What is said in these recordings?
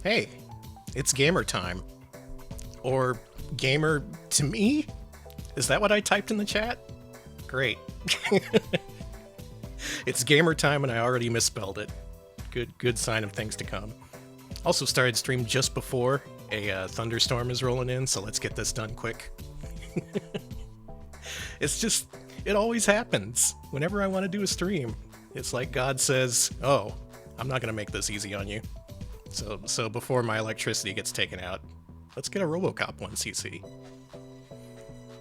Hey, it's gamer time. Or gamer to me? Is that what I typed in the chat? Great. It's gamer time and I already misspelled it. Good sign of things to come. Also started stream just before a thunderstorm is rolling in, so let's get this done quick. It's just, it always happens. Whenever I want to do a stream, it's like God says, oh, I'm not going to make this easy on you. So before my electricity gets taken out, let's get a RoboCop 1cc.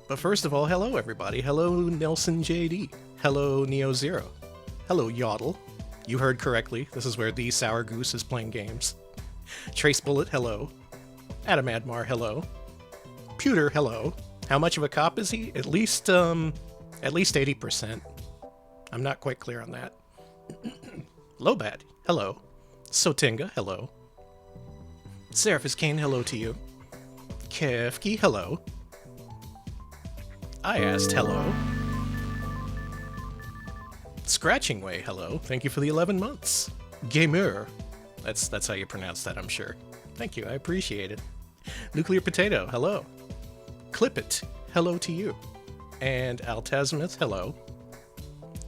But first of all, hello everybody. Hello Nelson JD. Hello Neo Zero. Hello Yodel. You heard correctly. This is where the Sour Goose is playing games. Trace Bullet, hello. Adam Admar, hello. Pewter, hello. How much of a cop is he? At least 80%. I'm not quite clear on that. Lobat, hello. Sotinga, hello. Seraphis Kane, hello to you. Kefki, hello. I asked hello. Scratching Way, hello. Thank you for the 11 months. Gamer. That's how you pronounce that, I'm sure. Thank you, I appreciate it. Nuclear Potato, hello. Clip It, hello to you. And Altasmith, hello.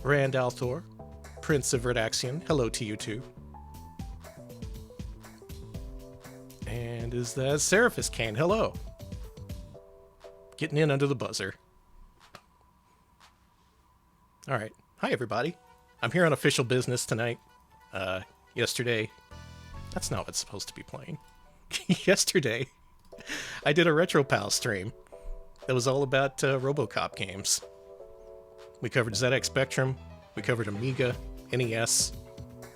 Rand Althor, Prince of Redaxion, hello to you too. And is that Seraphis Kane, hello. Getting in under the buzzer. Alright, hi everybody. I'm here on official business tonight. Yesterday... That's not what's supposed to be playing. Yesterday, I did a RetroPal stream that was all about RoboCop games. We covered ZX Spectrum, we covered Amiga, NES,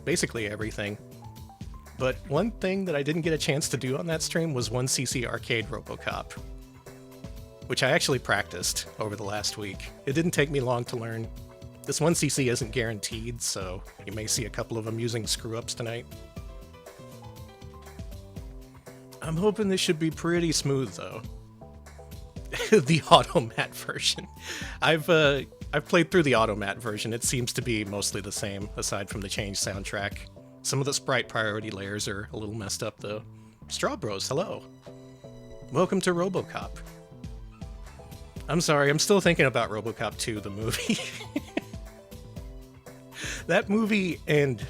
basically everything. But one thing that I didn't get a chance to do on that stream was 1cc Arcade RoboCop, which I actually practiced over the last week. It didn't take me long to learn. This 1cc isn't guaranteed, so you may see a couple of amusing screw-ups tonight. I'm hoping this should be pretty smooth, though. The Automat version. I've played through the Automat version. It seems to be mostly the same, aside from the changed soundtrack. Some of the sprite priority layers are a little messed up, though. Straw Bros, hello. Welcome to RoboCop. I'm sorry, I'm still thinking about RoboCop 2, the movie. That movie and...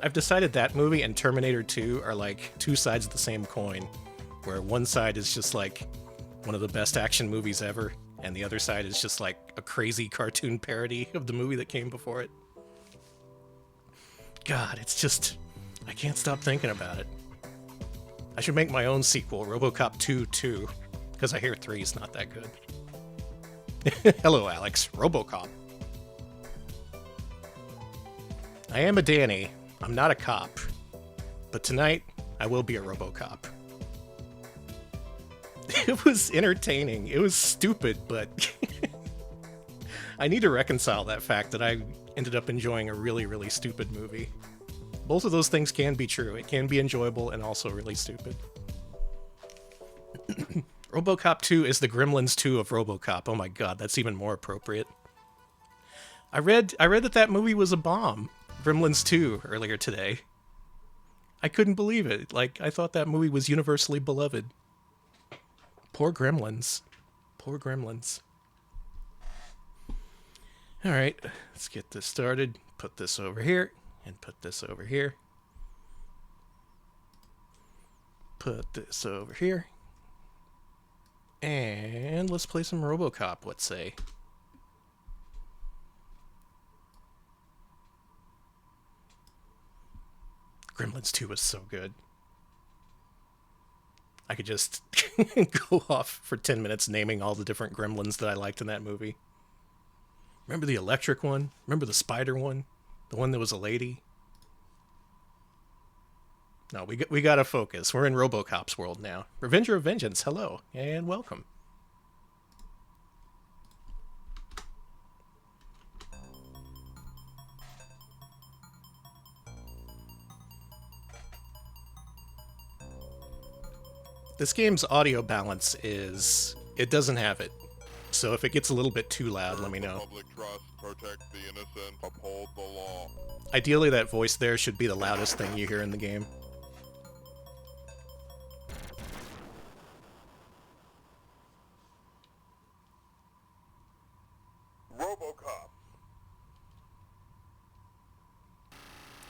I've decided that movie and Terminator 2 are like two sides of the same coin, where one side is just like one of the best action movies ever, and the other side is just like a crazy cartoon parody of the movie that came before it. God, it's just... I can't stop thinking about it. I should make my own sequel, RoboCop 2 2, because I hear 3 is not that good. Hello, Alex. RoboCop. I am a Danny. I'm not a cop. But tonight, I will be a RoboCop. It was entertaining. It was stupid, but... I need to reconcile that fact that I ended up enjoying a really, really stupid movie. Both of those things can be true. It can be enjoyable and also really stupid. RoboCop 2 is the Gremlins 2 of RoboCop. Oh my god, that's even more appropriate. I read that movie was a bomb. Gremlins 2 earlier today. I couldn't believe it. Like, I thought that movie was universally beloved. Poor Gremlins. Poor Gremlins. Alright, let's get this started. Put this over here, and put this over here. Put this over here. And let's play some RoboCop, let's say. Gremlins 2 was so good. I could just go off for 10 minutes naming all the different gremlins that I liked in that movie. Remember the electric one? Remember the spider one? The one that was a lady? No, we gotta focus. We're in RoboCop's world now. Revenger of Vengeance, hello, and welcome. This game's audio balance is... it doesn't have it. So if it gets a little bit too loud, let me know. Public trust, protect the innocent, uphold the law. Ideally, that voice there should be the loudest thing you hear in the game.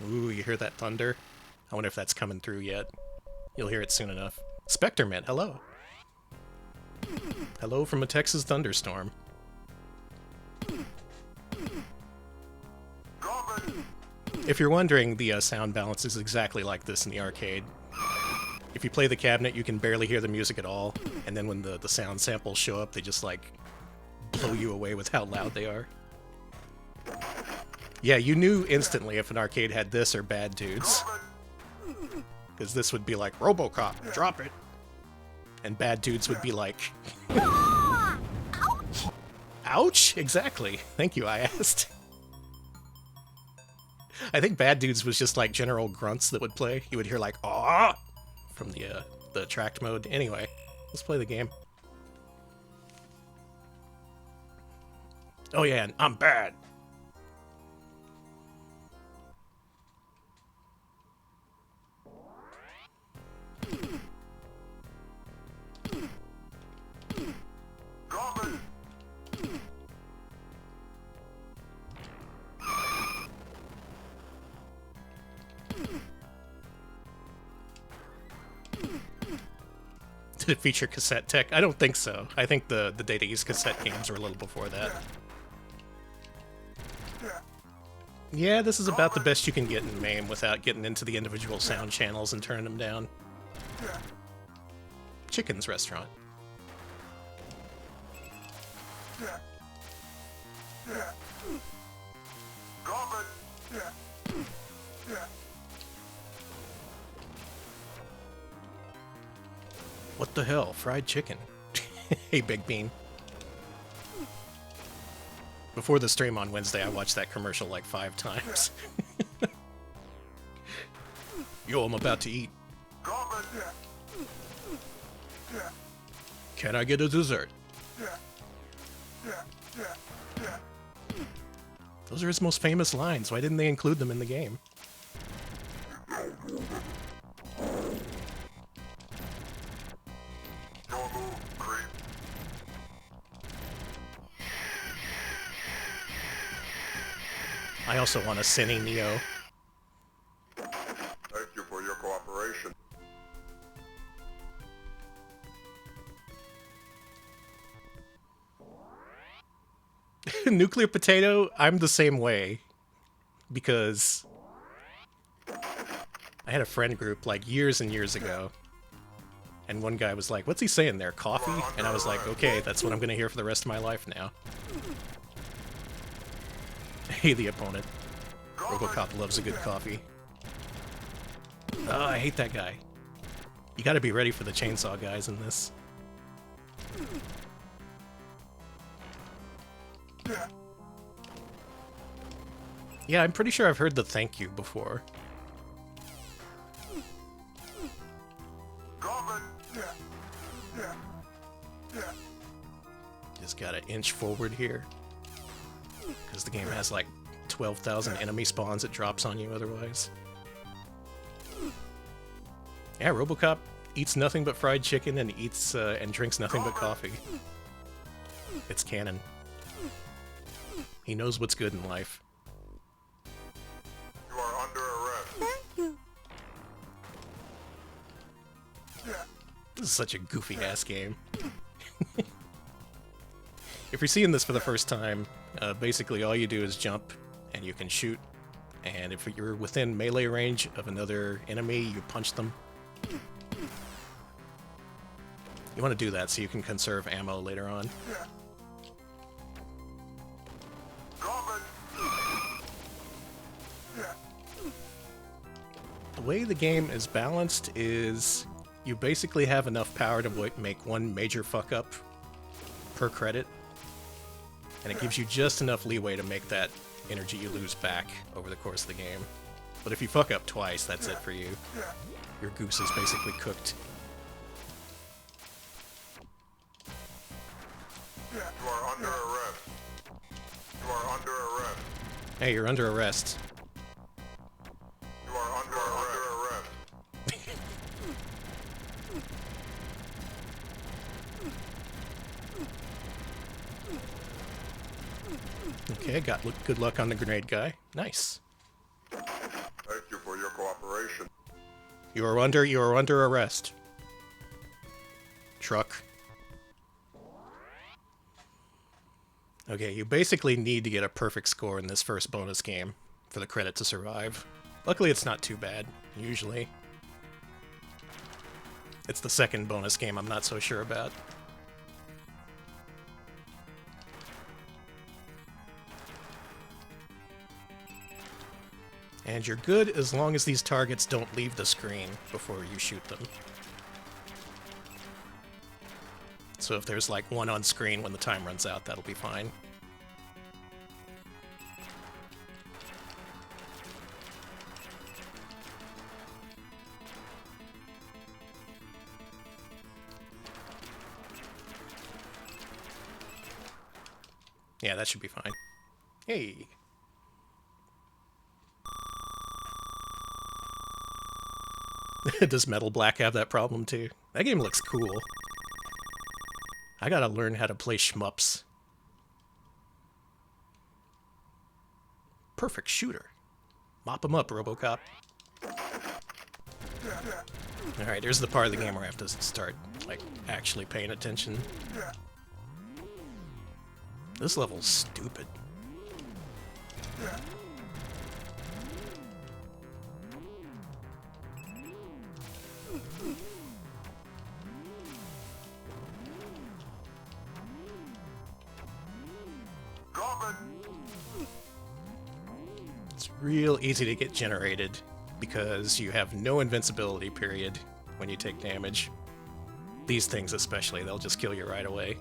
Ooh, you hear that thunder? I wonder if that's coming through yet. You'll hear it soon enough. Specterman, hello. Hello from a Texas thunderstorm. If you're wondering, the sound balance is exactly like this in the arcade. If you play the cabinet, you can barely hear the music at all, and then when the sound samples show up, they just, like, blow you away with how loud they are. Yeah, you knew instantly if an arcade had this or Bad Dudes. Because this would be like, RoboCop, drop it! And Bad Dudes would be like... Ouch! Exactly. Thank you, I asked. I think Bad Dudes was just like general grunts that would play. You would hear like, "Aww!" from the tracked mode. Anyway, let's play the game. Oh yeah, and I'm bad. Did it feature cassette tech? I don't think so. I think the Data East cassette games were a little before that. Yeah, this is about the best you can get in MAME without getting into the individual sound channels and turning them down. Chicken's restaurant. What the hell? Fried chicken. Hey, Big Bean. Before the stream on Wednesday, I watched that commercial like 5 times. Yo, I'm about to eat. Can I get a dessert? Those are his most famous lines. Why didn't they include them in the game? I also want a Cine Neo. Thank you for your cooperation. Nuclear Potato, I'm the same way. Because I had a friend group like years and years ago. And one guy was like, what's he saying there, coffee? And I was like, okay, that's what I'm gonna hear for the rest of my life now. Hey, the opponent. RoboCop loves a good coffee. Oh, I hate that guy. You gotta be ready for the chainsaw guys in this. Yeah, I'm pretty sure I've heard the thank you before. Just gotta inch forward here. Because the game has like 12,000 enemy spawns it drops on you otherwise. Yeah, RoboCop eats nothing but fried chicken and eats and drinks nothing but coffee. It's canon. He knows what's good in life. You are under arrest. This is such a goofy-ass game. If you're seeing this for the first time, basically all you do is jump, and you can shoot. And if you're within melee range of another enemy, you punch them. You want to do that so you can conserve ammo later on. The way the game is balanced is you basically have enough power to make one major fuck up per credit, and it gives you just enough leeway to make that energy you lose back over the course of the game. But if you fuck up twice, that's it for you. Your goose is basically cooked. You are under arrest. You are under arrest. Hey, you're under arrest. You are under arrest. Okay, got good luck on the grenade guy. Nice. Thank cooperation. You are under arrest. Truck. Okay, you basically need to get a perfect score in this first bonus game for the credit to survive. Luckily, it's not too bad, usually. It's the second bonus game I'm not so sure about. And you're good as long as these targets don't leave the screen before you shoot them. So if there's like one on screen when the time runs out, that'll be fine. Yeah, that should be fine. Hey! Does Metal Black have that problem too? That game looks cool. I gotta learn how to play shmups. Perfect shooter. Mop him up, RoboCop. Alright, there's the part of the game where I have to start, like, actually paying attention. This level's stupid. It's real easy to get generated because you have no invincibility period when you take damage. These things especially, they'll just kill you right away.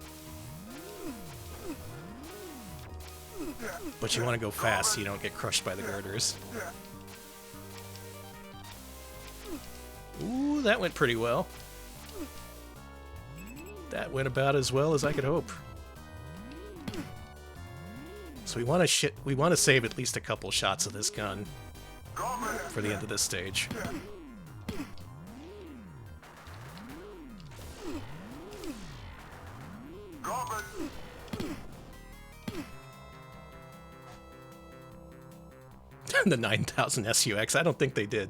But you want to go fast so you don't get crushed by the girders. Ooh, that went pretty well. That went about as well as I could hope. So we want to save at least a couple shots of this gun for the end of this stage. The 9000 SUX, I don't think they did.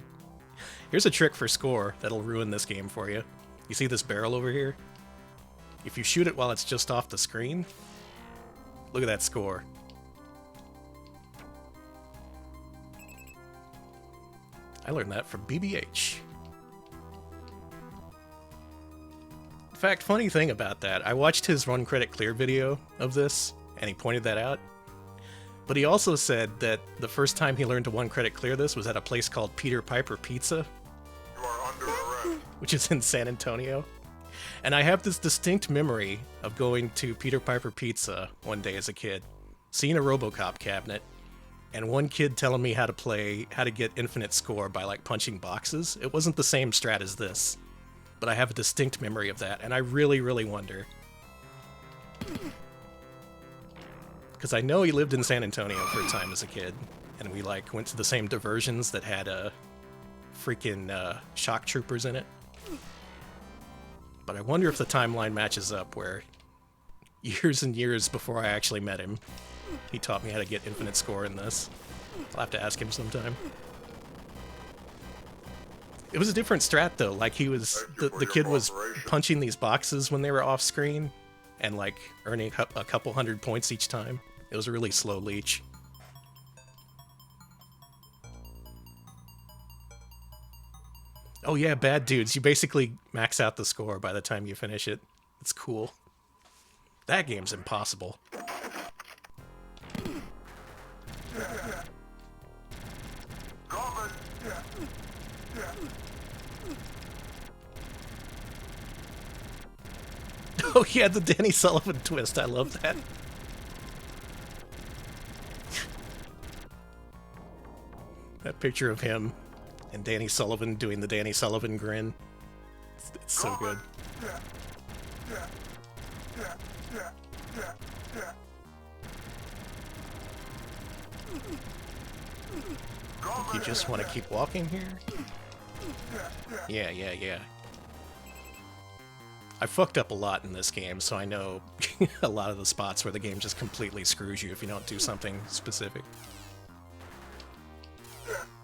Here's a trick for score that'll ruin this game for you. You see this barrel over here? If you shoot it while it's just off the screen, look at that score. I learned that from BBH. In fact, funny thing about that, I watched his Run Credit Clear video of this, and he pointed that out. But he also said that the first time he learned to one credit clear this was at a place called Peter Piper Pizza, You are under arrest. which is in San Antonio. And I have this distinct memory of going to Peter Piper Pizza one day as a kid, seeing a RoboCop cabinet, and one kid telling me how to get infinite score by like punching boxes. It wasn't the same strat as this, but I have a distinct memory of that, and I really, really wonder. Because I know he lived in San Antonio for a time as a kid, and we like went to the same diversions that had freaking shock troopers in it. But I wonder if the timeline matches up where years and years before I actually met him, he taught me how to get infinite score in this. I'll have to ask him sometime. It was a different strat though, like he was, the kid was punching these boxes when they were off screen, and like earning a couple hundred points each time. It was a really slow leech. Oh yeah, Bad Dudes. You basically max out the score by the time you finish it. It's cool. That game's impossible. Oh yeah, the Danny Sullivan twist. I love that. That picture of him and Danny Sullivan doing the Danny Sullivan grin. It's so good. You just want to keep walking here? Yeah. I fucked up a lot in this game, so I know a lot of the spots where the game just completely screws you if you don't do something specific.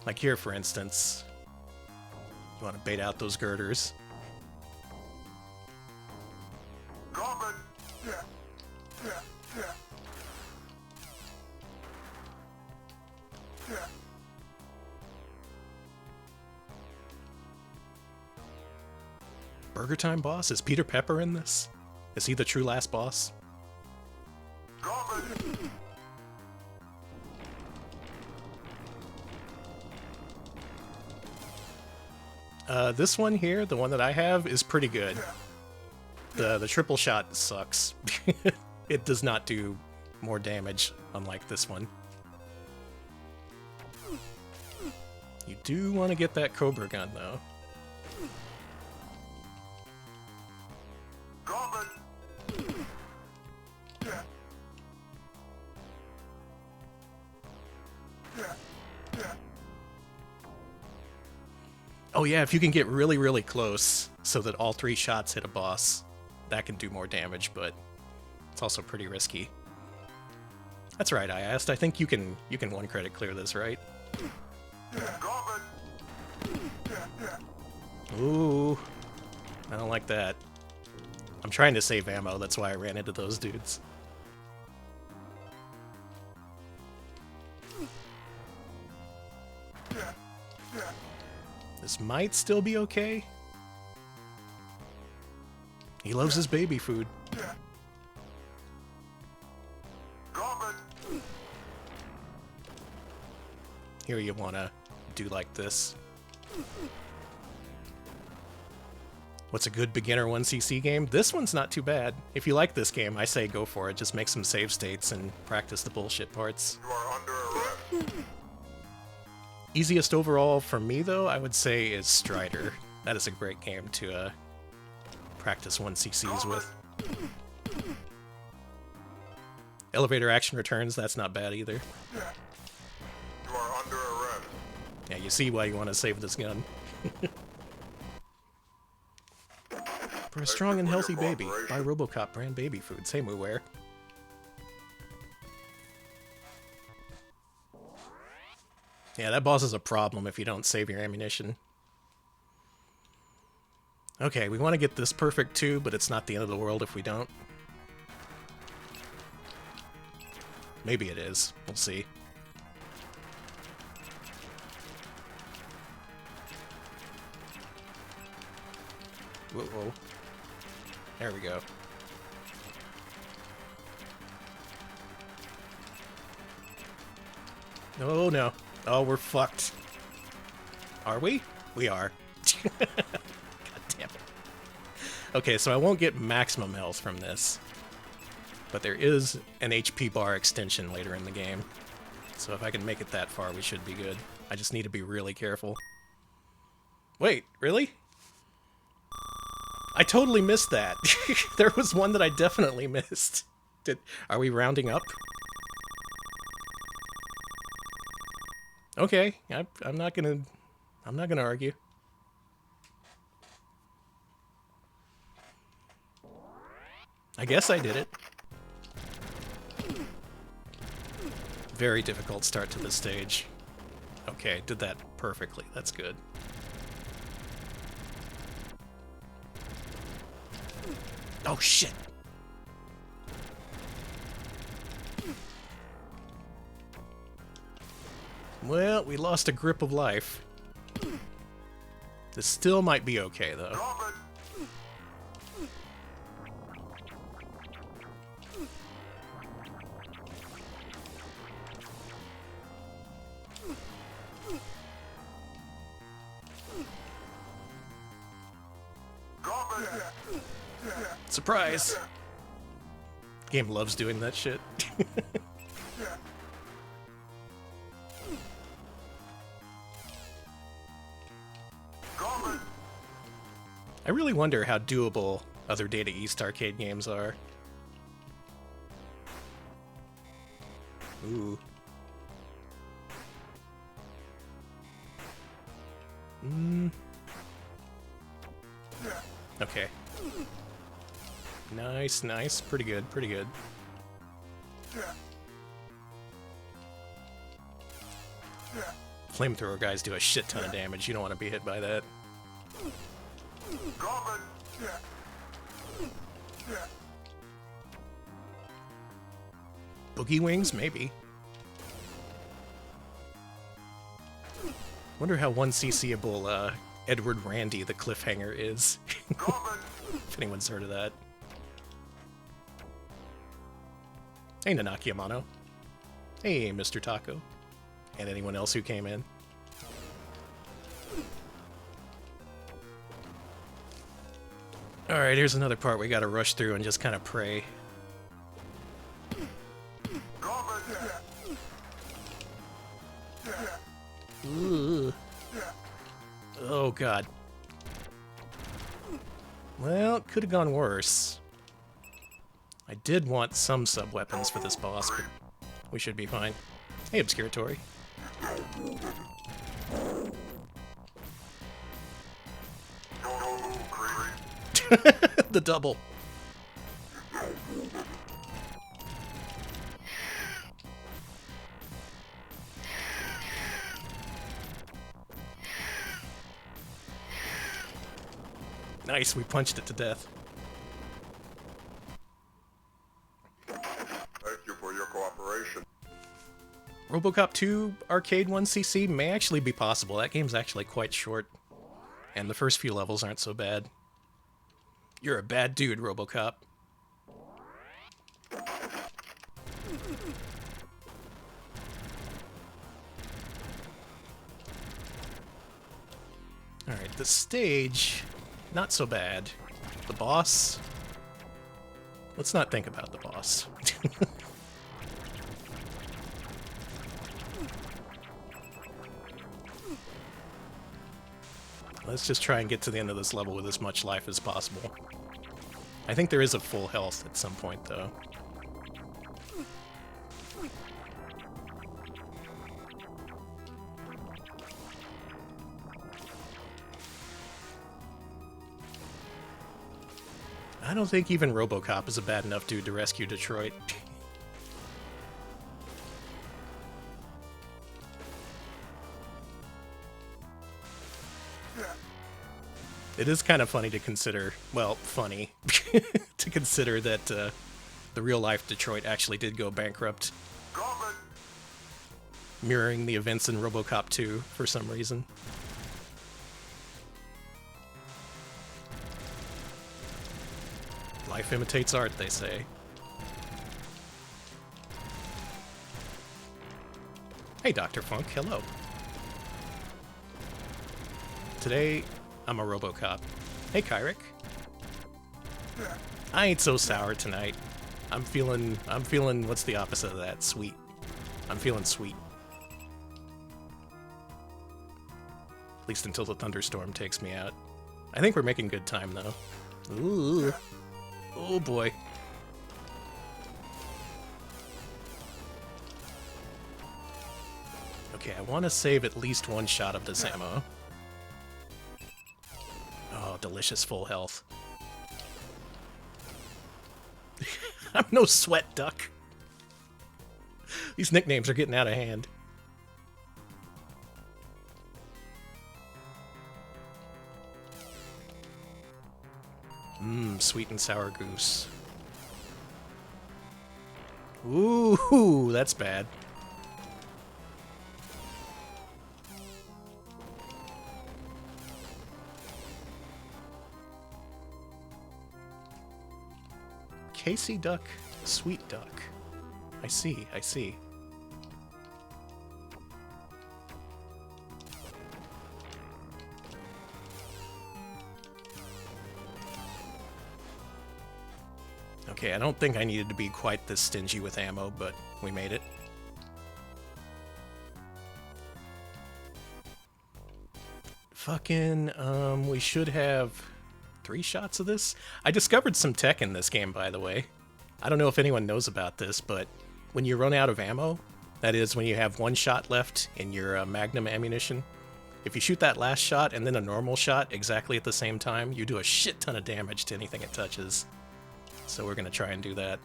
Like here, for instance, You want to bait out those girders. Coming. Burger Time boss? Is Peter Pepper in this? Is he the true last boss? Coming. This one here, the one that I have, is pretty good. The triple shot sucks. It does not do more damage, unlike this one. You do want to get that Cobra gun, though. Coming. Oh yeah, if you can get really, really close so that all 3 shots hit a boss, that can do more damage, but it's also pretty risky. That's right, I asked. I think you can 1 credit clear this, right? Coming. Ooh, I don't like that. I'm trying to save ammo, that's why I ran into those dudes. This might still be okay. He loves his baby food. Coming. Here you wanna do like this. What's a good beginner 1cc game? This one's not too bad. If you like this game, I say go for it. Just make some save states and practice the bullshit parts. You are under arrest. Easiest overall for me, though, I would say is Strider. That is a great game to practice 1cc's with. Elevator action returns, that's not bad either. You are under arrest. Yeah, you see why you want to save this gun. For a strong and healthy baby, buy RoboCop brand baby food. Same we wear. Yeah, that boss is a problem if you don't save your ammunition. Okay, we want to get this perfect too, but it's not the end of the world if we don't. Maybe it is. We'll see. Whoa. There we go. Oh no. Oh, we're fucked. Are we? We are. God damn it. Okay, so I won't get maximum health from this. But there is an HP bar extension later in the game. So if I can make it that far, we should be good. I just need to be really careful. Wait, really? I totally missed that. There was one that I definitely missed. Are we rounding up? Okay, I'm not gonna argue. I guess I did it. Very difficult start to this stage. Okay, did that perfectly. That's good. Oh shit! Well, we lost a grip of life. This still might be okay, though. Coming. Coming. Surprise! Game loves doing that shit. Coming. I really wonder how doable other Data East arcade games are. Ooh. Okay. Nice, nice. Pretty good, pretty good. Flamethrower guys do a shit ton of damage. You don't want to be hit by that. Coming! Boogie wings? Maybe. Wonder how 1cc'able Edward Randy the cliffhanger is. Coming! If anyone's heard of that. Hey, Nanaki Amano. Hey, Mr. Taco. And anyone else who came in. Alright, here's another part we gotta rush through and just kind of pray. Ooh. Oh, God. Well, it could have gone worse. I did want some sub-weapons for this boss, but we should be fine. Hey, Obscuratory. The double. Nice, we punched it to death. Thank you for your cooperation. RoboCop 2 Arcade 1cc may actually be possible. That game's actually quite short. And the first few levels aren't so bad. You're a bad dude, RoboCop. Alright, the stage, not so bad. The boss, let's not think about the boss. Let's just try and get to the end of this level with as much life as possible. I think there is a full health at some point, though. I don't think even RoboCop is a bad enough dude to rescue Detroit. It is kind of funny to consider, well, funny, to consider that the real-life Detroit actually did go bankrupt. Coming! Mirroring the events in RoboCop 2 for some reason. Life imitates art, they say. Hey, Dr. Funk, hello. Today, I'm a RoboCop. Hey, Kyrick. I ain't so sour tonight. I'm feeling, what's the opposite of that? Sweet. I'm feeling sweet. At least until the thunderstorm takes me out. I think we're making good time, though. Ooh. Oh, boy. Okay, I want to save at least one shot of this ammo. Oh, delicious full health. I'm no sweat duck. These nicknames are getting out of hand. Mmm, sweet and sour goose. Ooh, that's bad. Casey Duck, Sweet Duck. I see, I see. Okay, I don't think I needed to be quite this stingy with ammo, but we made it. Fucking, we should have 3 shots of this? I discovered some tech in this game, by the way. I don't know if anyone knows about this, but when you run out of ammo, that is, when you have 1 shot left in your Magnum ammunition, if you shoot that last shot and then a normal shot exactly at the same time, you do a shit ton of damage to anything it touches. So we're gonna try and do that.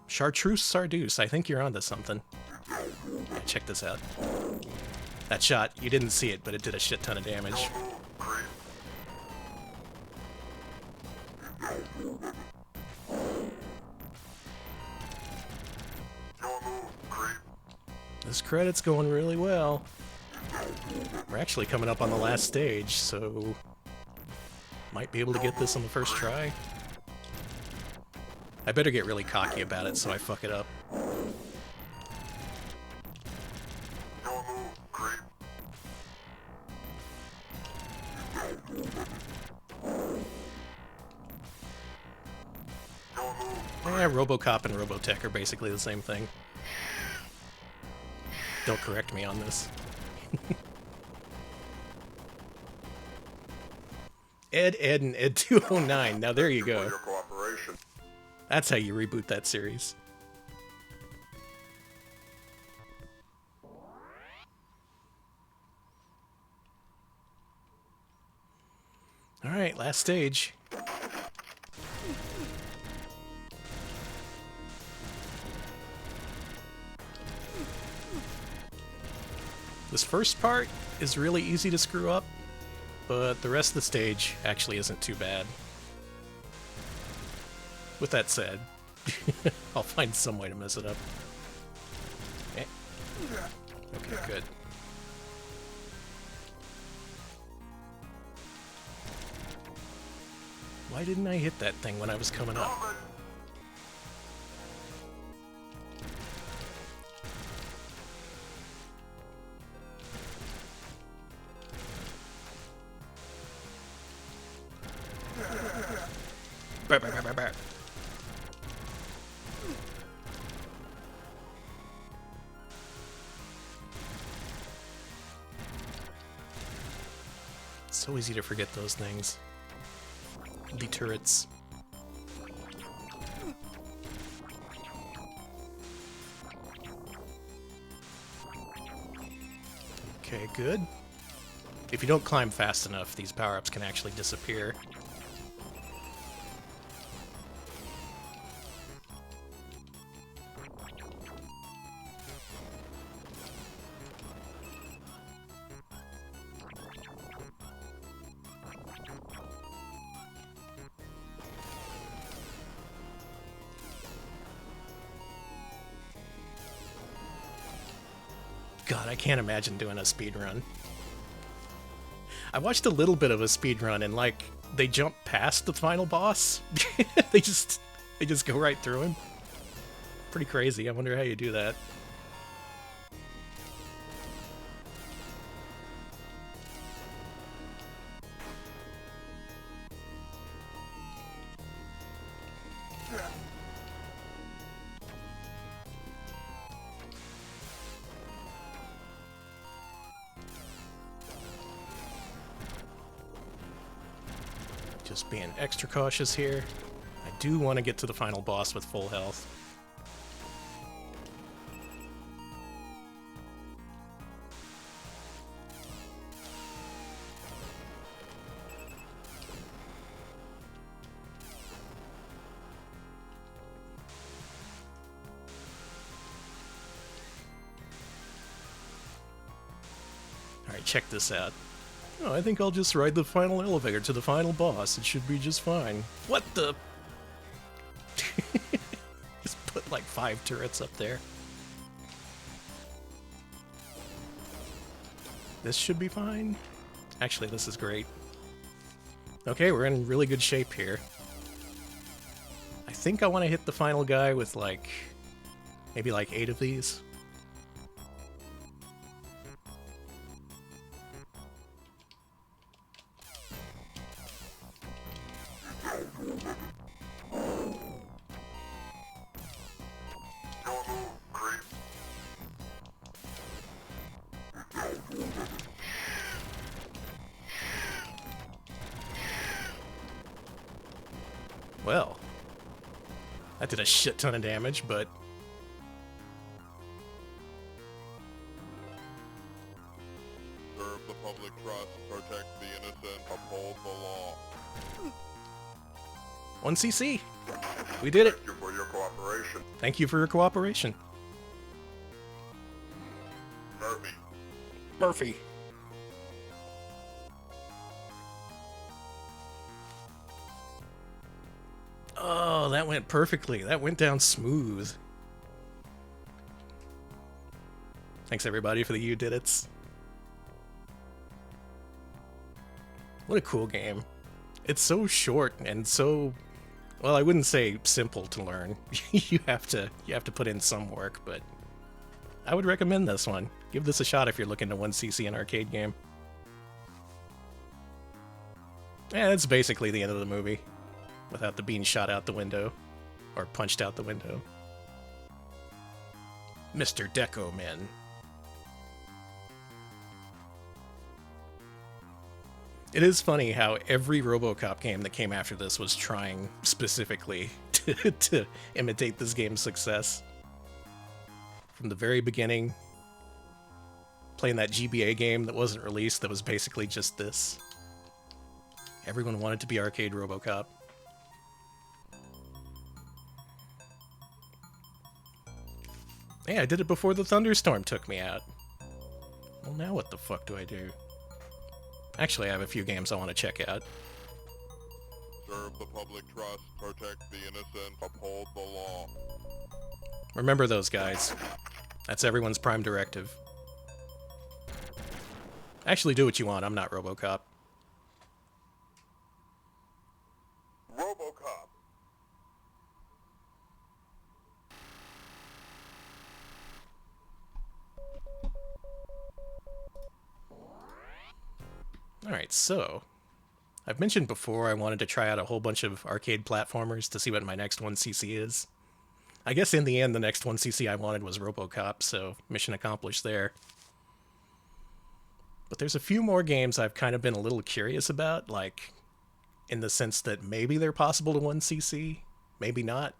Chartreuse Sardeuse, I think you're onto something. Yeah, check this out. That shot, you didn't see it, but it did a shit ton of damage. Don't move, creep. Don't move, creep. This credit's going really well. We're actually coming up on the last stage, so might be able to get this on the first try. I better get really cocky about it so I fuck it up. Don't move, creep. Don't move. Robocop and Robotech are basically the same thing. Don't correct me on this. Ed, and Ed 209. Now there you For go. your cooperation. That's how you reboot that series. Alright, last stage. This first part is really easy to screw up, but the rest of the stage actually isn't too bad. With that said, I'll find some way to mess it up. Eh. Okay, good. Why didn't I hit that thing when I was coming up? Coming. Bah, bah, bah, bah, bah. So easy to forget those things. The turrets. Okay, good. If you don't climb fast enough, these power-ups can actually disappear. God, I can't imagine doing a speed run. I watched a little bit of a speed run and like they jump past the final boss. they just go right through him. Pretty crazy. I wonder how you do that. Just being extra cautious here. I do want to get to the final boss with full health. Alright, check this out. Oh, I think I'll just ride the final elevator to the final boss. It should be just fine. What the? Just put like 5 turrets up there. This should be fine. Actually, this is great. Okay, we're in really good shape here. I think I want to hit the final guy with like, maybe like 8 of these. Don't move, creep. Well, that did a shit ton of damage, but Serve the public trust, protect the innocent, uphold the law. 1 CC. We did it. Thank you for your cooperation. Thank you for your cooperation. Hurt me. Murphy. Oh, that went perfectly. That went down smooth. Thanks everybody for the You Did It's. What a cool game. It's so short and so, well, I wouldn't say simple to learn. you have to put in some work, but I would recommend this one. Give this a shot if you're looking to 1cc an arcade game. Yeah, that's basically the end of the movie, without the being shot out the window, or punched out the window. Mr. Deco Man. It is funny how every RoboCop game that came after this was trying specifically to imitate this game's success. From the very beginning, playing that GBA game that wasn't released that was basically just this. Everyone wanted to be arcade RoboCop. Hey, I did it before the thunderstorm took me out. Well, now what the fuck do I do? Actually, I have a few games I want to check out. Serve the public trust, protect the innocent, uphold the law. Remember those guys. That's everyone's prime directive. Actually, do what you want. I'm not RoboCop. RoboCop. Alright, so I've mentioned before I wanted to try out a whole bunch of arcade platformers to see what my next 1cc is. I guess in the end, the next 1cc I wanted was RoboCop, so mission accomplished there. But there's a few more games I've kind of been a little curious about, like, in the sense that maybe they're possible to 1cc, maybe not.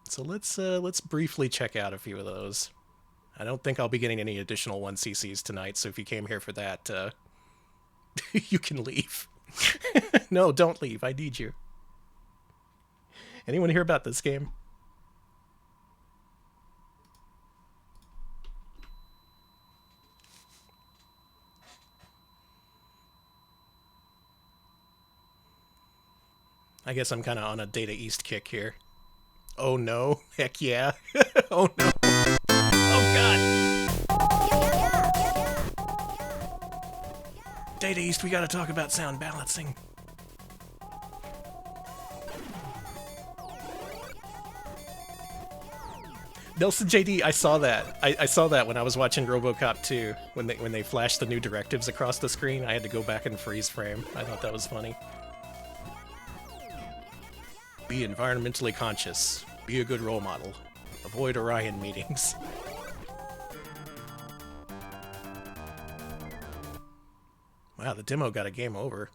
So let's briefly check out a few of those. I don't think I'll be getting any additional 1ccs tonight, so if you came here for that, you can leave. No, don't leave. I need you. Anyone hear about this game? I guess I'm kind of on a Data East kick here. Oh no. Heck yeah. Oh no. Oh god. Data East, we gotta talk about sound balancing. Nelson JD, I saw that. I saw that when I was watching RoboCop 2. When they flashed the new directives across the screen, I had to go back and freeze frame. I thought that was funny. Be environmentally conscious. Be a good role model. Avoid Orion meetings. Wow, the demo got a game over.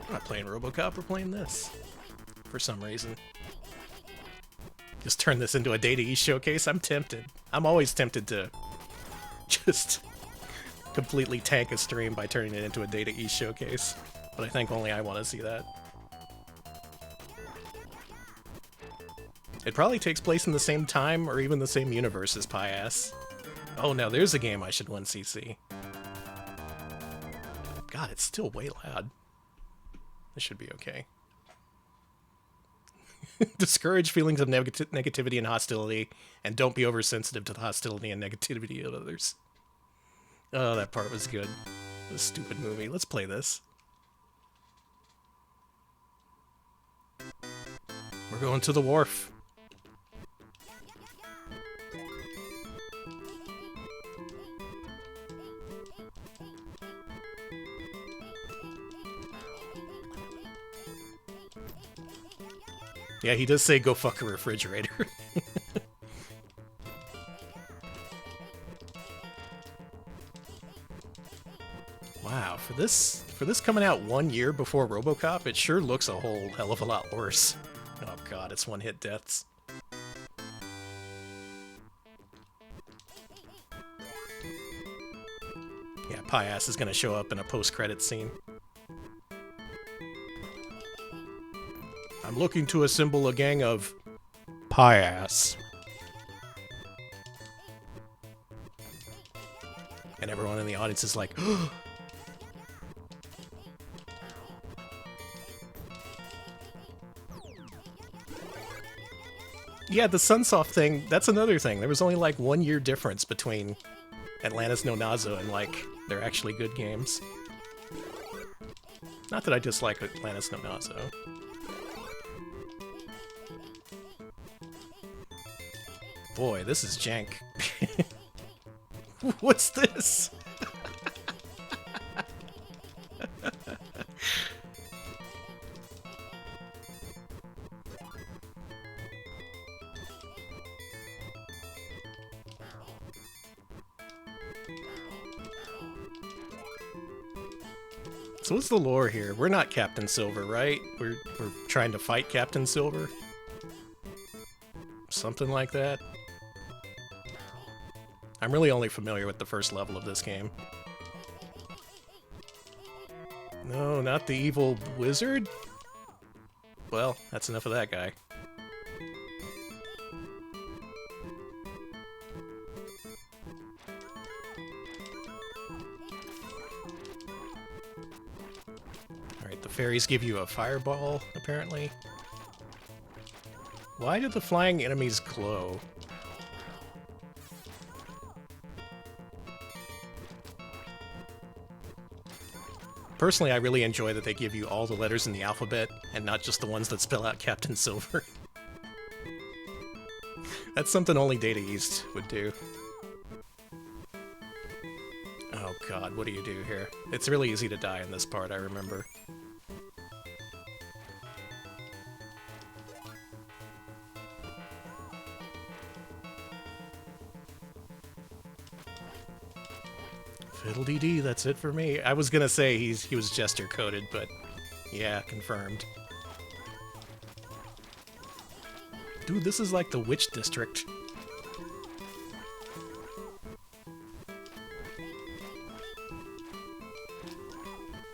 I'm not playing RoboCop, we're playing this. For some reason. Just turn this into a Data East showcase? I'm tempted. I'm always tempted to just completely tank a stream by turning it into a Data East showcase. But I think only I want to see that. It probably takes place in the same time or even the same universe as Pi-Ass. Oh, now there's a game I should 1cc. God, it's still way loud. This should be okay. Discourage feelings of negativity and hostility, and don't be oversensitive to the hostility and negativity of others. Oh, that part was good. This stupid movie. Let's play this. We're going to the wharf. Yeah, he does say go fuck a refrigerator. Wow, for this coming out 1 year before RoboCop, it sure looks a whole hell of a lot worse. Oh god, it's one-hit deaths. Yeah, Pie-Ass is gonna show up in a post-credit scene. I'm looking to assemble a gang of Pie-Ass. And everyone in the audience is like, yeah, the Sunsoft thing, that's another thing. There was only like 1 year difference between Atlantis No Nazo and like, they're actually good games. Not that I dislike Atlantis No Nazo. Boy, this is jank. What's this? So what's the lore here? We're not Captain Silver, right? We're trying to fight Captain Silver? Something like that? I'm really only familiar with the first level of this game. No, not the evil wizard? Well, that's enough of that guy. Alright, the fairies give you a fireball, apparently. Why do the flying enemies glow? Personally, I really enjoy that they give you all the letters in the alphabet, and not just the ones that spell out Captain Silver. That's something only Data East would do. Oh god, what do you do here? It's really easy to die in this part, I remember. Fiddle-dee-dee, that's it for me. I was gonna say he was gesture-coded, but yeah, confirmed. Dude, this is like the Witch District.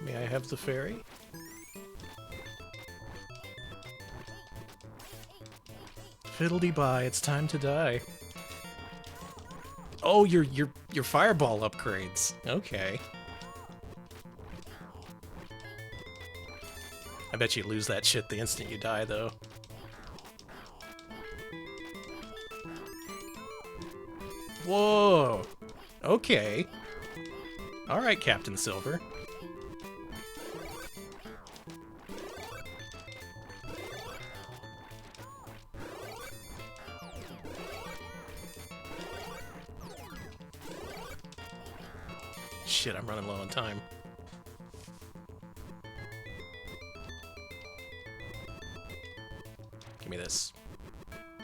May I have the fairy? Fiddle-dee-bye, it's time to die. Oh, your fireball upgrades. Okay. I bet you lose that shit the instant you die, though. Whoa! Okay. Alright, Captain Silver. Shit, I'm running low on time. Give me this.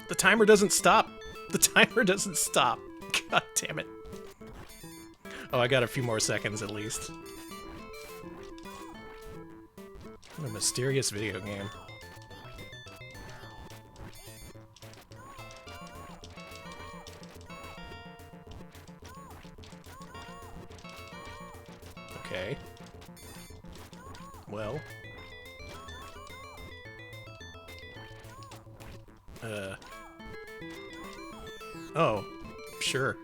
The timer doesn't stop! The timer doesn't stop! God damn it. Oh, I got a few more seconds at least. What a mysterious video game. Okay. Well. Oh, sure.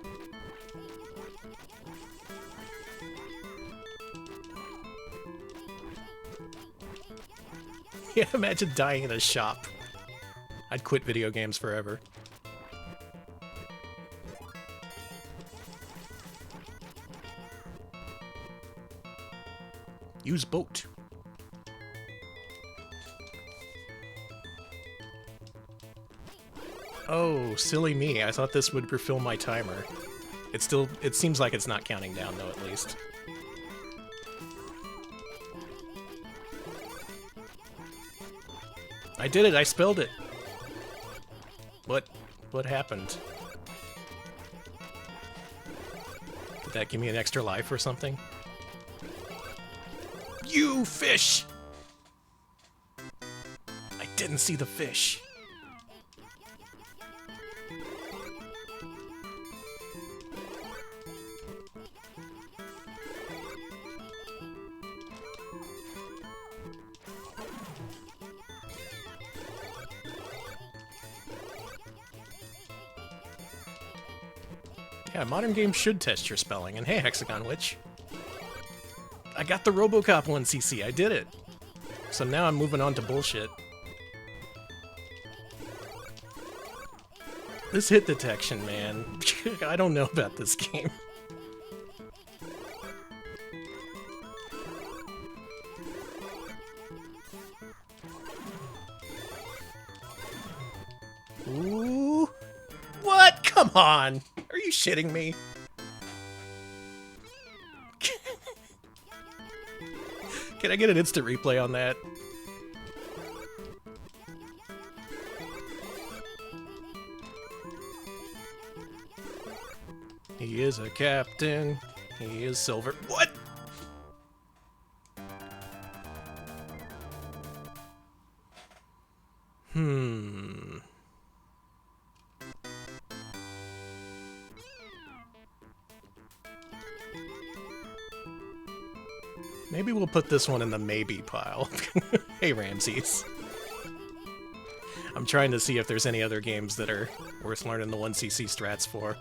Yeah, imagine dying in a shop. I'd quit video games forever. Use boat. Oh, silly me. I thought this would refill my timer. It seems like it's not counting down though, at least. I did it, I spelled it. What happened? Did that give me an extra life or something? You fish! I didn't see the fish. Yeah, modern games should test your spelling. And hey, Hexagon Witch. I got the RoboCop 1cc, I did it. So now I'm moving on to bullshit. This hit detection, man. I don't know about this game. Ooh. What? Come on. Are you shitting me? Can I get an instant replay on that? He is a captain. He is silver. What? Maybe we'll put this one in the maybe pile. Hey, Ramses. I'm trying to see if there's any other games that are worth learning the 1cc strats for.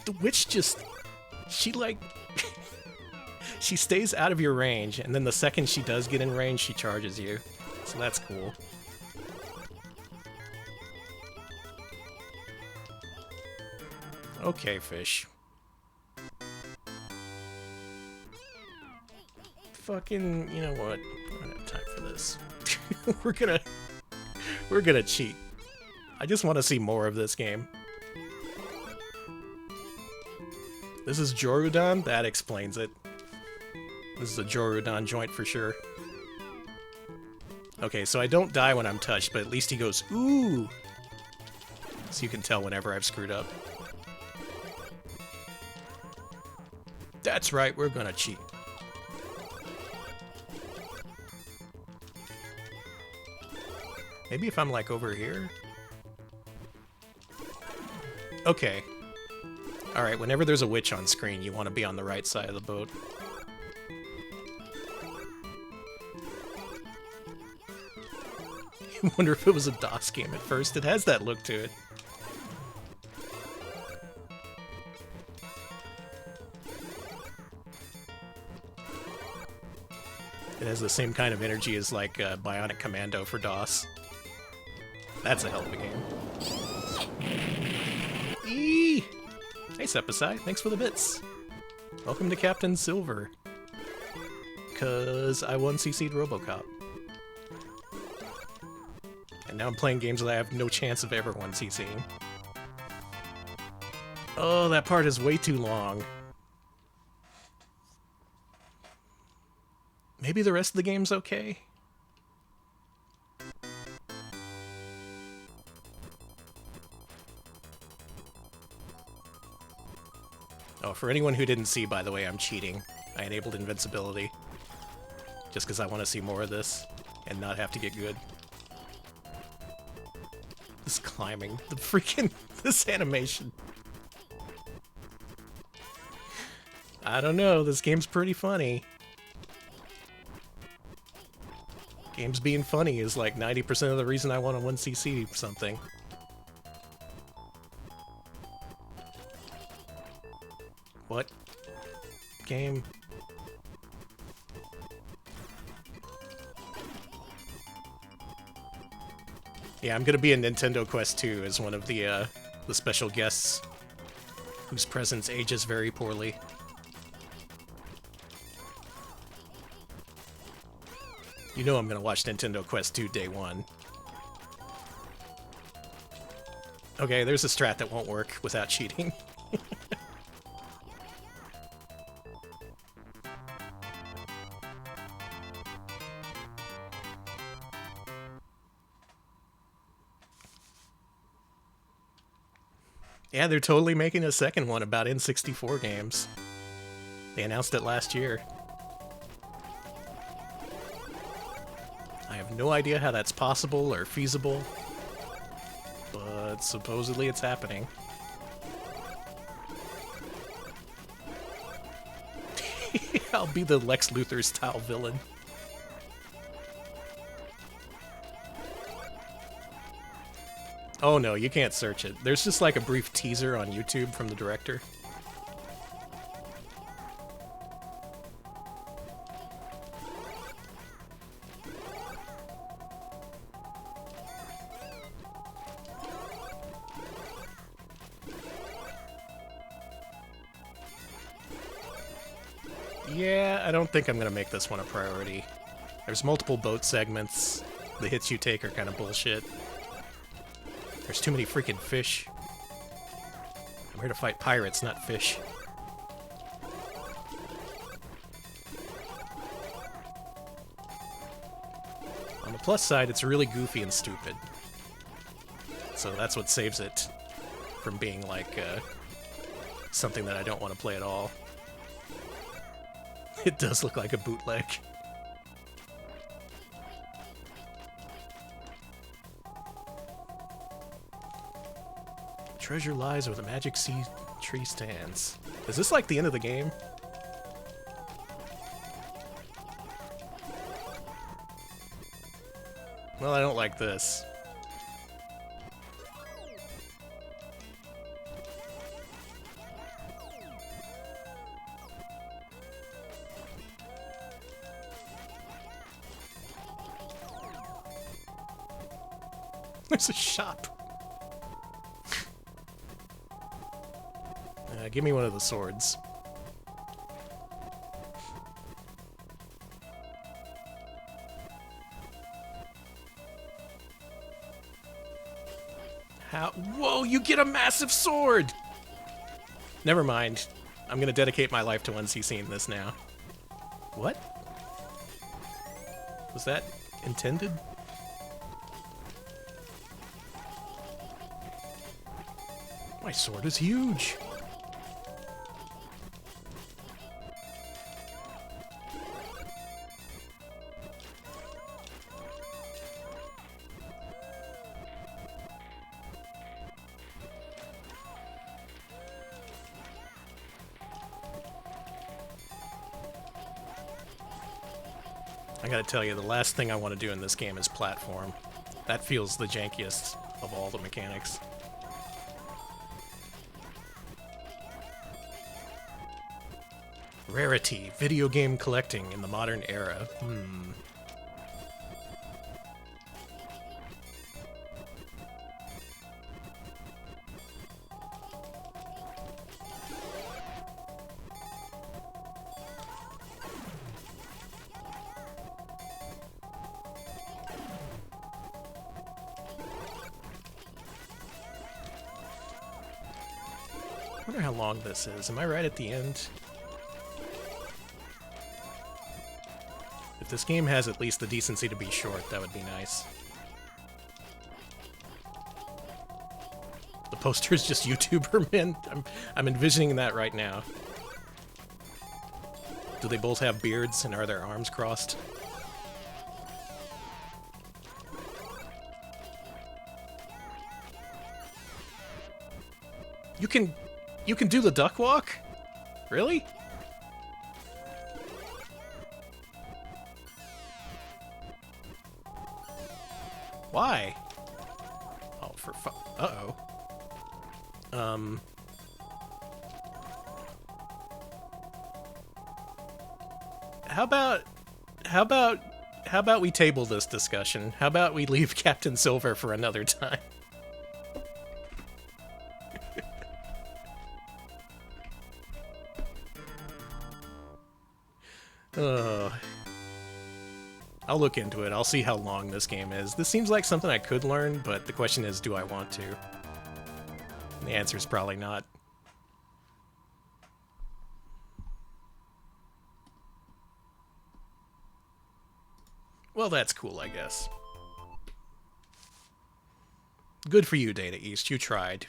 The witch just... She, like... she stays out of your range, and then the second she does get in range, she charges you. So that's cool. Okay, fish. Fucking, you know what? I don't have time for this. We're gonna cheat. I just want to see more of this game. This is Jorudan? That explains it. This is a Jorudan joint for sure. Okay, so I don't die when I'm touched, but at least he goes, ooh! So you can tell whenever I've screwed up. That's right, we're gonna cheat. Maybe if I'm, like, over here? Okay. Alright, whenever there's a witch on screen, you want to be on the right side of the boat. I wonder if it was a DOS game at first. It has that look to it. It has the same kind of energy as, like, Bionic Commando for DOS. That's a hell of a game. Eee! Hey, Sepicide, thanks for the bits. Welcome to Captain Silver. 'Cause I 1cc'd RoboCop. And now I'm playing games that I have no chance of ever 1cc'ing. Oh, that part is way too long. Maybe the rest of the game's okay? Oh, for anyone who didn't see, by the way, I'm cheating. I enabled invincibility. Just because I want to see more of this, and not have to get good. This climbing. The freaking... this animation. I don't know, this game's pretty funny. Games being funny is like 90% of the reason I want to 1cc something. What? Game? Yeah, I'm gonna be in Nintendo Quest 2 as one of the special guests whose presence ages very poorly. You know I'm gonna watch Nintendo Quest 2 day one. Okay, there's a strat that won't work without cheating. Yeah, they're totally making a second one about N64 games. They announced it last year. I have no idea how that's possible or feasible, but supposedly it's happening. I'll be the Lex Luthor style villain. Oh no, you can't search it. There's just like a brief teaser on YouTube from the director. Yeah, I don't think I'm gonna make this one a priority. There's multiple boat segments. The hits you take are kind of bullshit. There's too many freaking fish. I'm here to fight pirates, not fish. On the plus side, it's really goofy and stupid. So that's what saves it from being like something that I don't want to play at all. It does look like a bootleg. Treasure lies where the magic sea tree stands. Is this like the end of the game? Well, I don't like this. There's a shop. Give me one of the swords. How? Whoa, you get a massive sword! Never mind. I'm gonna dedicate my life to unceasing this now. What? Was that intended? My sword is huge! I gotta tell you, the last thing I want to do in this game is platform. That feels the jankiest of all the mechanics. Rarity, video game collecting in the modern era. I wonder how long this is. Am I right at the end? If this game has at least the decency to be short, that would be nice. The poster is just YouTuber men. I'm envisioning that right now. Do they both have beards and are their arms crossed? You can do the duck walk? Really? Why? Oh, for fu- uh-oh. How about we table this discussion? How about we leave Captain Silver for another time? I'll look into it. I'll see how long this game is. This seems like something I could learn, but the question is, do I want to? And the answer is probably not. Well, that's cool, I guess. Good for you, Data East. You tried.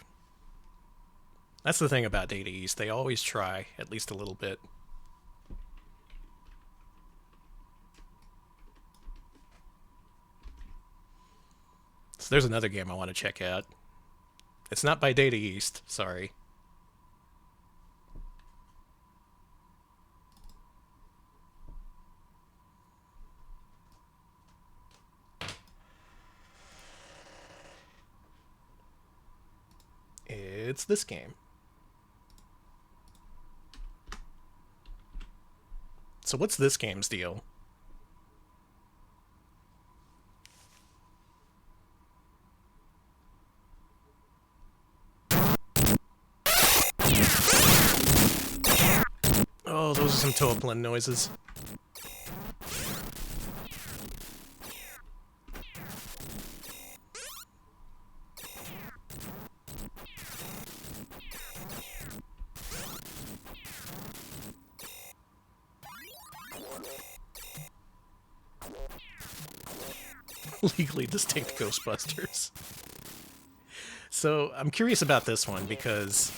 That's the thing about Data East. They always try, at least a little bit. So there's another game I want to check out. It's not by Data East, sorry. It's this game. So what's this game's deal? Oh, those are some Toaplan noises. Legally distinct Ghostbusters. So, I'm curious about this one because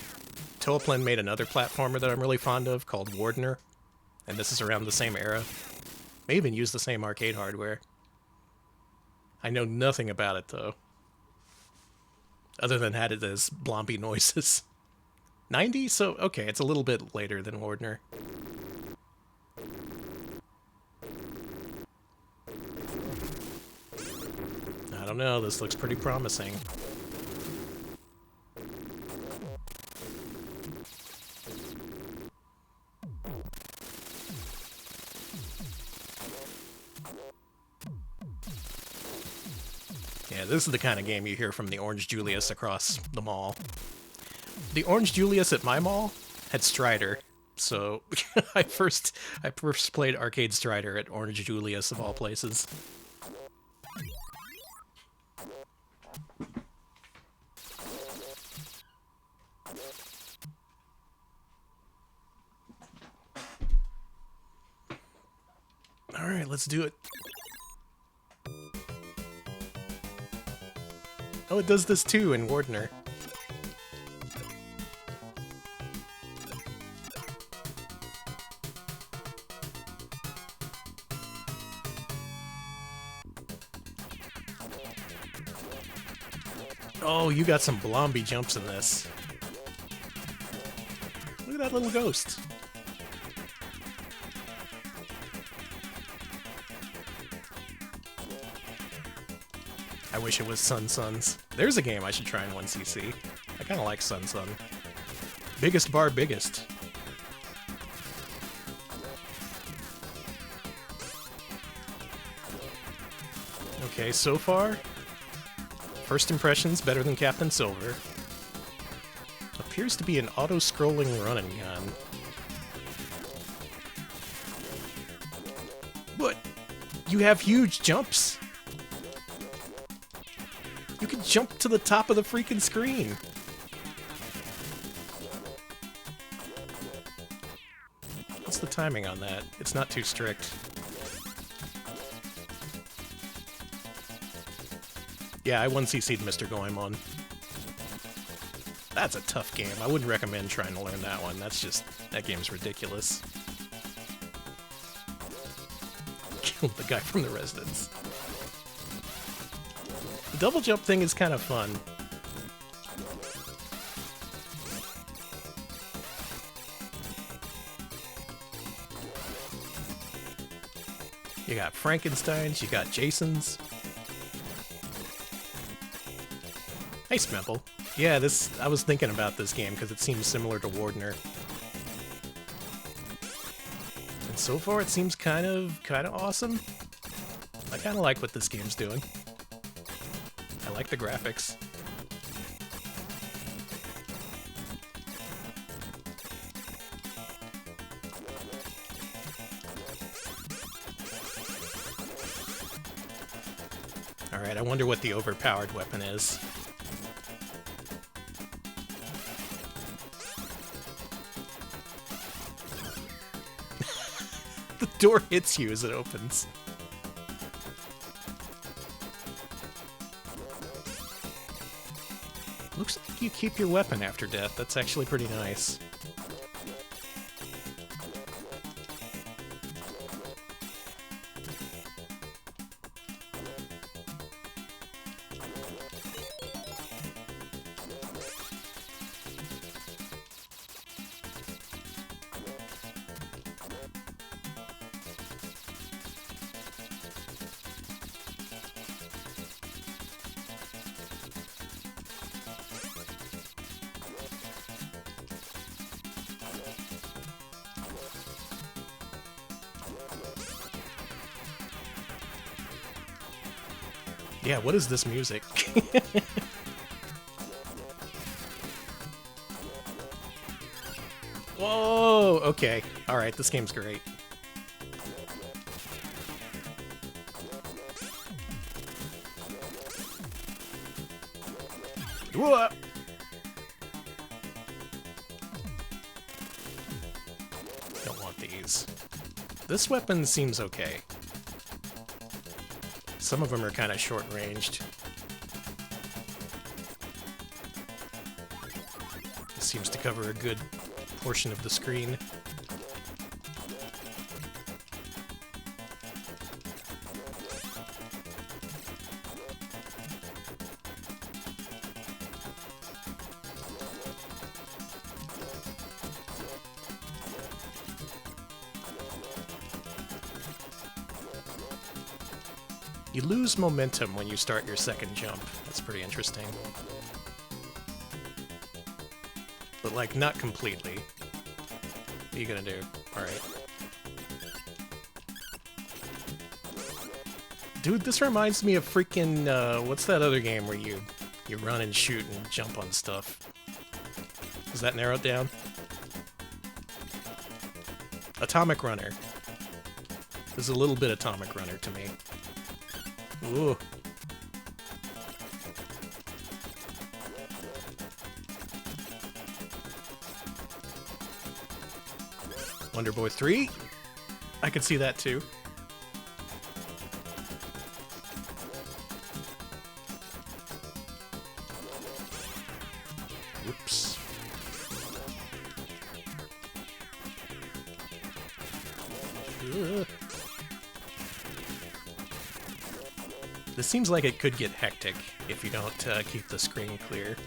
Toaplan made another platformer that I'm really fond of called Wardener, and this is around the same era. May even use the same arcade hardware. I know nothing about it, though. Other than had it as blompy noises. 90? So, okay, it's a little bit later than Wardener. I don't know, this looks pretty promising. Yeah, this is the kind of game you hear from the Orange Julius across the mall. The Orange Julius at my mall had Strider, so I first played Arcade Strider at Orange Julius of all places. Alright, let's do it. Oh, it does this too in Wardener. Oh, you got some Blomby jumps in this. Look at that little ghost. I wish it was Sun Suns. There's a game I should try in 1cc. I kind of like Sun Sun. Biggest bar biggest. Okay, so far, first impressions better than Captain Silver. Appears to be an auto-scrolling run and gun. But you have huge jumps. You can jump to the top of the freaking screen. What's the timing on that? It's not too strict. Yeah, I 1cc'd Mr. Goemon. That's a tough game. I wouldn't recommend trying to learn that one. That game's ridiculous. Killed the guy from The Residence. The double jump thing is kind of fun. You got Frankenstein's, you got Jason's. Hey, Smemple. Yeah, I was thinking about this game because it seems similar to Wardener. And so far it seems kind of awesome. I kind of like what this game's doing. I like the graphics. Alright, I wonder what the overpowered weapon is. The door hits you as it opens. Looks like you keep your weapon after death. That's actually pretty nice. Yeah, what is this music? Whoa! Okay. Alright, this game's great. Whoa! Don't want these. This weapon seems okay. Some of them are kind of short-ranged. This seems to cover a good portion of the screen. You lose momentum when you start your second jump. That's pretty interesting. But, like, not completely. What are you gonna do? Alright. Dude, this reminds me of freaking, what's that other game where you run and shoot and jump on stuff? Is that narrowed down? Atomic Runner. There's a little bit Atomic Runner to me. Ooh. Wonder Boy 3? I could see that too. Whoops. Ugh. This seems like it could get hectic if you don't keep the screen clear.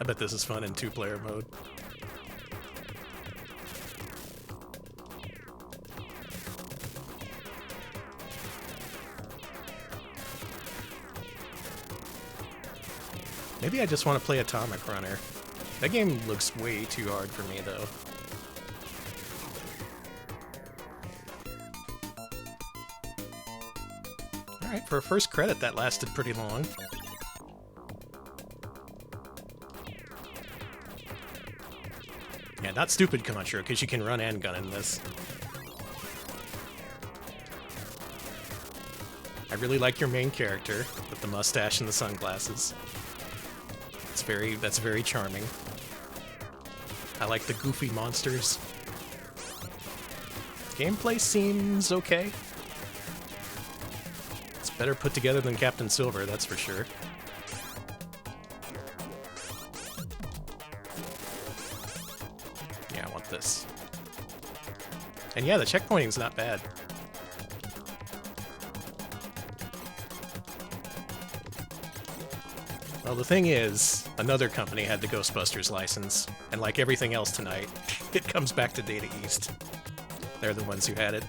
I bet this is fun in two-player mode. Maybe I just want to play Atomic Runner. That game looks way too hard for me, though. Alright, for a first credit, that lasted pretty long. Yeah, not stupid, Contra, because you can run and gun in this. I really like your main character, with the mustache and the sunglasses. That's very charming. I like the goofy monsters. Gameplay seems okay. It's better put together than Captain Silver, that's for sure. Yeah, I want this. And yeah, the checkpointing's not bad. Well, the thing is, another company had the Ghostbusters license, and like everything else tonight, it comes back to Data East. They're the ones who had it.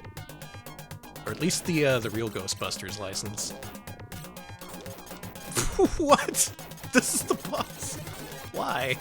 Or at least the real Ghostbusters license. What? This is the boss? Why?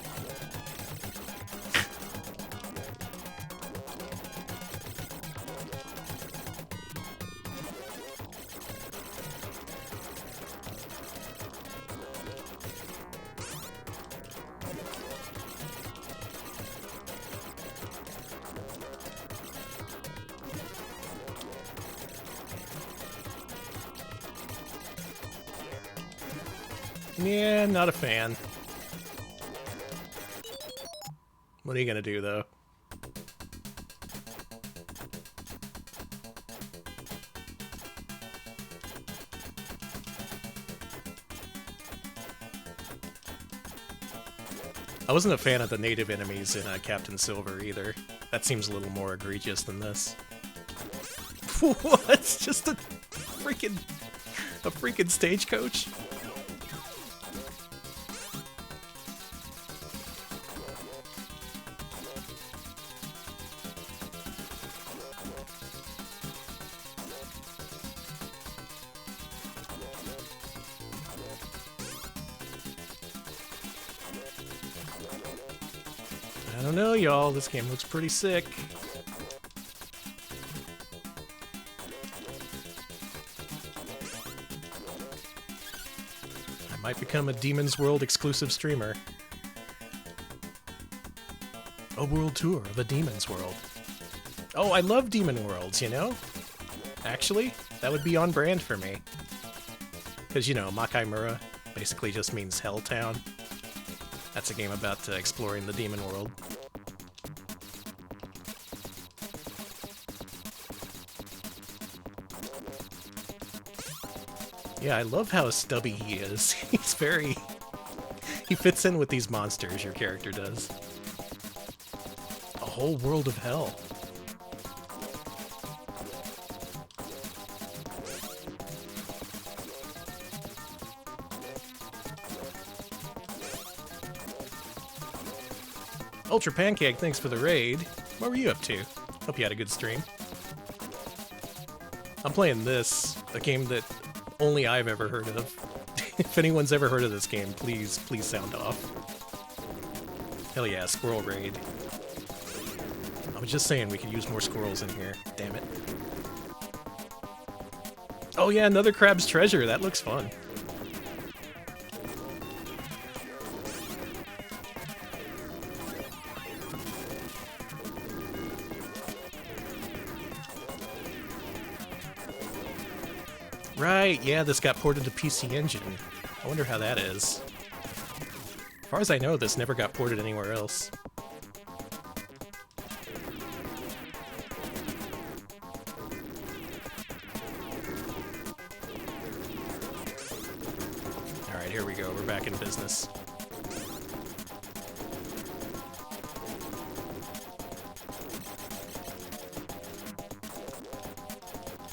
Yeah, not a fan. What are you gonna do, though? I wasn't a fan of the native enemies in Captain Silver either. That seems a little more egregious than this. What? Just a freaking stagecoach? I don't know, y'all. This game looks pretty sick. I might become a Demon's World exclusive streamer. A world tour of a Demon's World. Oh, I love Demon Worlds, you know? Actually, that would be on brand for me. Because, you know, Makaimura basically just means Helltown. That's a game about exploring the demon world. Yeah, I love how stubby he is. He's very... He fits in with these monsters, your character does. A whole world of hell. Ultra Pancake, thanks for the raid. What were you up to? Hope you had a good stream. I'm playing this, a game that only I've ever heard of. If anyone's ever heard of this game, please sound off. Hell yeah, Squirrel Raid. I was just saying we could use more squirrels in here. Damn it. Oh yeah, another Crab's Treasure. That looks fun. Right, yeah, this got ported to PC Engine. I wonder how that is. As far as I know, this never got ported anywhere else. Alright, here we go. We're back in business.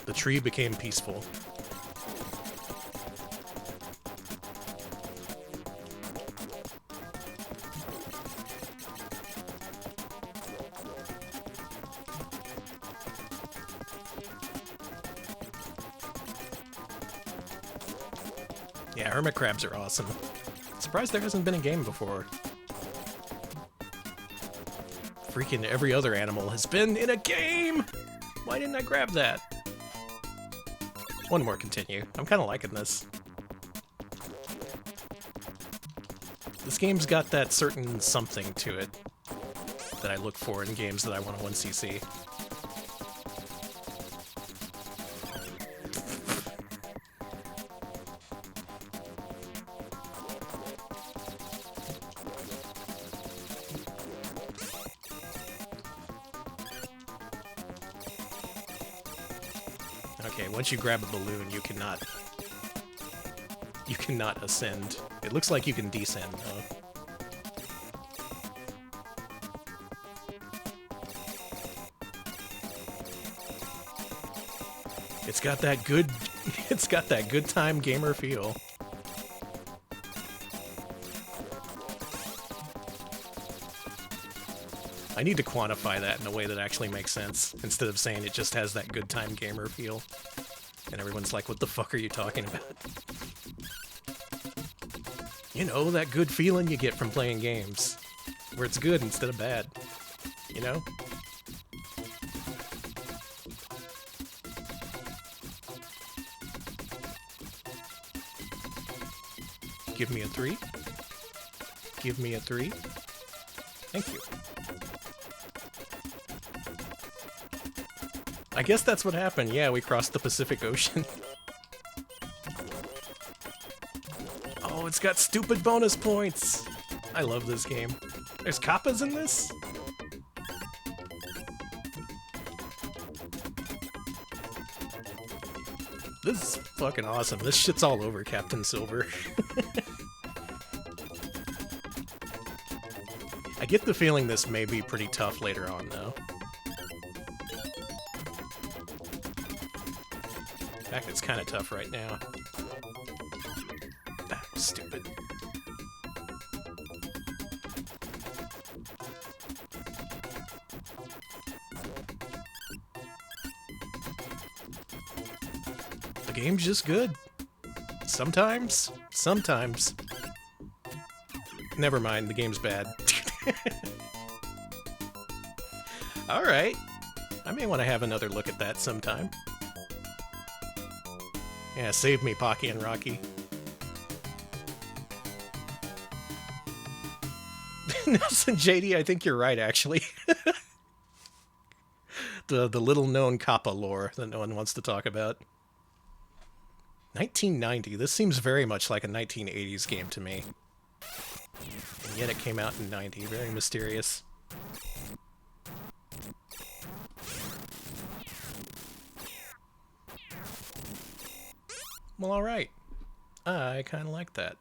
The tree became peaceful. Yeah, hermit crabs are awesome. Surprised there hasn't been a game before. Freaking every other animal has been in a game! Why didn't I grab that? One more continue. I'm kind of liking this. This game's got that certain something to it that I look for in games that I want to 1cc. Okay, once you grab a balloon, you cannot ascend. It looks like you can descend, though. It's got that good time gamer feel. I need to quantify that in a way that actually makes sense, instead of saying it just has that good time gamer feel. And everyone's like, what the fuck are you talking about? You know, that good feeling you get from playing games. Where it's good instead of bad. You know? Give me a 3. Give me a 3. Thank you. I guess that's what happened. Yeah, we crossed the Pacific Ocean. Oh, it's got stupid bonus points! I love this game. There's kappas in this? This is fucking awesome. This shit's all over Captain Silver. I get the feeling this may be pretty tough later on, though. In fact, it's kind of tough right now. Ah, stupid. The game's just good. Sometimes. Sometimes. Never mind, the game's bad. Alright. I may want to have another look at that sometime. Yeah, save me, Pocky and Rocky. Nelson JD, I think you're right, actually. the little-known Kappa lore that no one wants to talk about. 1990. This seems very much like a 1980s game to me. And yet it came out in 90. Very mysterious. Well, alright. I kind of like that.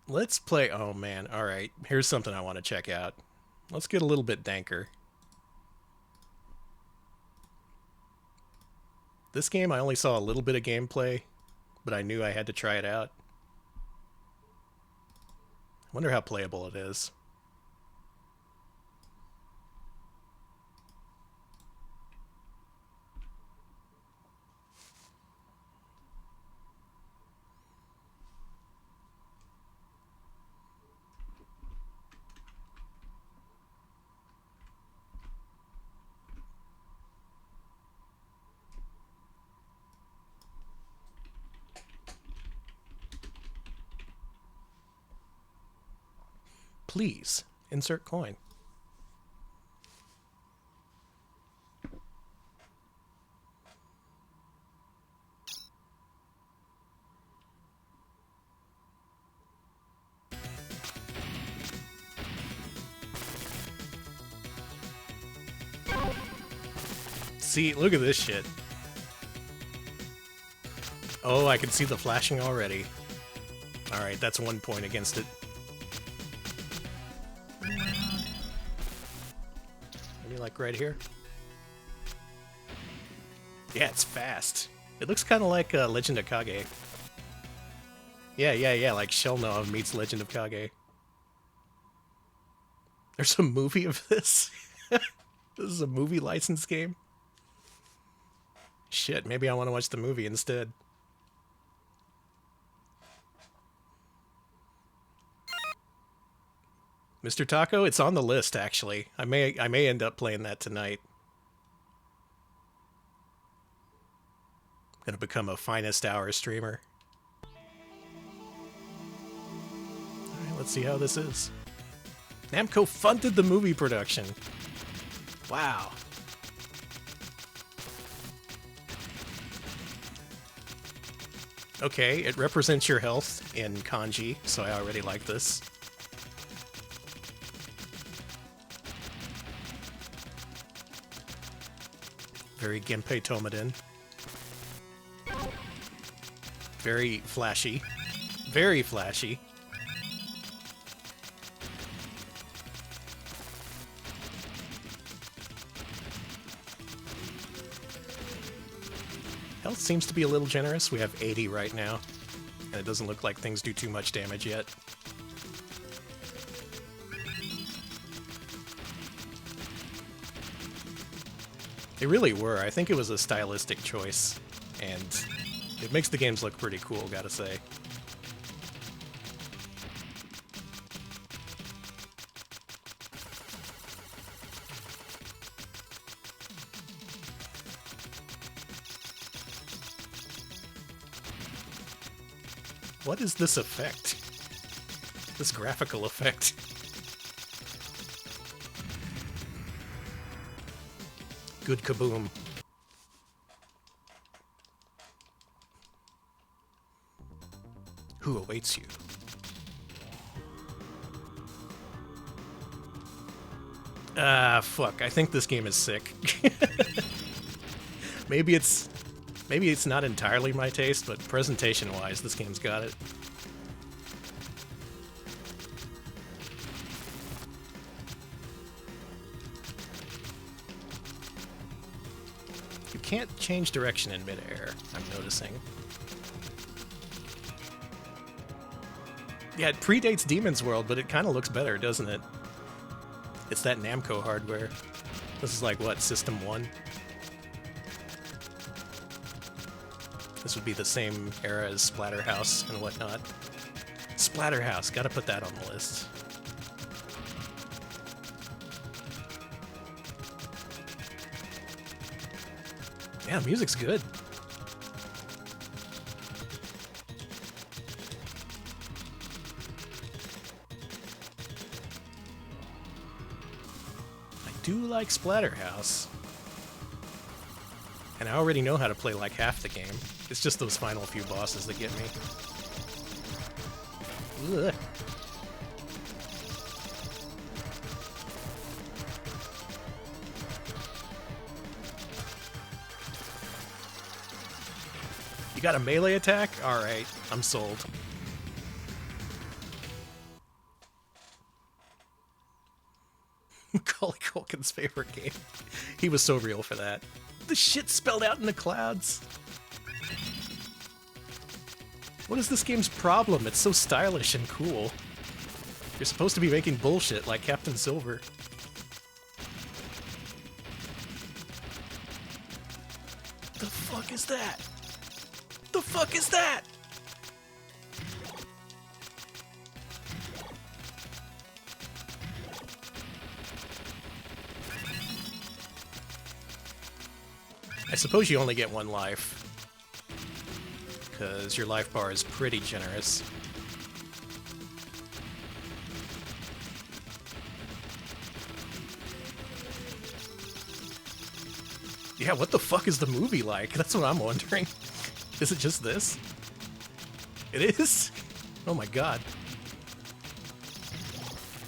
Let's play... Oh, man. Alright. Here's something I want to check out. Let's get a little bit danker. This game, I only saw a little bit of gameplay, but I knew I had to try it out. I wonder how playable it is. Please, insert coin. See, look at this shit. Oh, I can see the flashing already. Alright, that's 1 point against it. Maybe like right here? Yeah, it's fast. It looks kind of like Legend of Kage. Yeah, like Shell Noah meets Legend of Kage. There's a movie of this? This is a movie license game? Shit, maybe I want to watch the movie instead. Mr. Taco, it's on the list actually. I may end up playing that tonight. Gonna become a finest hour streamer. Alright, let's see how this is. Namco funded the movie production. Wow. Okay, it represents your health in kanji, so I already like this. Very Genpei Tomaden. Very flashy. Very flashy. Health seems to be a little generous. We have 80 right now, and it doesn't look like things do too much damage yet. They really were. I think it was a stylistic choice, and it makes the games look pretty cool, gotta say. What is this effect? This graphical effect? Good kaboom. Who awaits you? Ah, fuck. I think this game is sick. Maybe it's not entirely my taste, but presentation-wise, this game's got it. You can't change direction in midair, I'm noticing. Yeah, it predates Demon's World, but it kind of looks better, doesn't it? It's that Namco hardware. This is like, what, System 1? This would be the same era as Splatterhouse and whatnot. Splatterhouse, gotta put that on the list. Yeah, the music's good. I do like Splatterhouse. And I already know how to play like half the game. It's just those final few bosses that get me. Ugh. You got a melee attack? Alright, I'm sold. Macaulay Culkin's favorite game. He was so real for that. The shit spelled out in the clouds. What is this game's problem? It's so stylish and cool. You're supposed to be making bullshit like Captain Silver. The fuck is that? The fuck is that? I suppose you only get one life, because your life bar is pretty generous. Yeah, what the fuck is the movie like? That's what I'm wondering. Is it just this? It is? Oh my god.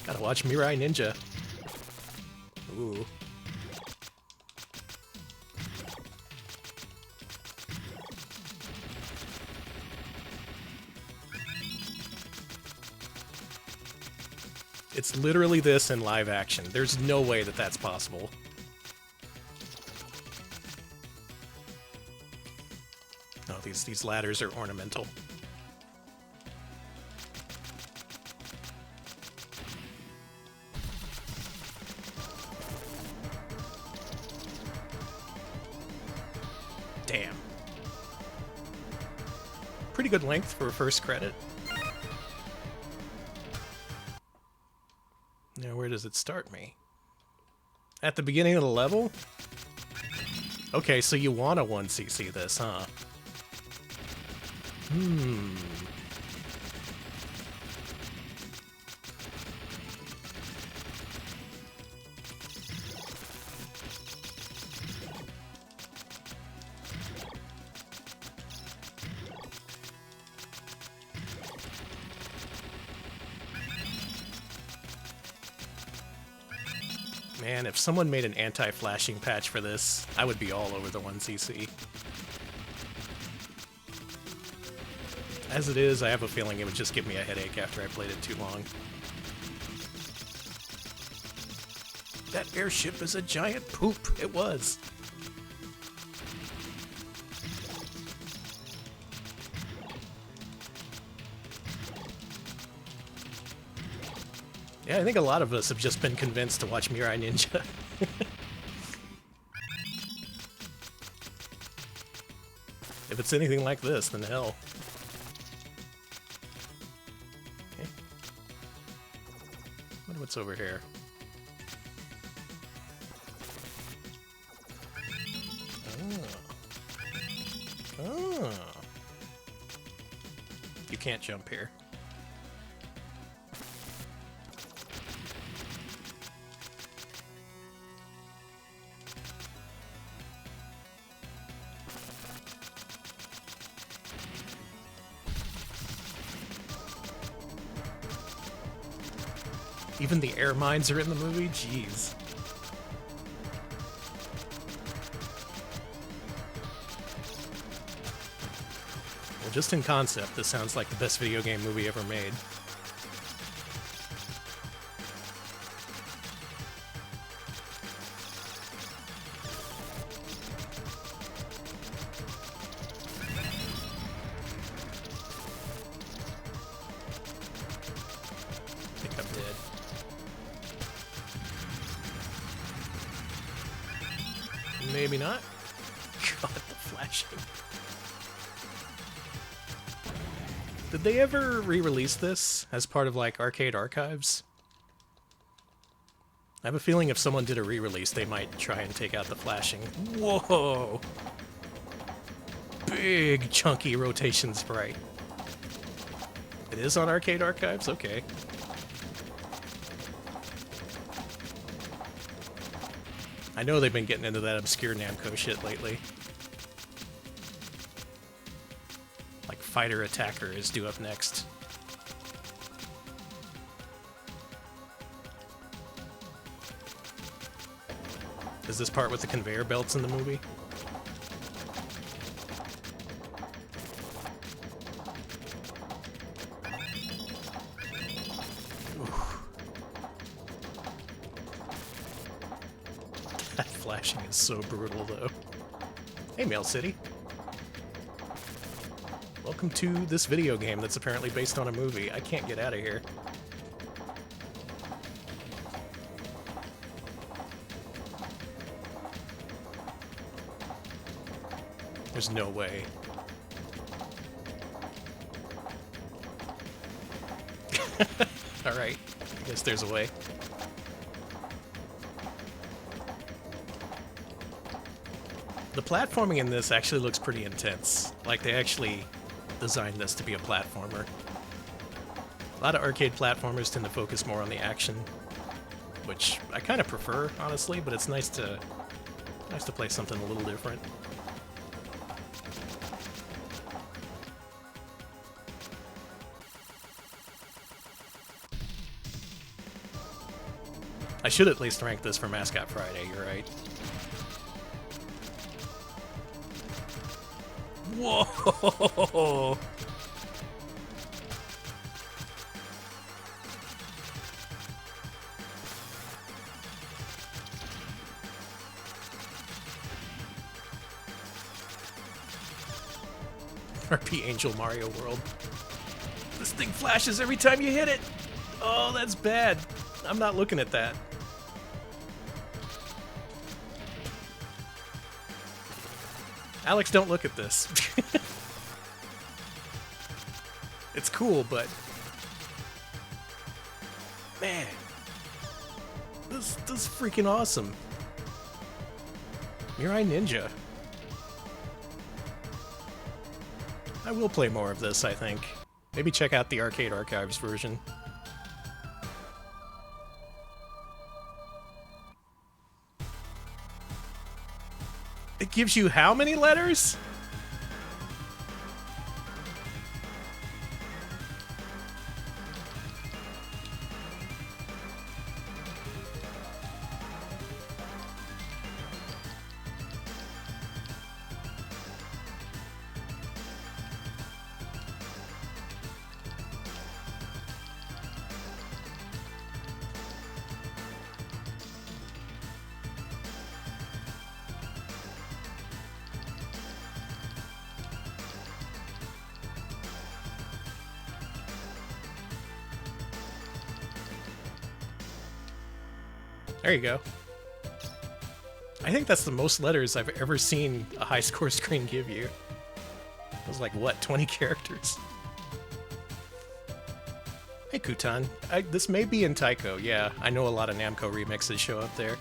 Gotta watch Mirai Ninja. Ooh. It's literally this in live action. There's no way that that's possible. Oh, these ladders are ornamental. Damn. Pretty good length for a first credit. Now, where does it start me? At the beginning of the level? Okay, so you want to 1cc this, huh? Man, if someone made an anti-flashing patch for this, I would be all over the 1cc. As it is, I have a feeling it would just give me a headache after I played it too long. That airship is a giant poop. It was. Yeah, I think a lot of us have just been convinced to watch Mirai Ninja. If it's anything like this, then hell. Okay. Wonder what's over here. Oh. Oh. You can't jump here. Even the air mines are in the movie? Jeez. Well, just in concept, this sounds like the best video game movie ever made. I think I'm dead. Maybe not. God, the flashing. Did they ever re-release this as part of, like, Arcade Archives? I have a feeling if someone did a re-release, they might try and take out the flashing. Whoa! big chunky rotation sprite. It is on Arcade Archives? Okay. I know they've been getting into that obscure Namco shit lately. Like Fighter Attacker is due up next. Is this part with the conveyor belts in the movie? That flashing is so brutal, though. Hey, Mail City. Welcome to this video game that's apparently based on a movie. I can't get out of here. There's no way. Alright, I guess there's a way. The platforming in this actually looks pretty intense. Like, they actually designed this to be a platformer. A lot of arcade platformers tend to focus more on the action, which I kind of prefer, honestly, but it's nice to play something a little different. I should at least rank this for Mascot Friday, you're right. Whoa! RP Angel Mario World. This thing flashes every time you hit it! Oh, that's bad. I'm not looking at that. Alex, don't look at this. It's cool, but... Man. This is freaking awesome. Mirai Ninja. I will play more of this, I think. Maybe check out the Arcade Archives version. It gives you how many letters? There you go. I think that's the most letters I've ever seen a high score screen give you. It was like, what, 20 characters? Hey, Kutan. This may be in Taiko, yeah. I know a lot of Namco remixes show up there.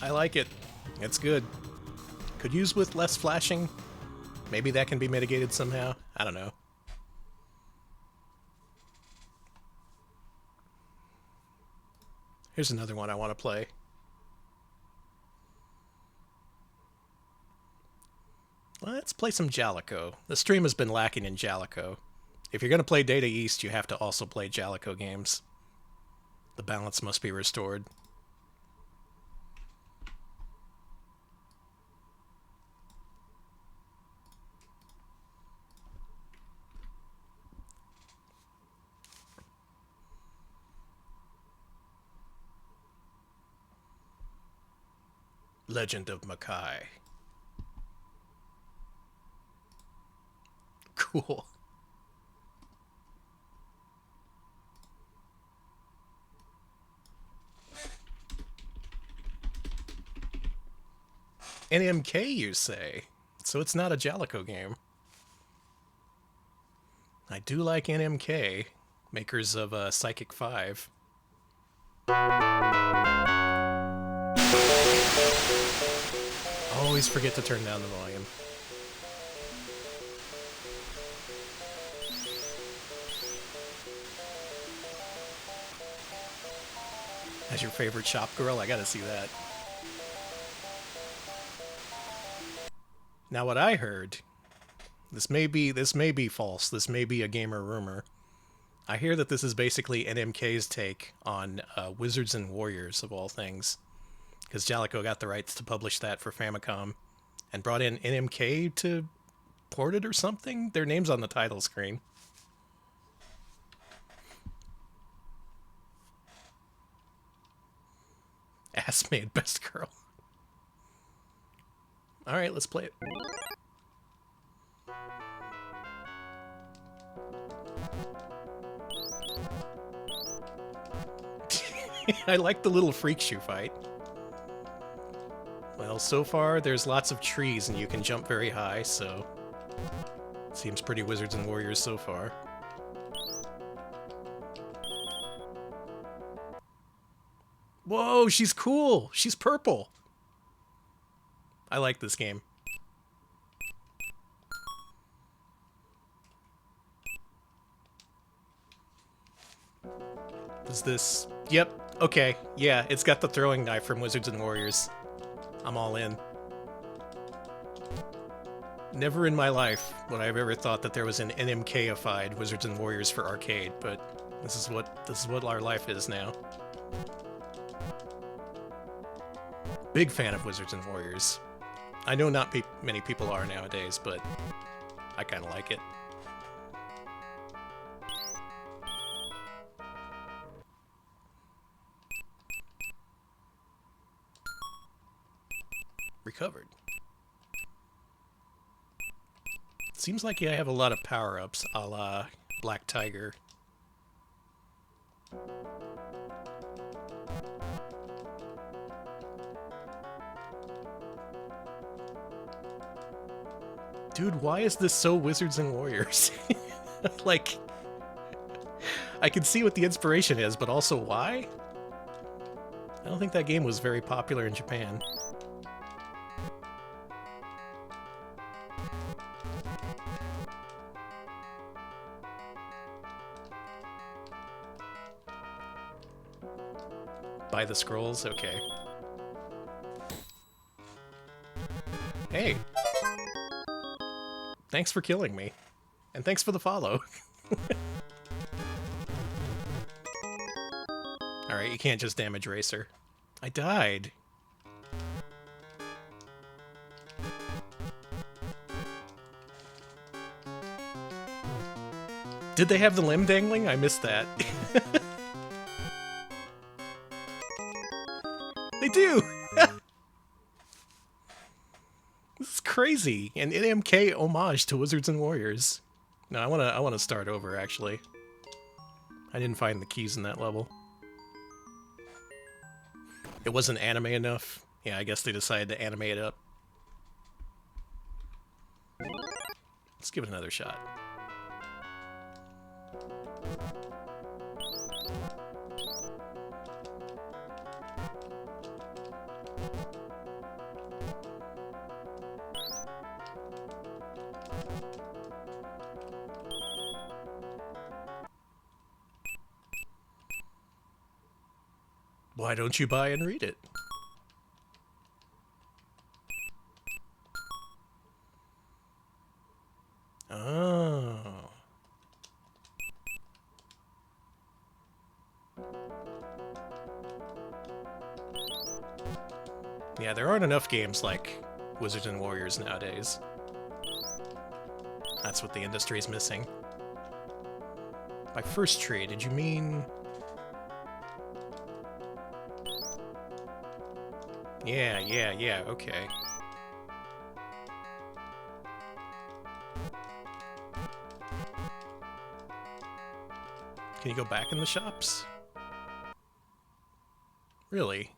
I like it. It's good. Could use with less flashing. Maybe that can be mitigated somehow. I don't know. Here's another one I want to play. Let's play some Jalico. The stream has been lacking in Jalico. If you're going to play Data East, you have to also play Jalico games. The balance must be restored. Legend of Makai. Cool. NMK, you say? So it's not a Jalico game. I do like NMK, makers of Psychic 5. Always forget to turn down the volume. As your favorite shop girl, I gotta see that. Now what I heard, this may be false, this may be a gamer rumor. I hear that this is basically NMK's take on Wizards and Warriors, of all things. Because Jalico got the rights to publish that for Famicom, and brought in NMK to port it or something? Their name's on the title screen. Ass made best girl. Alright, let's play it. I like the little freak shoe fight. Well, so far there's lots of trees and you can jump very high, so seems pretty Wizards and Warriors so far. Whoa, she's cool! She's purple! I like this game. Is this... Yep, okay, yeah, it's got the throwing knife from Wizards and Warriors. I'm all in. Never in my life would I have ever thought that there was an NMK-ified Wizards and Warriors for arcade, but this is what our life is now. Big fan of Wizards and Warriors. I know not many people are nowadays, but I kind of like it. Recovered. Seems like I have a lot of power-ups, a la Black Tiger. Dude, why is this so Wizards and Warriors? Like, I can see what the inspiration is, but also why? I don't think that game was very popular in Japan. Buy the scrolls? Okay. Hey! Thanks for killing me. And thanks for the follow. Alright, you can't just damage Racer. I died. Did they have the limb dangling? I missed that. They do! This is crazy. An NMK homage to Wizards and Warriors. No, I wanna start over, actually. I didn't find the keys in that level. It wasn't anime enough. Yeah, I guess they decided to animate it up. Let's give it another shot. Why don't you buy and read it? Oh. Yeah, there aren't enough games like Wizards and Warriors nowadays. That's what the industry is missing. By first tree, did you mean... Yeah, okay. Can you go back in the shops? Really?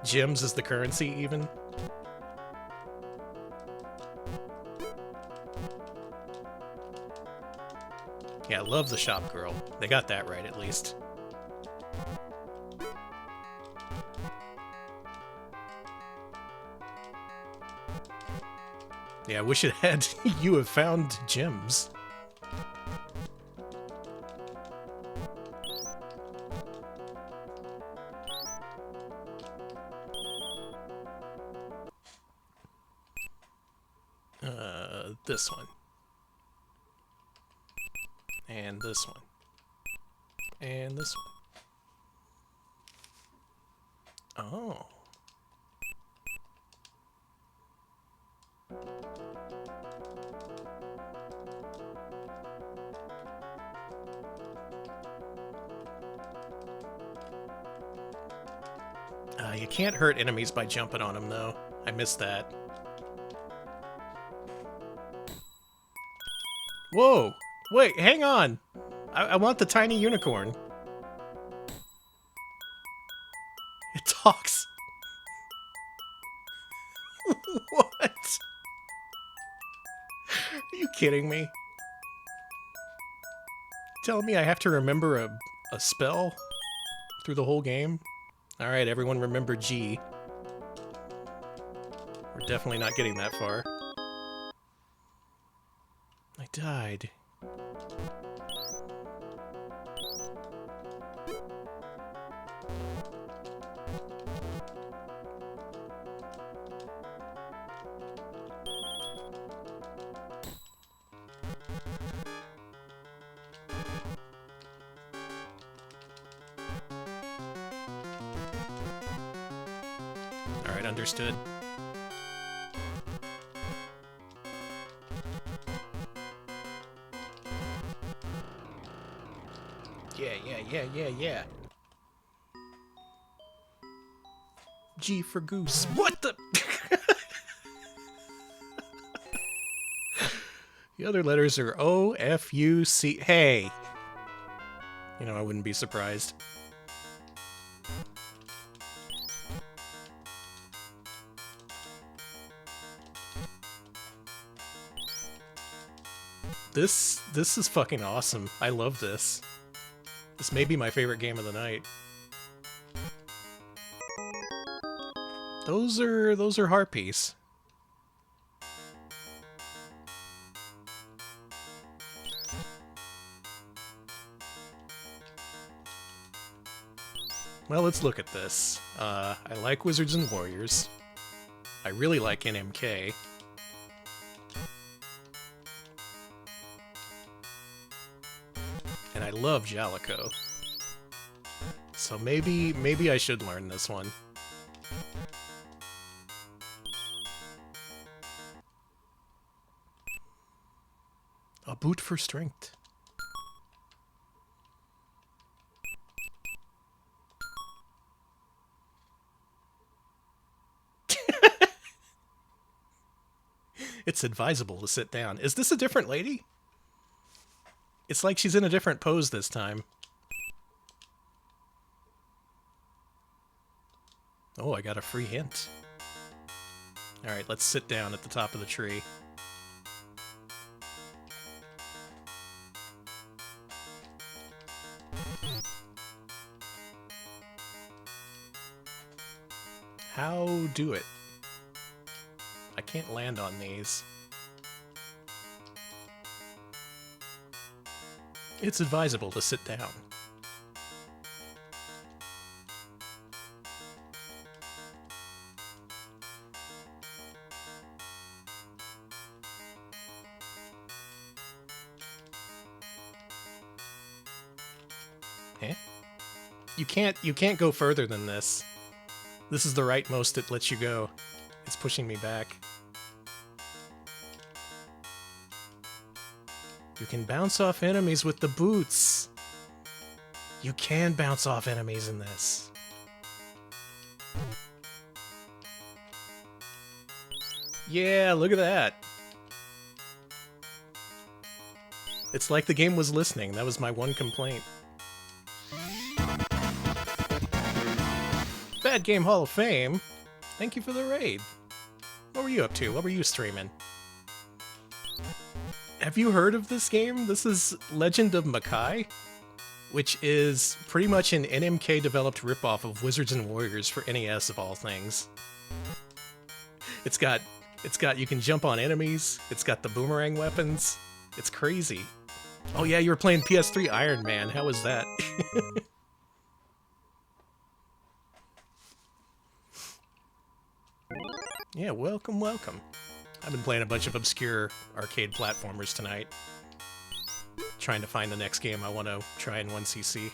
gems as the currency, even. Yeah, I love the shop girl. They got that right, at least. Yeah, I wish it had you have found gems. This one. And this one. And this one. Oh. You can't hurt enemies by jumping on them, though. I missed that. Whoa! Wait, hang on! I want the tiny unicorn. It talks. What? Are you kidding me? Telling me I have to remember a spell through the whole game? Alright, everyone remember G. We're definitely not getting that far. I died. Alright, understood. Yeah. G for goose. What the? The other letters are O, F, U, C. Hey! You know, I wouldn't be surprised. This is fucking awesome. I love this. This may be my favorite game of the night. Those are harpies. Well, let's look at this. I like Wizards and Warriors. I really like NMK. And I love Jalico. So maybe I should learn this one. A boot for strength. It's advisable to sit down. Is this a different lady? It's like she's in a different pose this time. Oh, I got a free hint. Alright, let's sit down at the top of the tree. How do it? I can't land on these. It's advisable to sit down. Eh? You can't go further than this. This is the rightmost it lets you go. It's pushing me back. You can bounce off enemies with the boots. You can bounce off enemies in this. Yeah, look at that. It's like the game was listening. That was my one complaint. Bad Game Hall of Fame, thank you for the raid. What were you up to? What were you streaming? Have you heard of this game? This is Legend of Makai, which is pretty much an NMK-developed ripoff of Wizards and Warriors for NES of all things. It's got you can jump on enemies. It's got the boomerang weapons. It's crazy. Oh yeah, you were playing PS3 Iron Man. How was that? Yeah, welcome, welcome. I've been playing a bunch of obscure arcade platformers tonight. Trying to find the next game I want to try in 1cc.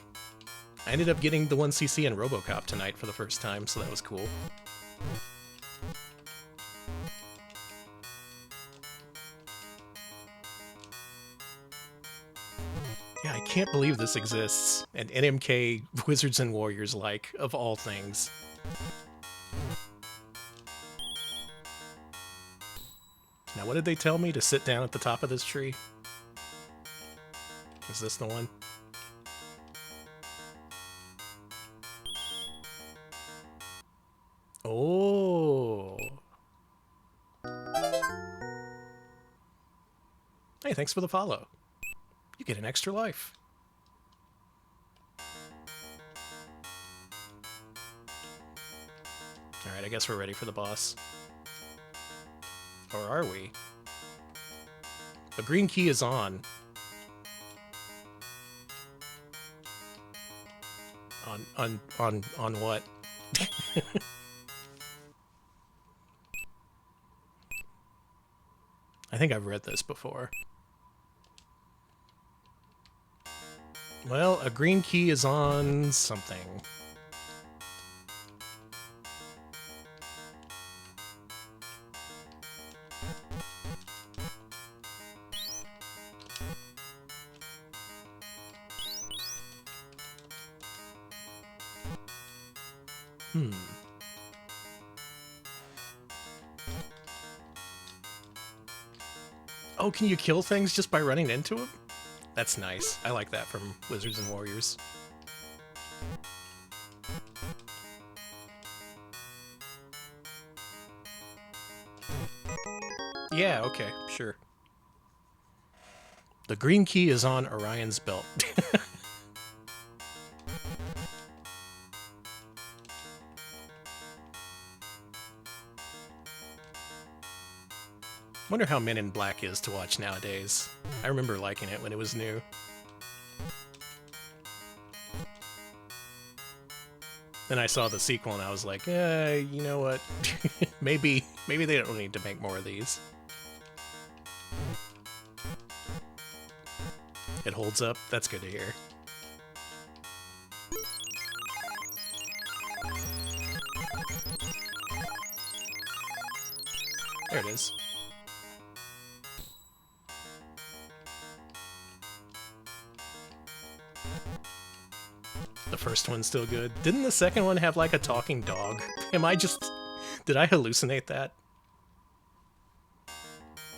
I ended up getting the 1cc in RoboCop tonight for the first time, so that was cool. Yeah, I can't believe this exists. An NMK Wizards and Warriors like, of all things. Now, what did they tell me? To sit down at the top of this tree? Is this the one? Oh. Hey, thanks for the follow. You get an extra life. Alright, I guess we're ready for the boss. Or are we? The green key is on. On what? I think I've read this before. Well, a green key is on something. Oh, can you kill things just by running into them? That's nice. I like that from Wizards and Warriors. Yeah, okay, sure. The green key is on Orion's belt. Wonder how Men in Black is to watch nowadays. I remember liking it when it was new. Then I saw the sequel and I was like, you know what? maybe they don't need to make more of these. It holds up? That's good to hear. There it is. The first one's still good. Didn't the second one have like a talking dog? Did I hallucinate that?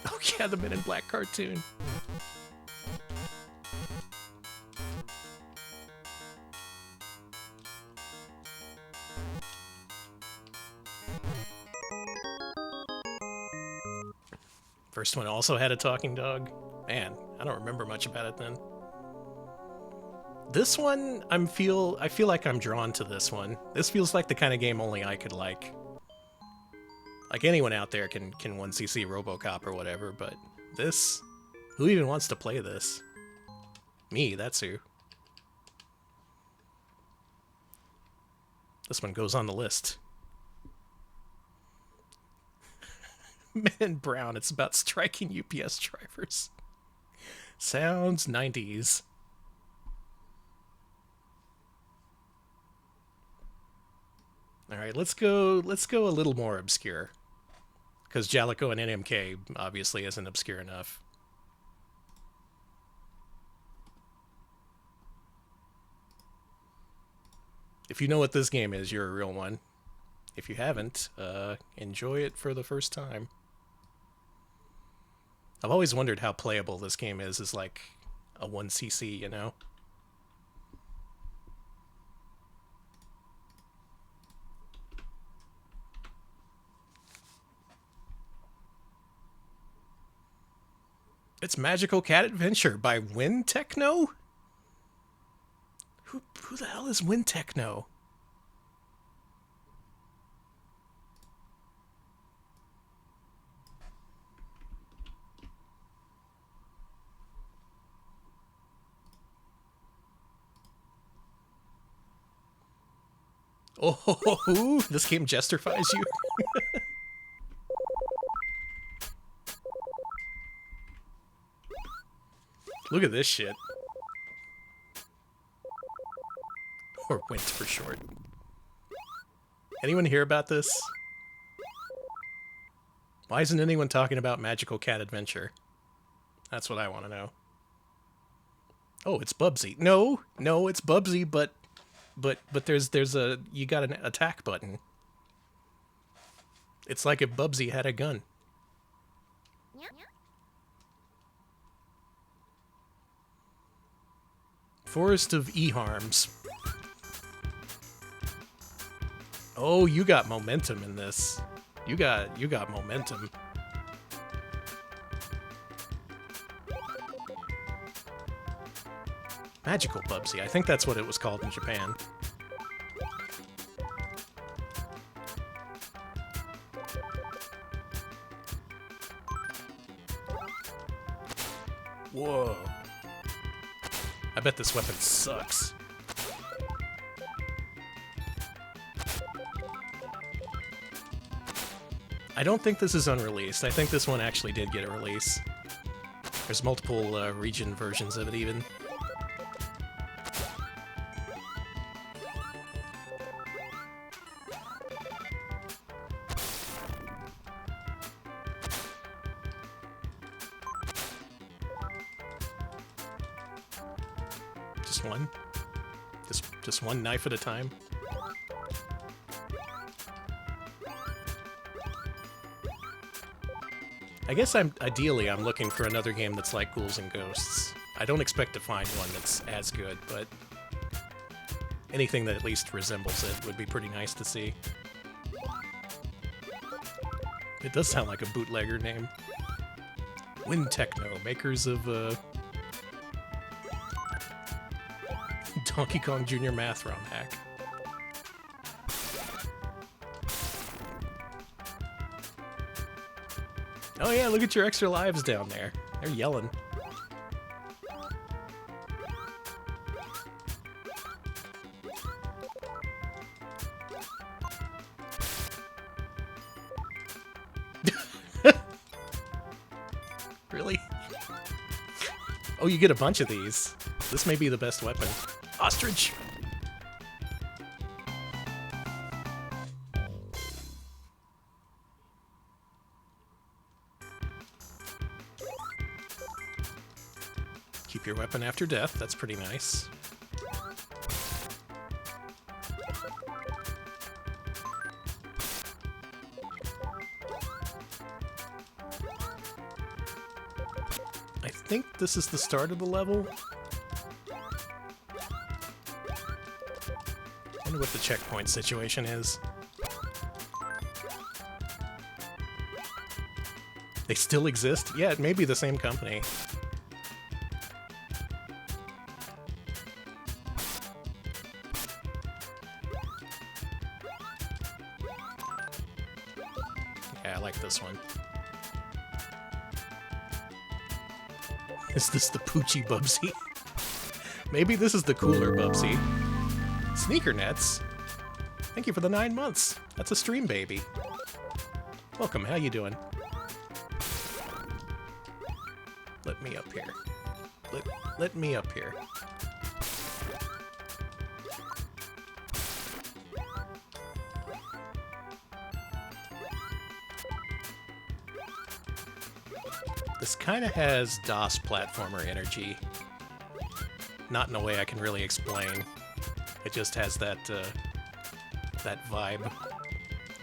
Oh yeah, the Men in Black cartoon. First one also had a talking dog. Man, I don't remember much about it then. This one, I feel like I'm drawn to this one. This feels like the kind of game only I could like. Like anyone out there can 1cc RoboCop or whatever, but this, who even wants to play this? Me, that's who. This one goes on the list. Men in Brown, it's about striking UPS drivers. Sounds 90s. Alright, let's go a little more obscure. Because Jalico and NMK obviously isn't obscure enough. If you know what this game is, you're a real one. If you haven't, enjoy it for the first time. I've always wondered how playable this game is like a 1cc, you know? It's Magical Cat Adventure by Wind Techno? Who the hell is Wind Techno? Oh, this game justifies you. Look at this shit. Or Wint for short. Anyone hear about this? Why isn't anyone talking about Magical Cat Adventure? That's what I want to know. Oh, it's Bubsy. No, it's Bubsy, but there's a, you got an attack button. It's like if Bubsy had a gun. Forest of E-Harms. Oh, you got momentum in this. You got momentum. Magical Bubsy. I think that's what it was called in Japan. Whoa. I bet this weapon sucks. I don't think this is unreleased. I think this one actually did get a release. There's multiple region versions of it even. Just one? Just one knife at a time? I guess ideally I'm looking for another game that's like Ghouls and Ghosts. I don't expect to find one that's as good, but anything that at least resembles it would be pretty nice to see. It does sound like a bootlegger name. Wind Techno, makers of Donkey Kong Jr. Math ROM hack. Oh yeah, look at your extra lives down there. They're yelling. Really? Oh, you get a bunch of these. This may be the best weapon. Ostrich! Keep your weapon after death, that's pretty nice. I think this is the start of the level. I wonder what the checkpoint situation is. They still exist? Yeah, it may be the same company. Yeah, I like this one. Is this the Poochie Bubsy? Maybe this is the cooler Bubsy. Sneaker Nets? Thank you for the 9 months. That's a stream baby. Welcome, how you doing? Let me up here. Let me up here. This kind of has DOS platformer energy. Not in a way I can really explain. It just has that, that vibe.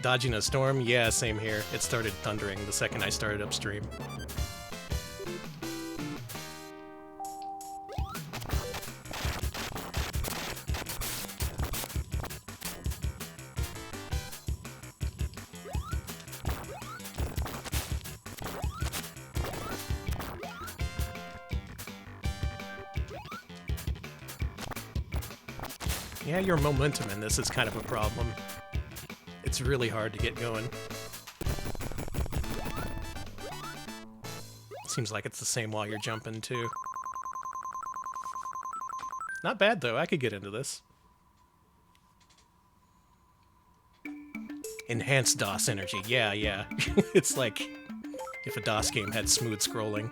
Dodging a storm? Yeah, same here. It started thundering the second I started upstream. Yeah, your momentum in this is kind of a problem. It's really hard to get going. Seems like it's the same while you're jumping, too. Not bad, though. I could get into this. Enhanced DOS energy. Yeah, yeah. It's like if a DOS game had smooth scrolling.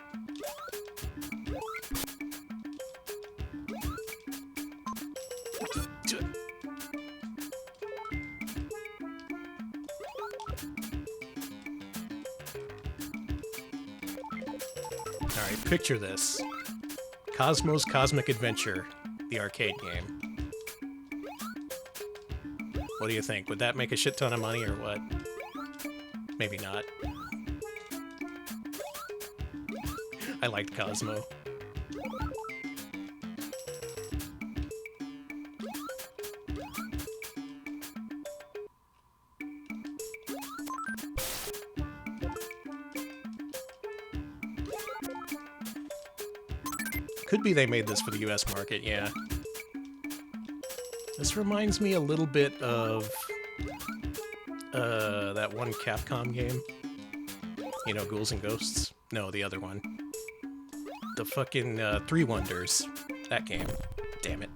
Alright, picture this. Cosmo's Cosmic Adventure, the arcade game. What do you think? Would that make a shit ton of money or what? Maybe not. I liked Cosmo. Could be they made this for the US market, yeah. This reminds me a little bit of that one Capcom game. You know, Ghouls and Ghosts? No, the other one. The fucking Three Wonders. That game. Damn it.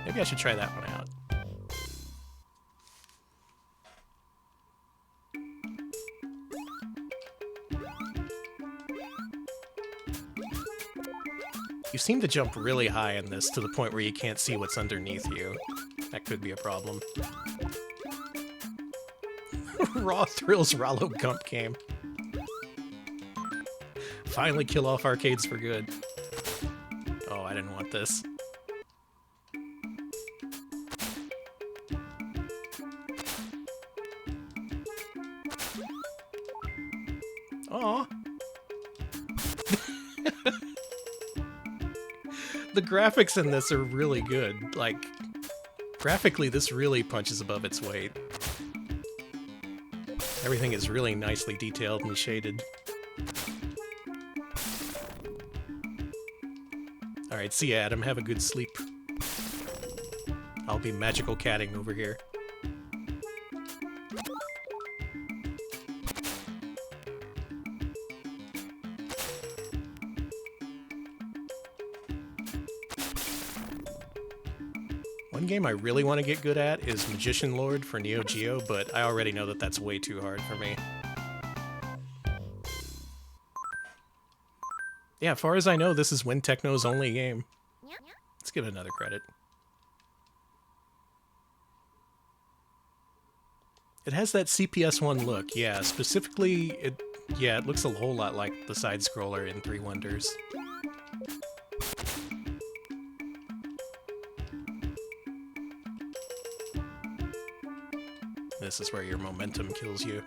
Maybe I should try that one out. You seem to jump really high in this to the point where you can't see what's underneath you. That could be a problem. Raw Thrills Rollo Gump game. Finally kill off arcades for good. Oh, I didn't want this. Aw. The graphics in this are really good. Like, graphically, this really punches above its weight. Everything is really nicely detailed and shaded. Alright, see ya, Adam. Have a good sleep. I'll be magical catting over here. One game I really want to get good at is Magician Lord for Neo Geo, but I already know that that's way too hard for me. Yeah, as far as I know, this is Win Techno's only game. Let's give it another credit. It has that CPS1 look, yeah. Specifically, it looks a whole lot like the side-scroller in Three Wonders. This is where your momentum kills you.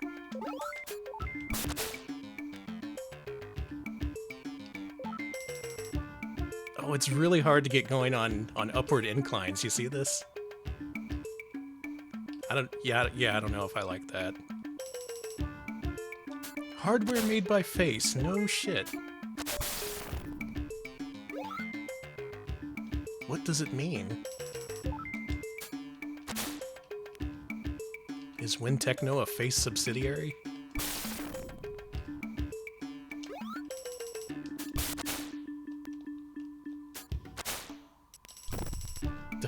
Oh, it's really hard to get going on upward inclines. You see this? I don't know if I like that. Hardware made by Face. No shit. What does it mean? Is Win Techno a Face subsidiary?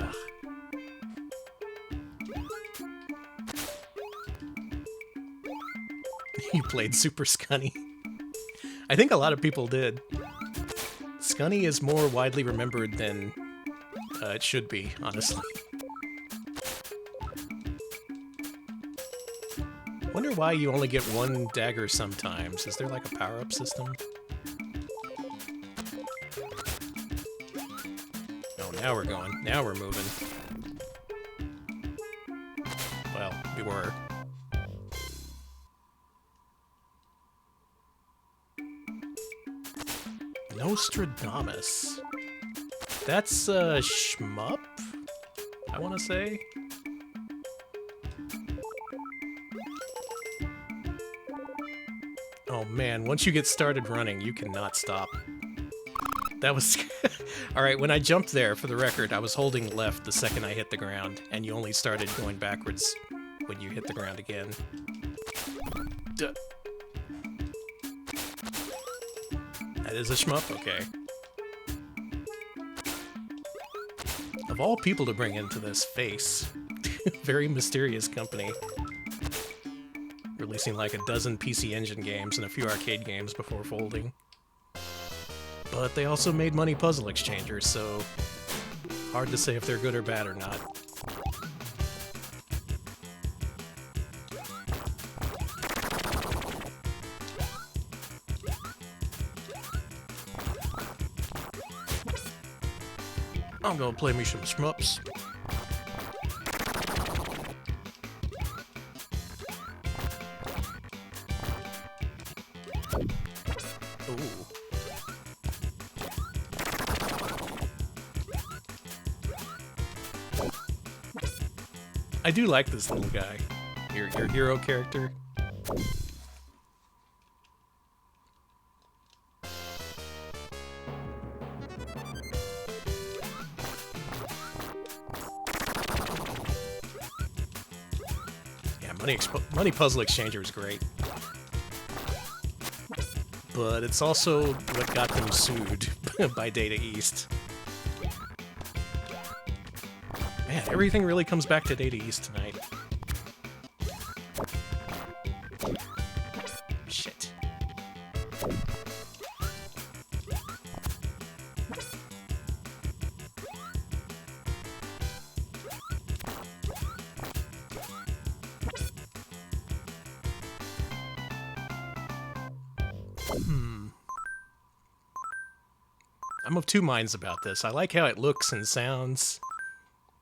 Ugh. You played Super Scunny. I think a lot of people did. Scunny is more widely remembered than it should be, honestly. Wonder why you only get one dagger sometimes. Is there like a power-up system? Oh, now we're going. Now we're moving. Well, we were. Nostradamus. That's a shmup, I want to say. Oh man, once you get started running, you cannot stop. That was... Alright, when I jumped there, for the record, I was holding left the second I hit the ground, and you only started going backwards when you hit the ground again. Duh. That is a shmup? Okay. Of all people to bring into this, Face. Very mysterious company. Releasing like a dozen PC Engine games and a few arcade games before folding. But they also made money puzzle exchangers, so hard to say if they're good or bad or not. I'm gonna play me some shmups. Ooh. I do like this little guy. Your hero character. Yeah, Money Puzzle Exchanger is great. But it's also what got them sued by Data East. Man, everything really comes back to Data East tonight. Shit. I'm of two minds about this. I like how it looks and sounds,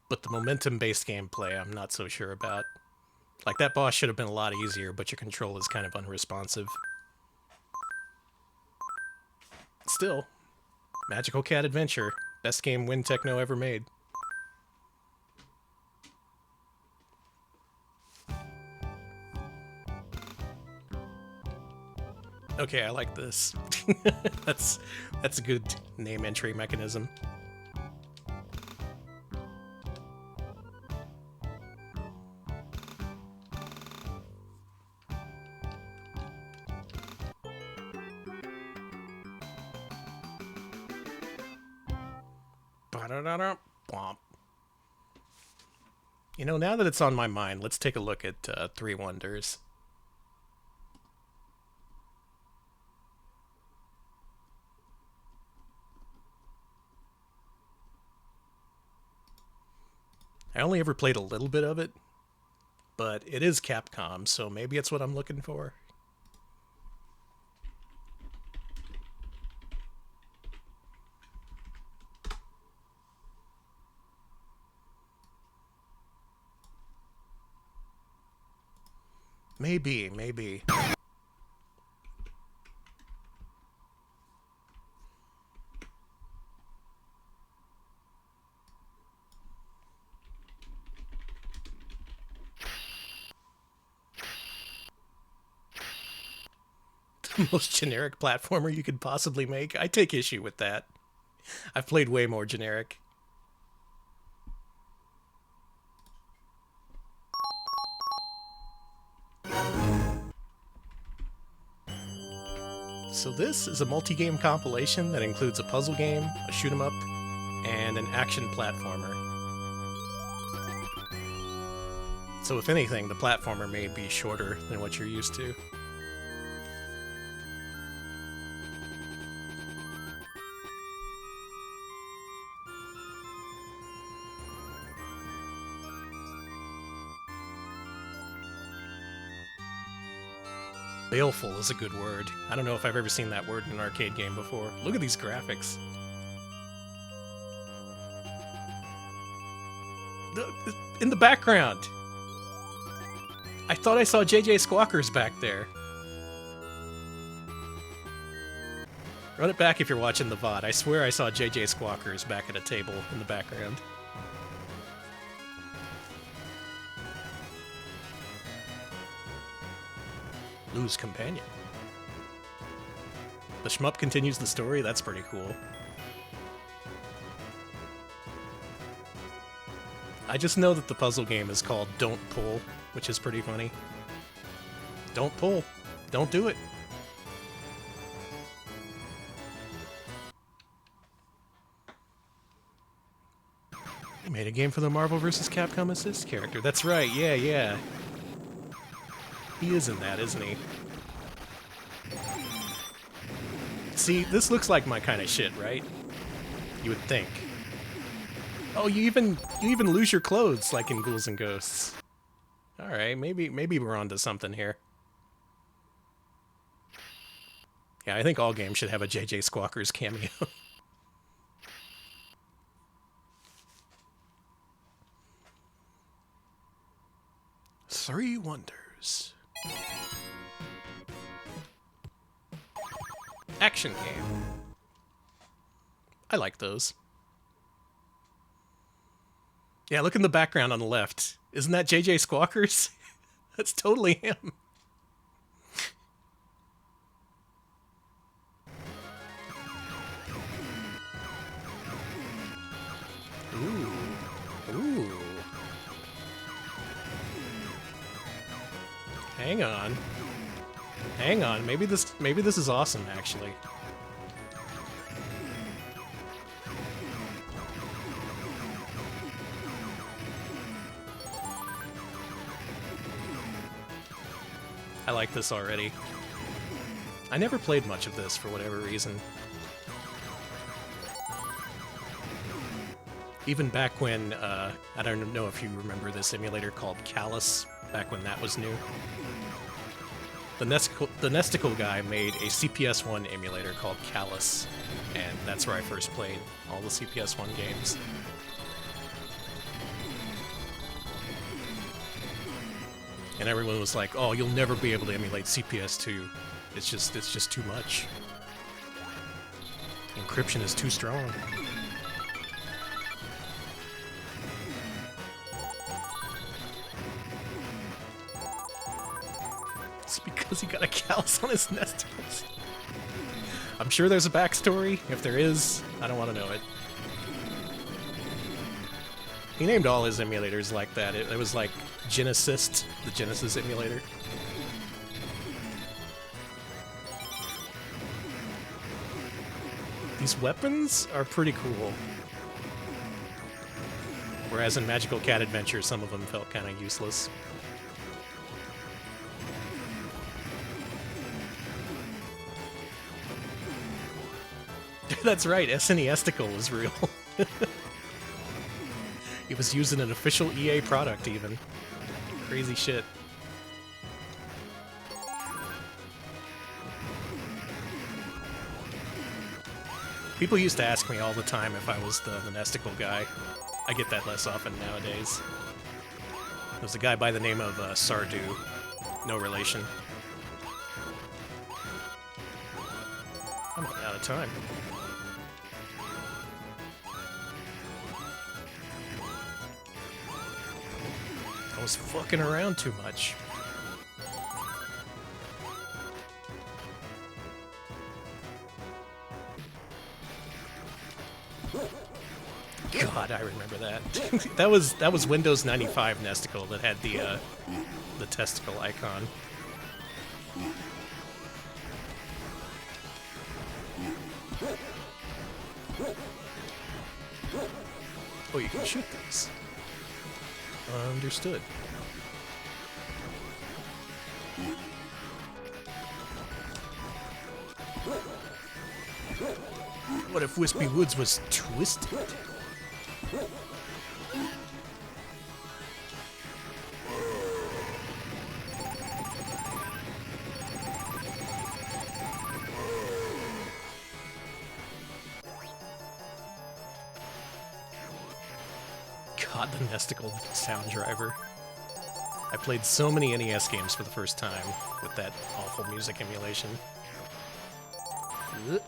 but the momentum-based gameplay I'm not so sure about. Like, that boss should have been a lot easier, but your control is kind of unresponsive. Still, Magical Cat Adventure. Best game Wind Techno ever made. Okay, I like this. That's a good name entry mechanism. You know, now that it's on my mind, let's take a look at Three Wonders. I only ever played a little bit of it, but it is Capcom, so maybe it's what I'm looking for. Maybe. The most generic platformer you could possibly make? I take issue with that. I've played way more generic. So this is a multi-game compilation that includes a puzzle game, a shoot-'em-up, and an action platformer. So if anything, the platformer may be shorter than what you're used to. Baleful is a good word. I don't know if I've ever seen that word in an arcade game before. Look at these graphics. In the background! I thought I saw JJ Squawkers back there. Run it back if you're watching the VOD. I swear I saw JJ Squawkers back at a table in the background. Lose companion. The shmup continues the story? That's pretty cool. I just know that the puzzle game is called Don't Pull, which is pretty funny. Don't pull. Don't do it. You made a game for the Marvel vs. Capcom Assist character. That's right, yeah. He is in that, isn't he? See, this looks like my kind of shit, right? You would think. Oh, you even lose your clothes like in Ghouls and Ghosts. All right, maybe we're onto something here. Yeah, I think all games should have a JJ Squawkers cameo. Three Wonders. Action game. I like those. Yeah, look in the background on the left. Isn't that JJ Squawkers? That's totally him. Ooh. Hang on. Maybe this is awesome, actually. I like this already. I never played much of this for whatever reason. Even back when, I don't know if you remember this emulator called Callus, back when that was new. The Nesticle guy made a CPS-1 emulator called Callus, and that's where I first played all the CPS-1 games. And everyone was like, "Oh, you'll never be able to emulate CPS2. It's just too much. Encryption is too strong." It's because he got a callus on his nesticles. I'm sure there's a backstory. If there is, I don't want to know it. He named all his emulators like that. It was like Genesis, the Genesis emulator. These weapons are pretty cool. Whereas in Magical Cat Adventure, some of them felt kind of useless. That's right, SNESticle was real. It was using an official EA product, even. Crazy shit. People used to ask me all the time if I was the Nesticle guy. I get that less often nowadays. There's a guy by the name of Sardu. No relation. I'm out of time. I was fucking around too much. God, I remember that. that was Windows 95 Nesticle that had the testicle icon. Oh, you can shoot these. Understood. What if Wispy Woods was twisted? God, the Nesticle sound driver. I played so many NES games for the first time with that awful music emulation. Ugh.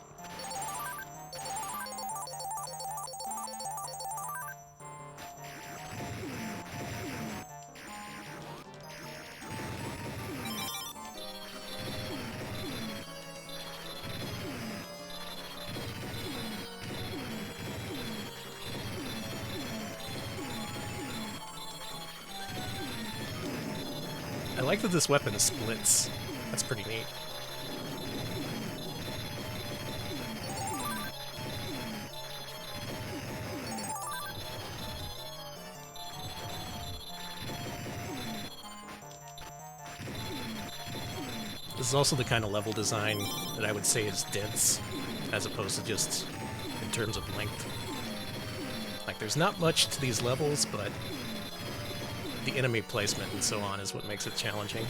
like that this weapon splits. That's pretty neat. This is also the kind of level design that I would say is dense, as opposed to just in terms of length. Like, there's not much to these levels, but the enemy placement and so on is what makes it challenging.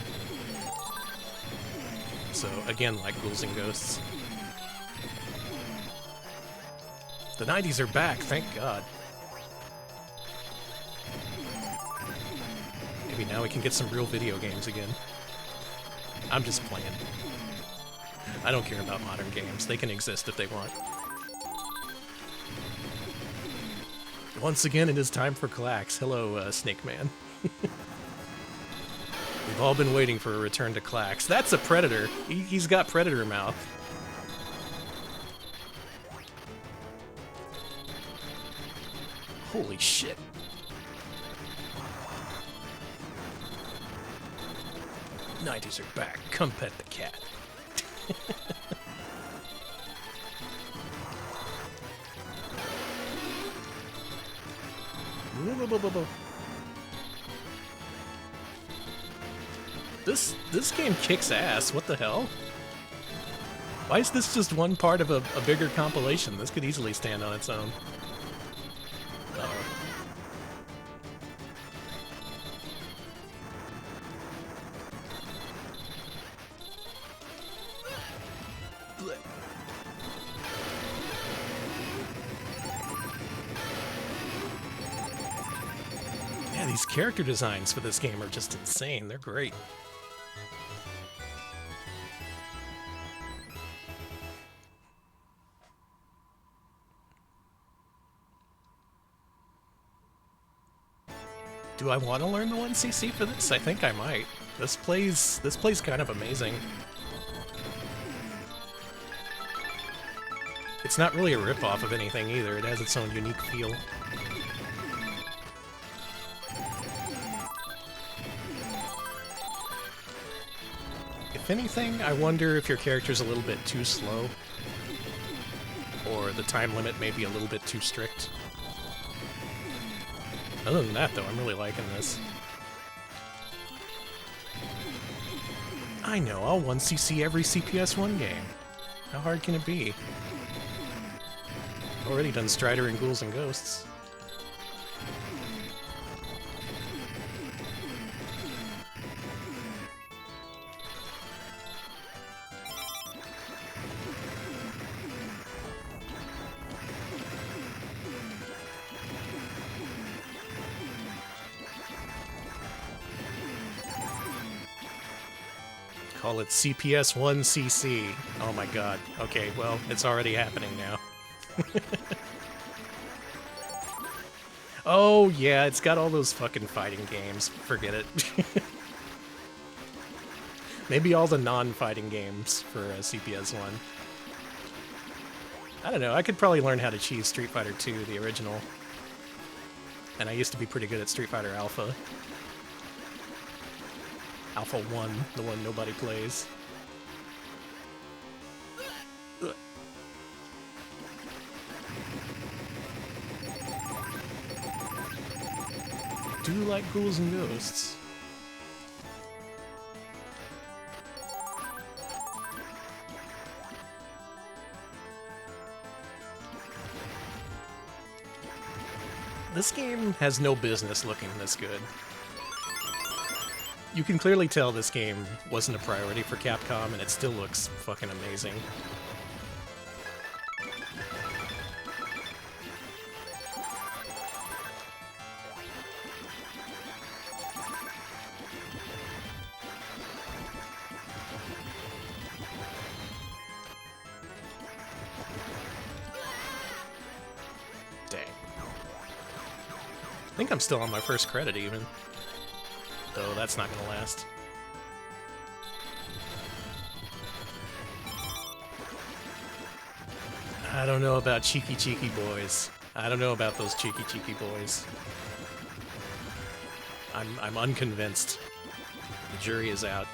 So, again, like Ghouls and Ghosts. The 90s are back, thank God. Maybe now we can get some real video games again. I'm just playing. I don't care about modern games. They can exist if they want. Once again, it is time for Klax. Hello, Snake Man. We've all been waiting for a return to Klax. That's a predator. He's got predator mouth. Holy shit. '90s are back. Come pet the cat. This game kicks ass. What the hell? Why is this just one part of a bigger compilation? This could easily stand on its own. Uh-oh. Yeah, these character designs for this game are just insane. They're great. Do I want to learn the 1cc for this? I think I might. This plays kind of amazing. It's not really a rip-off of anything either. It has its own unique feel. If anything, I wonder if your character's a little bit too slow, or the time limit may be a little bit too strict. Other than that, though, I'm really liking this. I know, I'll 1cc every CPS1 game. How hard can it be? Already done Strider and Ghouls and Ghosts. Call it CPS1cc. Oh my god. Okay, well, it's already happening now. Oh, yeah, it's got all those fucking fighting games. Forget it. Maybe all the non-fighting games for CPS1. I don't know, I could probably learn how to cheese Street Fighter 2, the original. And I used to be pretty good at Street Fighter Alpha. Alpha 1, the one nobody plays. Ugh. I do like Ghouls and Ghosts. This game has no business looking this good. You can clearly tell this game wasn't a priority for Capcom, and it still looks fucking amazing. Dang. I think I'm still on my first credit, even. Though that's not gonna last. I don't know about cheeky boys. I don't know about those cheeky boys. I'm unconvinced. The jury is out.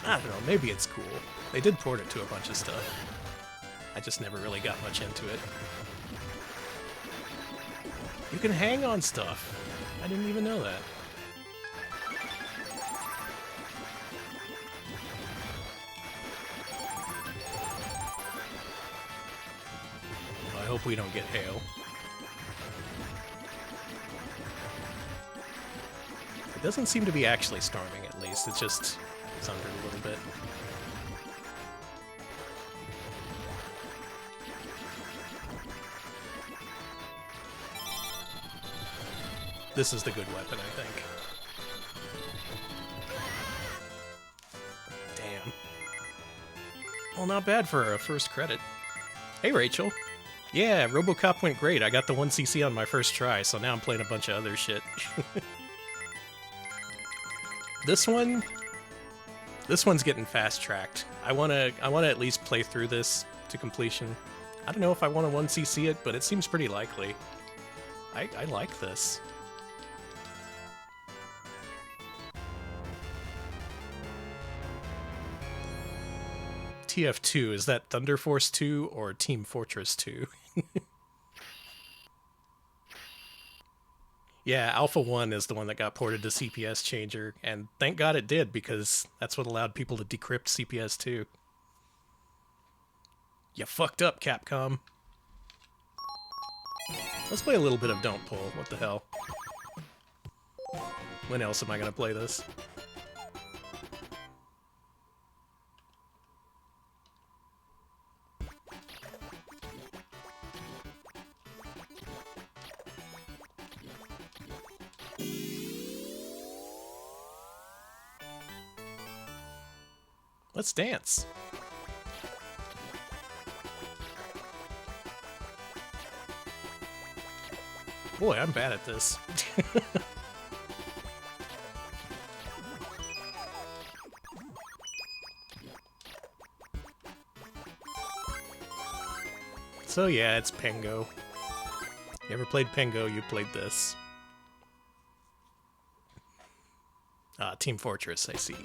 I don't know, maybe it's cool. They did port it to a bunch of stuff. I just never really got much into it. You can hang on stuff. I didn't even know that. I hope we don't get hail. It doesn't seem to be actually storming, at least. It's just thundered a little bit. This is the good weapon, I think. Damn. Well, not bad for a first credit. Hey, Rachel. Yeah, RoboCop went great. I got the 1cc on my first try, so now I'm playing a bunch of other shit. This one's getting fast-tracked. I wanna at least play through this to completion. I don't know if I want to 1cc it, but it seems pretty likely. I like this. TF2, is that Thunder Force 2 or Team Fortress 2? Yeah, Alpha 1 is the one that got ported to CPS Changer, and thank God it did, because that's what allowed people to decrypt CPS 2. You fucked up, Capcom. Let's play a little bit of Don't Pull, what the hell. When else am I gonna play this? Let's dance. Boy, I'm bad at this. So yeah, it's Pengo. You ever played Pengo, you played this. Ah, Team Fortress, I see.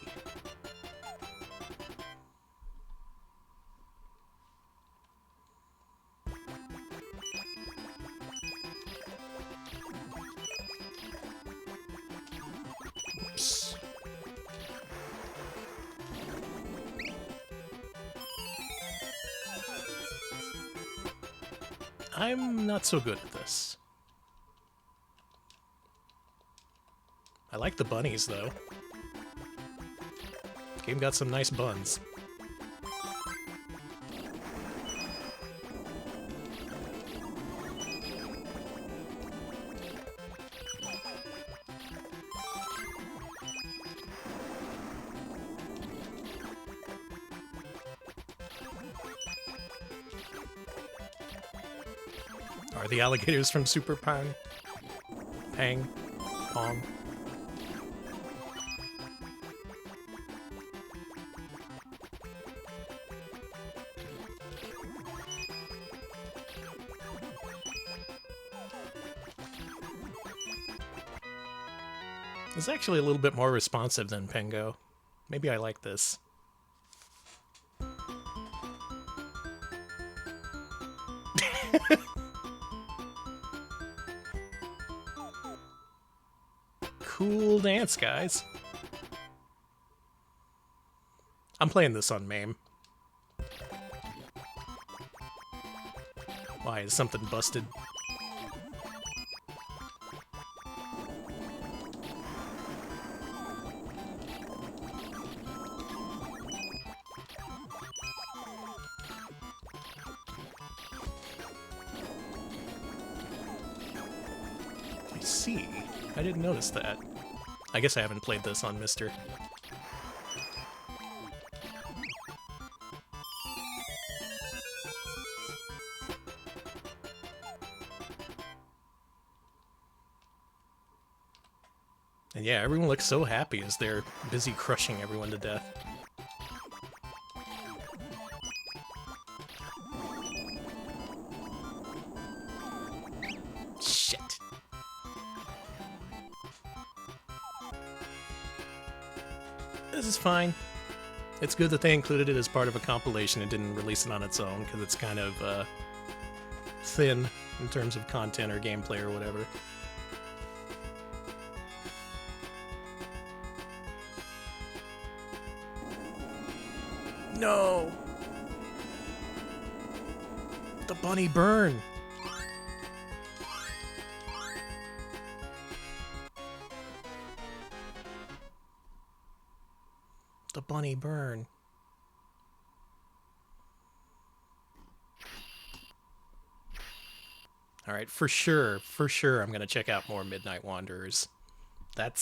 Oops. I'm not so good at this. I like the bunnies, though. Game got some nice buns. Are the alligators from Super Pang? Pong? It's actually a little bit more responsive than Pengo. Maybe I like this. Cool dance, guys. I'm playing this on MAME. Why, is something busted? I see. I didn't notice that. I guess I haven't played this on Mister. And yeah, everyone looks so happy as they're busy crushing everyone to death. Shit. This is fine. It's good that they included it as part of a compilation and didn't release it on its own, because it's kind of thin in terms of content or gameplay or whatever. No! The bunny burn! The bunny burn. Alright, for sure, I'm gonna check out more Midnight Wanderers. That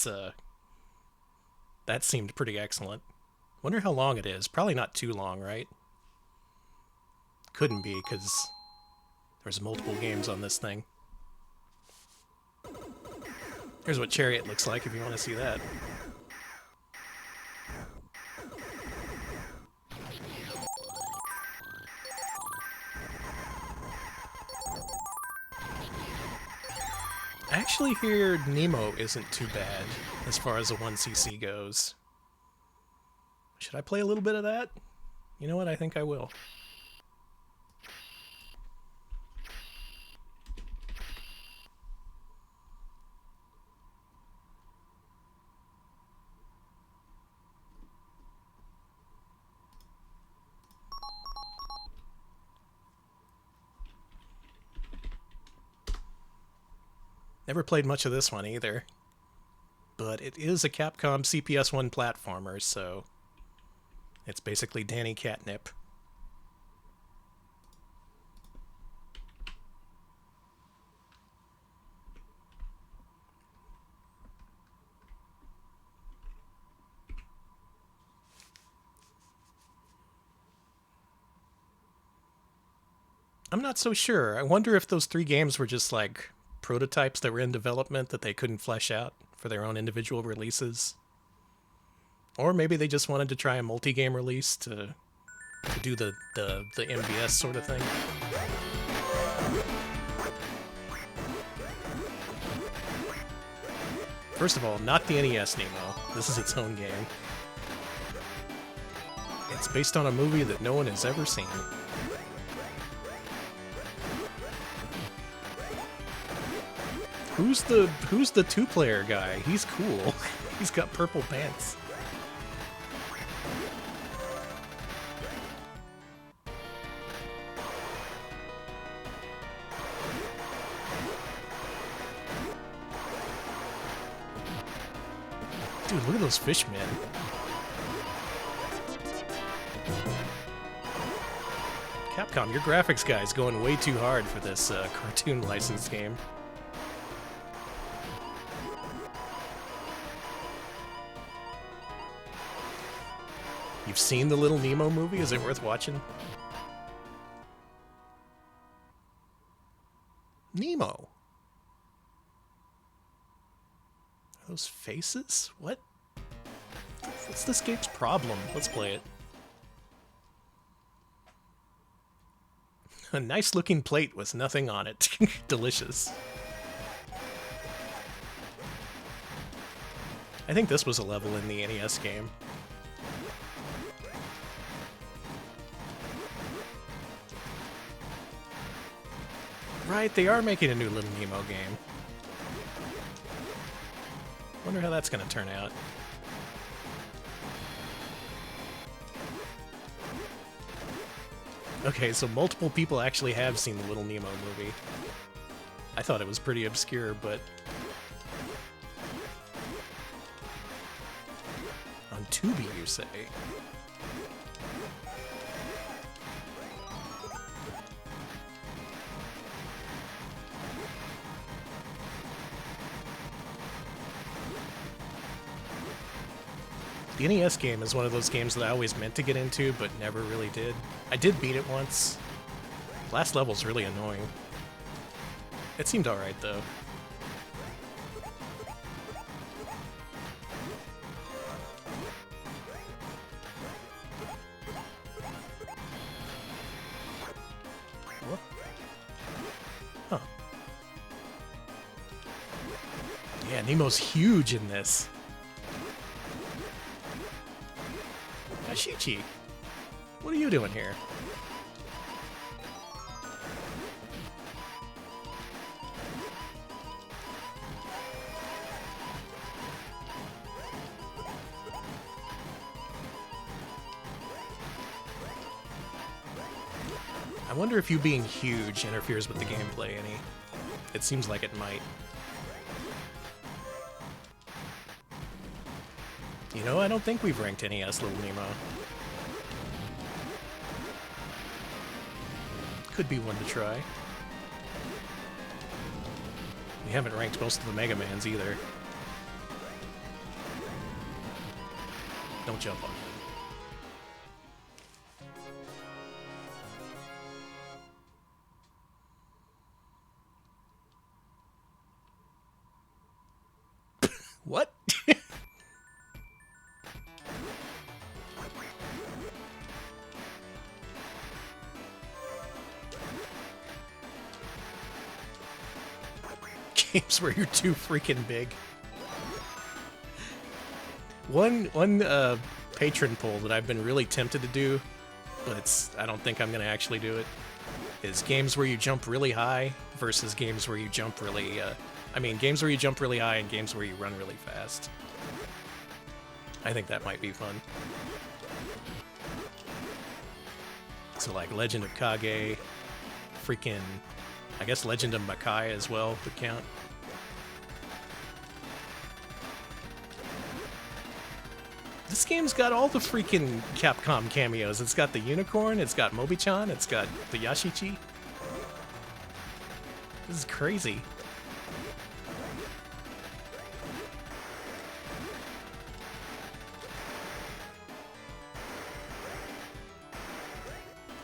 seemed pretty excellent. Wonder how long it is. Probably not too long, right? Couldn't be, because there's multiple games on this thing. Here's what Chariot looks like if you want to see that. I actually hear Nemo isn't too bad as far as the 1cc goes. Should I play a little bit of that? You know what? I think I will. Never played much of this one either. But it is a Capcom CPS-1 platformer, so it's basically Danny Catnip. I'm not so sure. I wonder if those 3 games were just like prototypes that were in development that they couldn't flesh out for their own individual releases. Or maybe they just wanted to try a multi-game release to do the MVS sort of thing. First of all, not the NES Nemo. This is its own game. It's based on a movie that no one has ever seen. Who's the 2-player guy? He's cool. He's got purple pants. Dude, look at those fishmen. Capcom, your graphics guy's going way too hard for this cartoon licensed game. You've seen the Little Nemo movie? Is it worth watching? Nemo. Are those faces? What? What's this game's problem? Let's play it. A nice looking plate with nothing on it. Delicious. I think this was a level in the NES game. Right, they are making a new Little Nemo game. Wonder how that's gonna turn out. Okay, so multiple people actually have seen the Little Nemo movie. I thought it was pretty obscure, but... On Tubi, you say? The NES game is one of those games that I always meant to get into, but never really did. I did beat it once. Last level's really annoying. It seemed alright, though. Nemo's huge in this. Yashichi, what are you doing here? I wonder if you being huge interferes with the gameplay any. It seems like it might. You know, I don't think we've ranked NES Little Nemo. Could be one to try. We haven't ranked most of the Mega Mans either. Don't jump on them. What? Games where you're too freaking big. One patron poll that I've been really tempted to do, but I don't think I'm gonna actually do it, is games where you jump really high versus games where you jump really, games where you jump really high and games where you run really fast. I think that might be fun. So like Legend of Kage, freaking, I guess Legend of Makai as well would count. This game's got all the freaking Capcom cameos. It's got the unicorn, it's got Mobi-chan, it's got the Yashichi. This is crazy.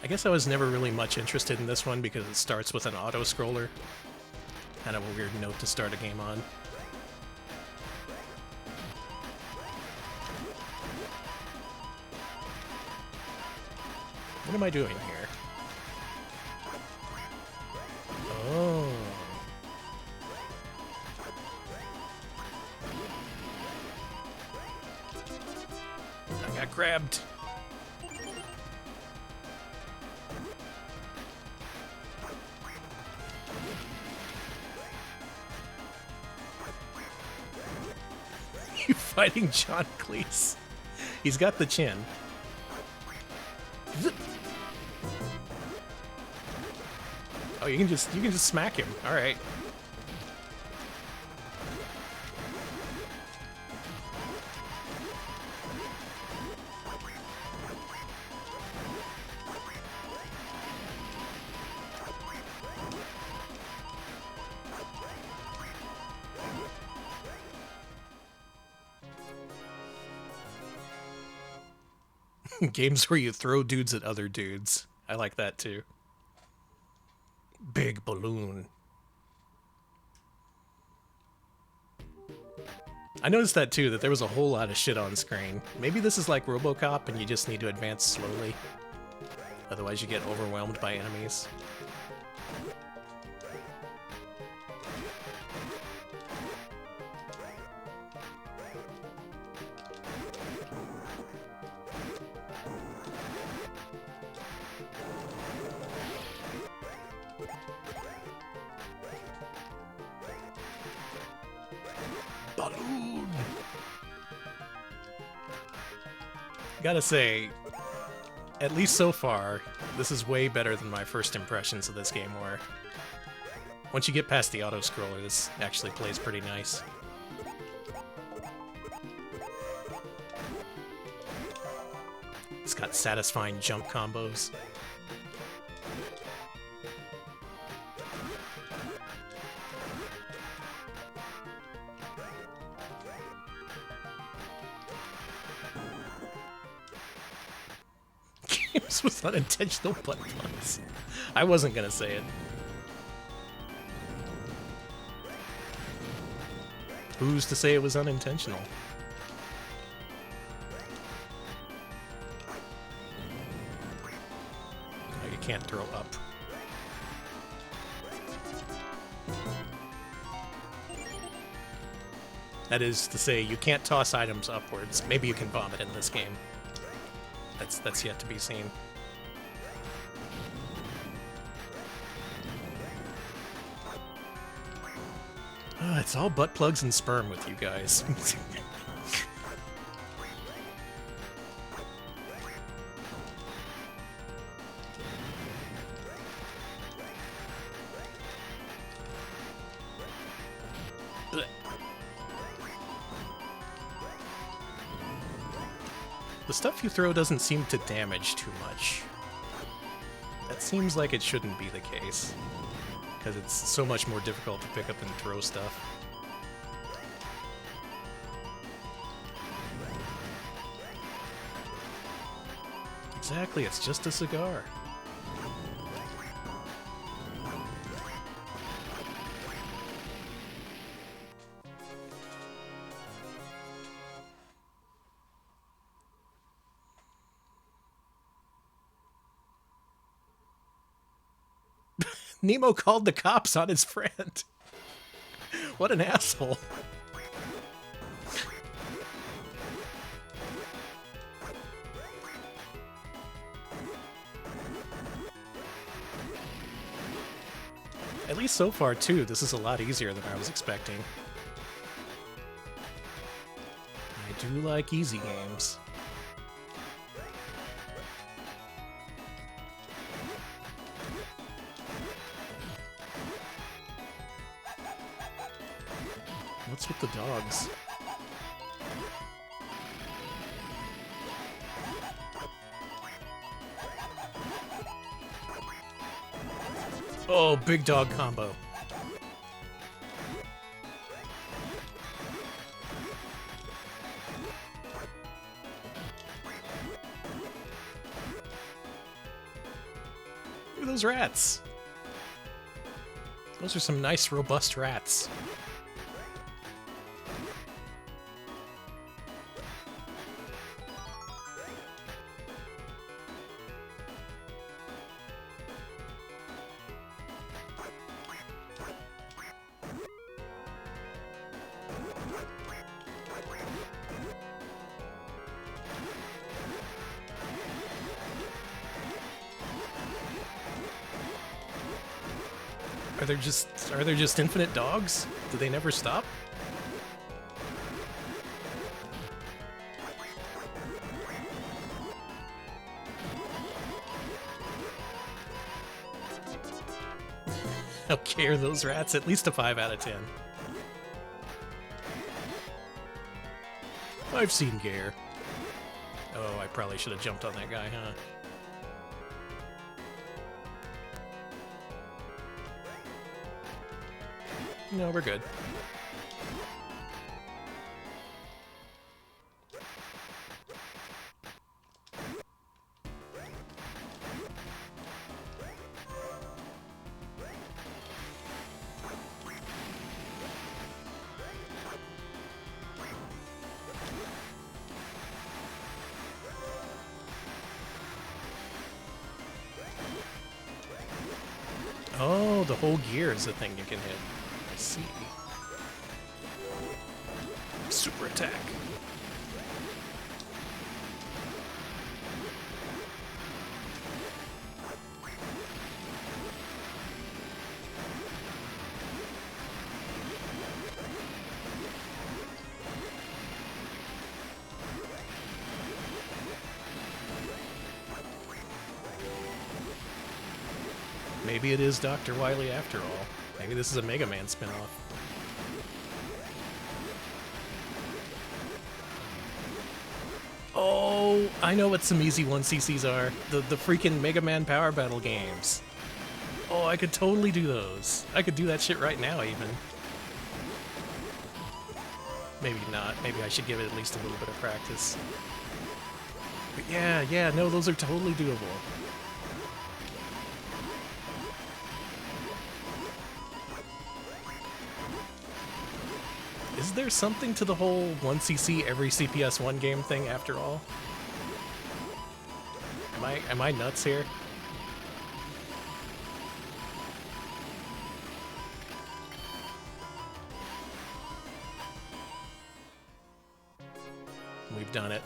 I guess I was never really much interested in this one because it starts with an auto-scroller. Kind of a weird note to start a game on. What am I doing here? Oh. I got grabbed. You fighting John Cleese? He's got the chin. Oh, you can just smack him. All right. Games where you throw dudes at other dudes. I like that too. Big balloon. I noticed that too, that there was a whole lot of shit on screen. Maybe this is like RoboCop and you just need to advance slowly. Otherwise you get overwhelmed by enemies. Balloon! Gotta say, at least so far, this is way better than my first impressions of this game were. Once you get past the auto-scroller, this actually plays pretty nice. It's got satisfying jump combos. Games with unintentional butt plugs. I wasn't gonna say it. Who's to say it was unintentional? Oh, you can't throw up. That is to say, you can't toss items upwards. Maybe you can vomit in this game. That's yet to be seen. It's all butt plugs and sperm with you guys. The stuff you throw doesn't seem to damage too much. That seems like it shouldn't be the case, because it's so much more difficult to pick up and throw stuff. Exactly, it's just a cigar. Nemo called the cops on his friend. What an asshole. At least so far, too, this is a lot easier than I was expecting. I do like easy games. What's with the dogs? Oh, big dog combo. Look at those rats. Those are some nice, robust rats. Are there just infinite dogs? Do they never stop? Okay, are those rats at least a 5 out of 10? I've seen Gare. Oh, I probably should have jumped on that guy, huh? No, we're good. Oh, the whole gear is a thing you can hit. I see. Super attack. Maybe it is Dr. Wily after all. Maybe this is a Mega Man spinoff. Oh, I know what some easy 1cc's are. The freaking Mega Man Power Battle games. Oh, I could totally do those. I could do that shit right now, even. Maybe not. Maybe I should give it at least a little bit of practice. But yeah, no, those are totally doable. Is there something to the whole 1cc every CPS1 game thing after all? Am I nuts here? We've done it.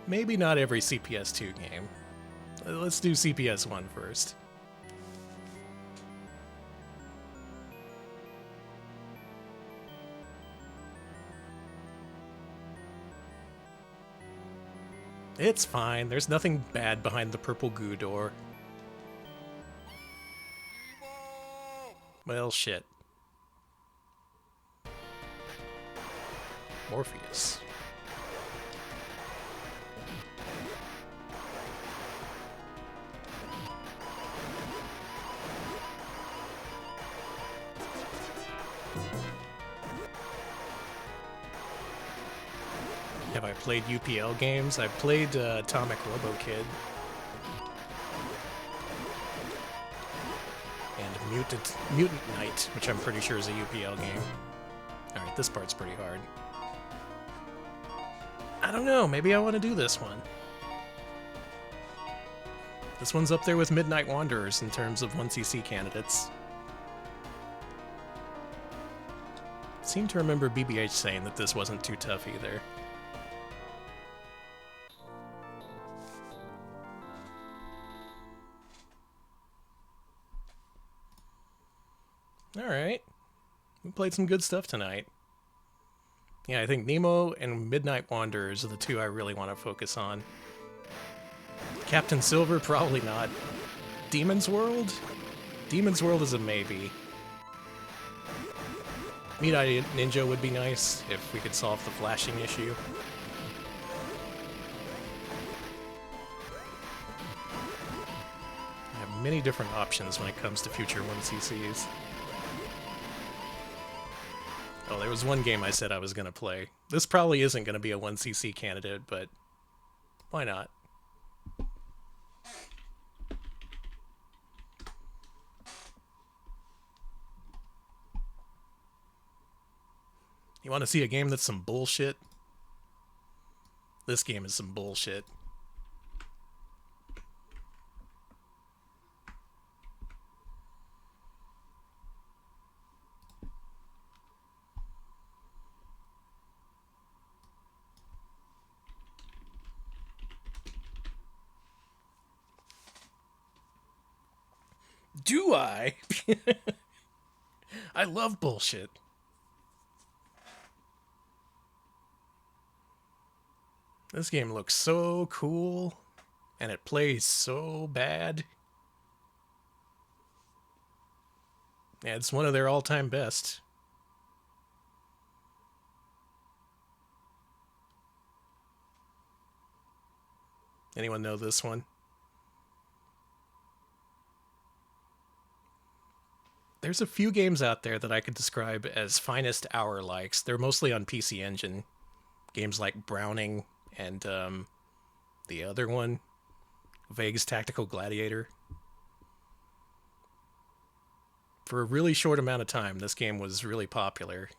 Maybe not every CPS2 game. Let's do CPS1 first. It's fine. There's nothing bad behind the purple goo door. Well, shit. Morpheus. Have I played UPL games? I've played Atomic Robo Kid. And Mutant Knight, which I'm pretty sure is a UPL game. Alright, this part's pretty hard. I don't know, maybe I want to do this one. This one's up there with Midnight Wanderers in terms of 1cc candidates. I seem to remember BBH saying that this wasn't too tough either. Alright. We played some good stuff tonight. Yeah, I think Nemo and Midnight Wanderers are the two I really want to focus on. Captain Silver, probably not. Demon's World? Demon's World is a maybe. Midnight Ninja would be nice if we could solve the flashing issue. I have many different options when it comes to future 1cc's. Oh, there was one game I said I was going to play. This probably isn't going to be a 1cc candidate, but why not? You want to see a game that's some bullshit? This game is some bullshit. Do I? I love bullshit. This game looks so cool, and it plays so bad. Yeah, it's one of their all-time best. Anyone know this one? There's a few games out there that I could describe as finest hour-likes. They're mostly on PC Engine. Games like Browning and the other one, Vegas Tactical Gladiator. For a really short amount of time, this game was really popular.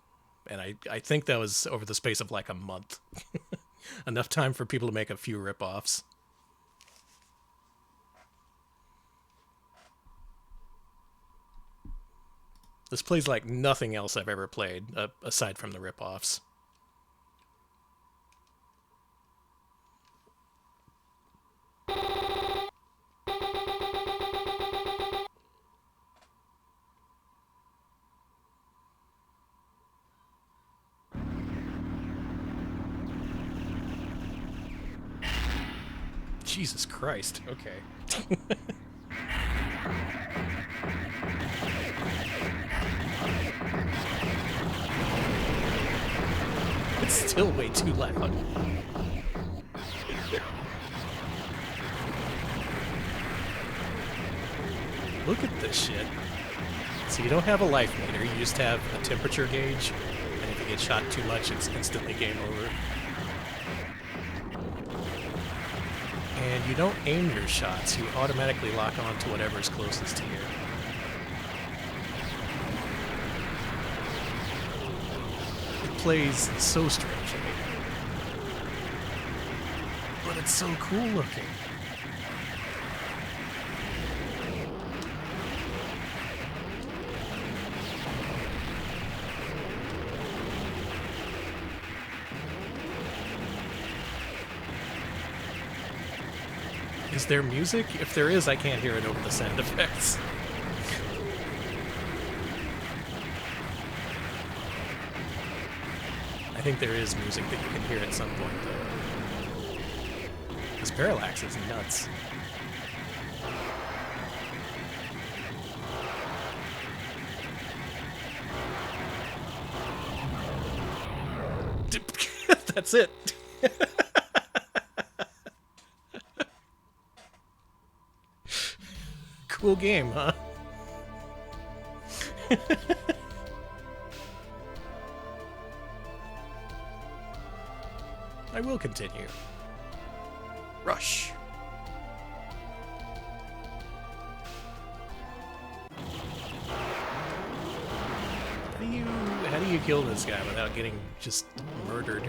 And I think that was over the space of like a month. Enough time for people to make a few rip-offs. This plays like nothing else I've ever played, aside from the rip-offs. Jesus Christ, okay. It's still way too loud. Look at this shit. So you don't have a life meter, you just have a temperature gauge, and if you get shot too much, it's instantly game over. And you don't aim your shots, you automatically lock on to whatever's closest to you. It plays so strangely. But it's so cool looking. Is there music? If there is, I can't hear it over the sound effects. I think there is music that you can hear at some point, though. This Parallax is nuts. That's it. Cool game, huh? I will continue. Rush. How do you kill this guy without getting just murdered?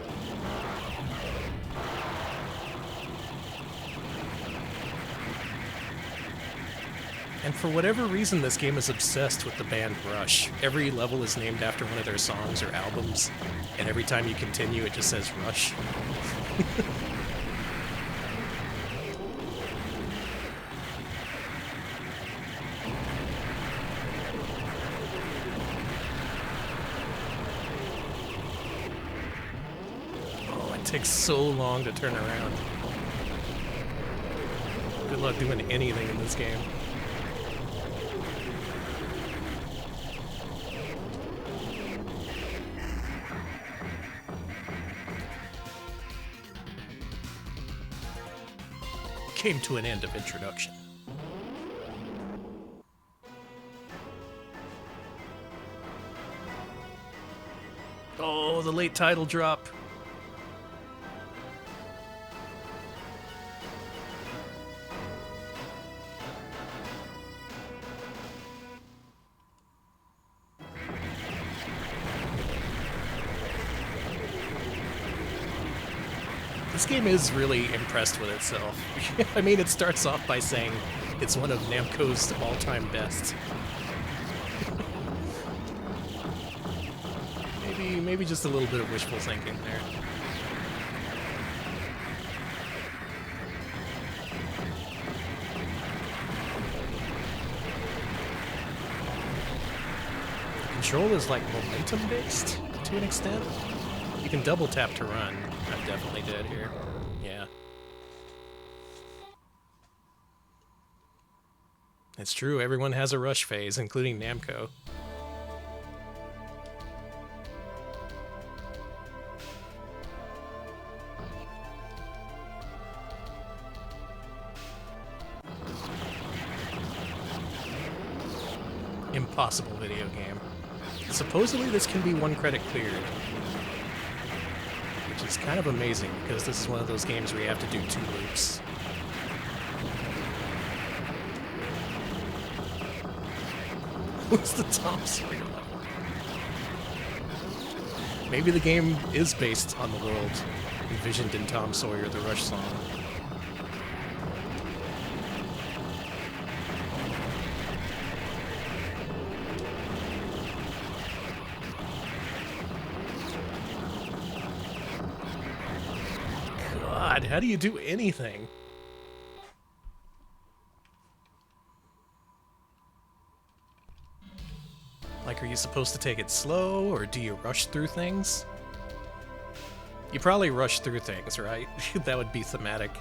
And for whatever reason, this game is obsessed with the band Rush. Every level is named after one of their songs or albums, and every time you continue, it just says Rush. Oh, it takes so long to turn around. Good luck doing anything in this game. Came to an end of introduction. Oh, the late title drop. This game is really impressed with itself. I mean, it starts off by saying it's one of Namco's all-time bests. Maybe just a little bit of wishful thinking there. The control is like momentum-based to an extent. You can double tap to run. I'm definitely dead here. Yeah. It's true, everyone has a rush phase, including Namco. Impossible video game. Supposedly this can be one credit cleared. Which is kind of amazing, because this is one of those games where you have to do 2 loops. What's the Tom Sawyer level? Maybe the game is based on the world envisioned in Tom Sawyer, the Rush song. God, how do you do anything? Like, are you supposed to take it slow, or do you rush through things? You probably rush through things, right? That would be thematic.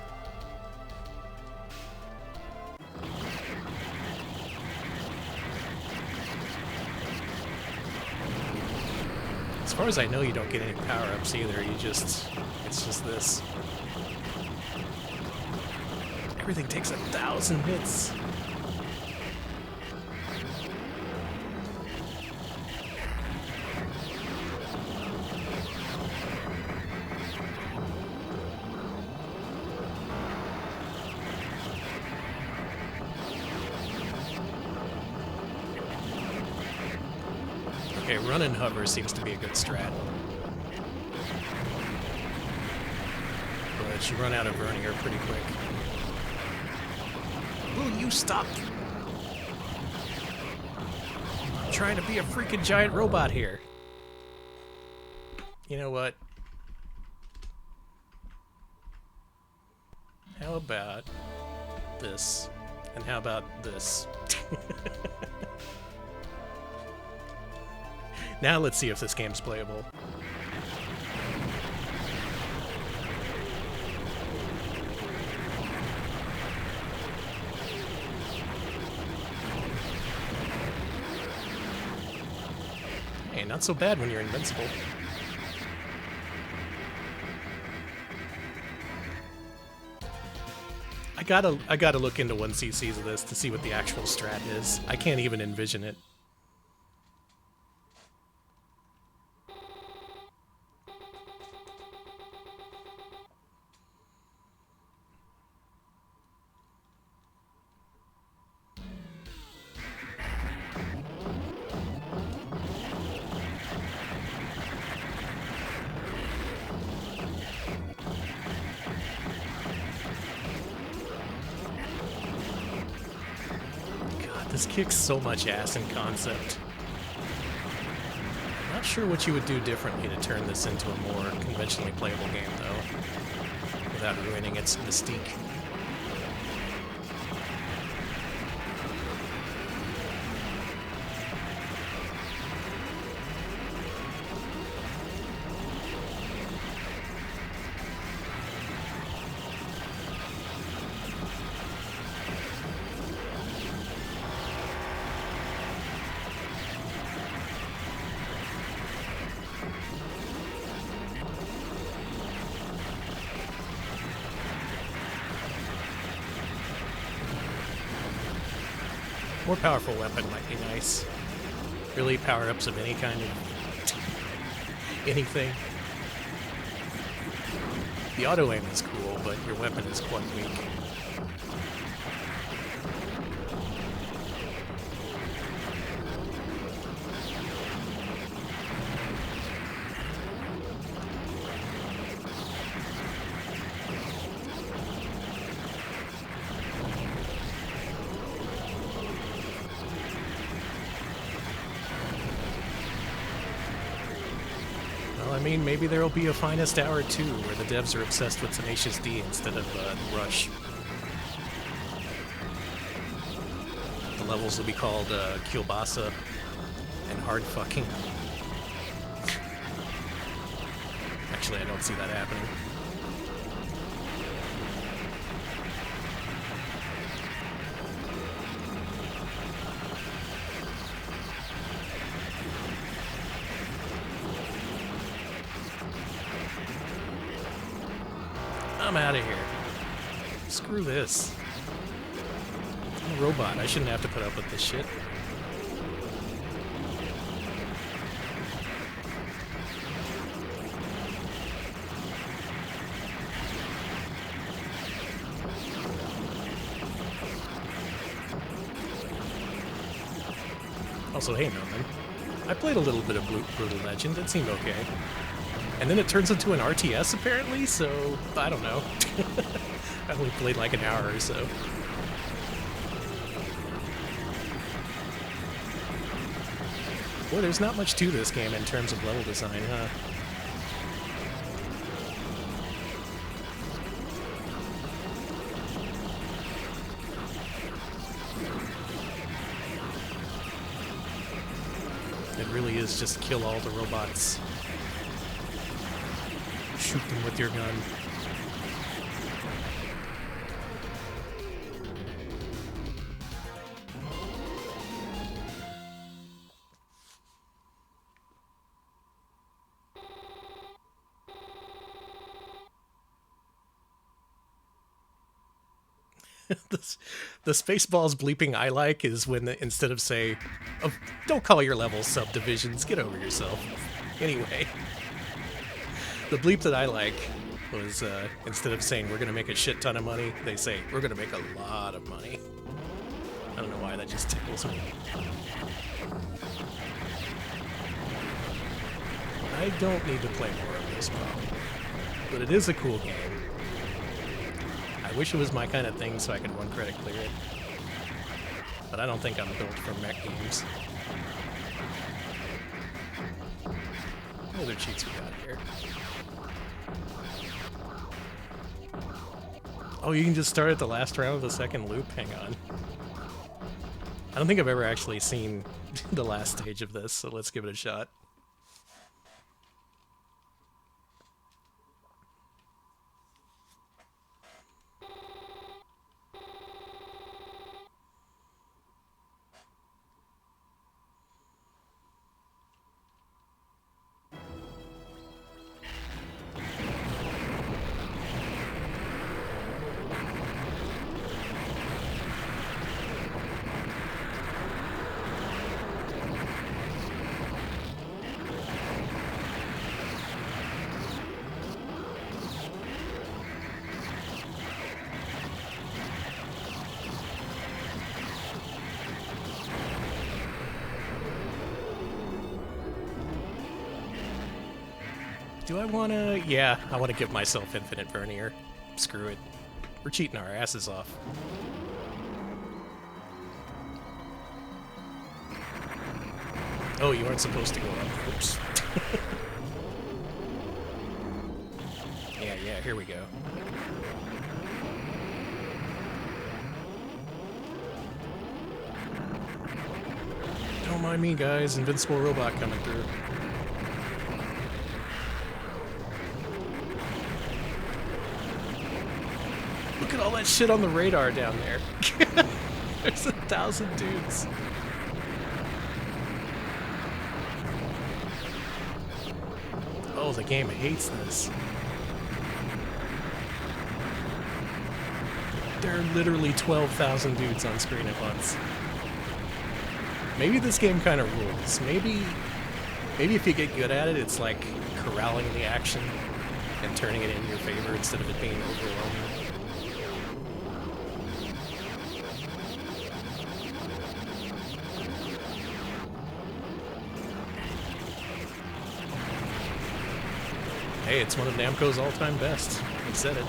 As far as I know, you don't get any power-ups either, it's just this. Everything takes 1,000 hits. Okay, run and hover seems to be a good strat. but you run out of vernier pretty quick. Will you stop? I'm trying to be a freaking giant robot here. You know what? How about this? And how about this? Now let's see if this game's playable. Hey, not so bad when you're invincible. I gotta look into 1cc's of this to see what the actual strat is. I can't even envision it. This kicks so much ass in concept. I'm not sure what you would do differently to turn this into a more conventionally playable game, though, without ruining its mystique. More powerful weapon might be nice. Really, power-ups of any kind of anything. The auto-aim is cool, but your weapon is quite weak. I mean, maybe there'll be a Finest Hour 2 where the devs are obsessed with Tenacious D instead of Rush. The levels will be called Kielbasa and Hard Fucking. Actually, I don't see that happening. I'm out of here. Screw this. I'm a robot. I shouldn't have to put up with this shit. Also, hey Norman, I played a little bit of Brutal Legend. It seemed okay. And then it turns into an RTS, apparently, so I don't know. I only played like an hour or so. Boy, there's not much to this game in terms of level design, huh? It really is just kill all the robots. Shoot them with your gun. The Spaceballs bleeping I like is when instead of say, oh, don't call your levels subdivisions, get over yourself. Anyway. The bleep that I like was, instead of saying we're gonna make a shit ton of money, they say we're gonna make a lot of money. I don't know why, that just tickles me. I don't need to play more of this, probably. But it is a cool game, I wish it was my kind of thing so I could one credit clear it. But I don't think I'm built for mech games. What other cheats we got here? Oh, you can just start at the last round of the second loop? Hang on. I don't think I've ever actually seen the last stage of this, so let's give it a shot. Do I want to... Yeah, I want to give myself infinite vernier. Screw it. We're cheating our asses off. Oh, you aren't supposed to go up. Oops. Yeah, here we go. Don't mind me, guys. Invincible robot coming through. Look at all that shit on the radar down there. There's 1,000 dudes. Oh, the game hates this. There are literally 12,000 dudes on screen at once. Maybe this game kind of rules. Maybe if you get good at it, it's like corralling the action and turning it in your favor instead of it being overwhelming. Hey, it's one of Namco's all-time best. He said it.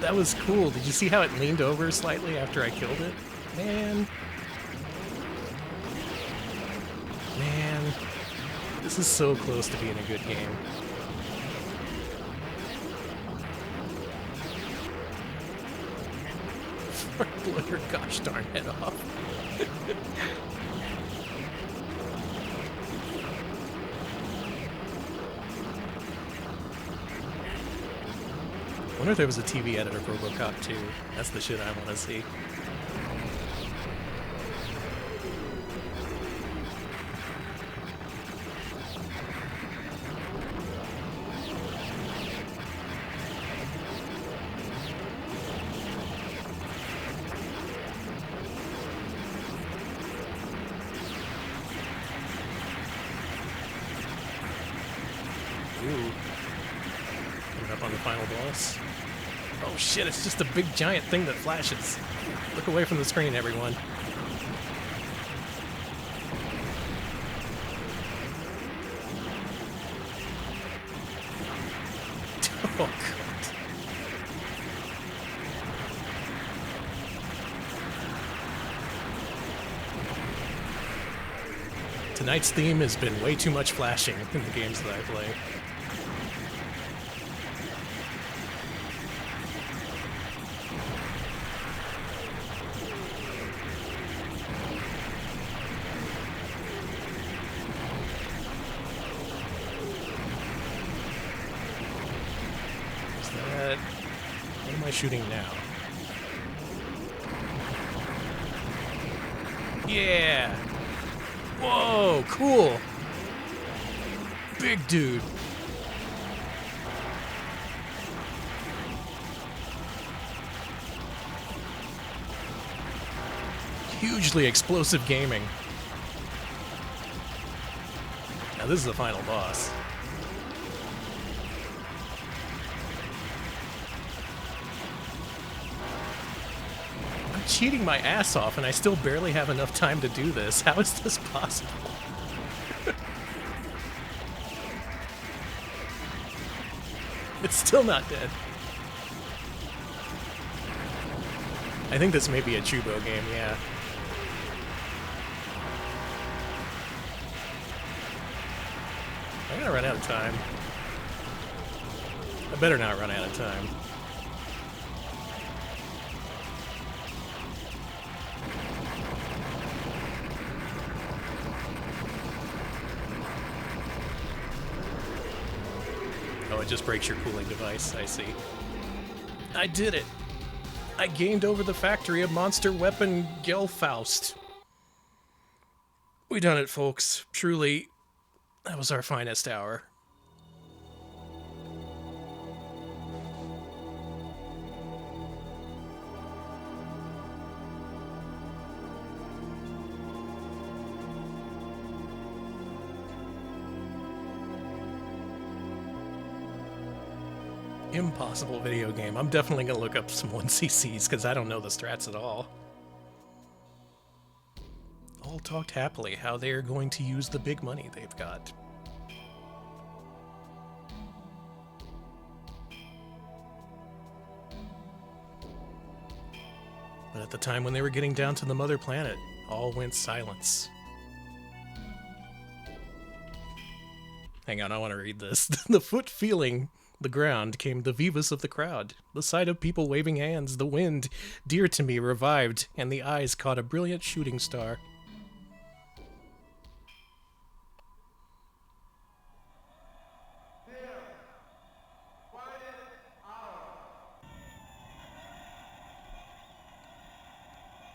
That was cool. Did you see how it leaned over slightly after I killed it? Man. This is so close to being a good game. Blow your gosh darn head off. I wonder if there was a TV editor for RoboCop 2. That's the shit I want to see. Ooh. Coming up on the final boss. Oh shit, it's just a big giant thing that flashes. Look away from the screen, everyone. Oh god. Tonight's theme has been way too much flashing in the games that I play. What am I shooting now? Yeah! Whoa, cool! Big dude! Hugely explosive gaming. Now this is the final boss. cheating my ass off, and I still barely have enough time to do this. How is this possible? It's still not dead. I think this may be a Chubo game, yeah. I'm gonna run out of time. I better not run out of time. Oh, it just breaks your cooling device, I see. I did it! I gained over the factory of monster weapon Gelfaust. We done it, folks. Truly, that was our finest hour. Impossible video game. I'm definitely gonna look up some 1cc's because I don't know the strats at all. All talked happily how they are going to use the big money they've got. But at the time when they were getting down to the mother planet, all went silence. Hang on, I want to read this. The foot feeling the ground came the vivus of the crowd. The sight of people waving hands, the wind, dear to me, revived, and the eyes caught a brilliant shooting star.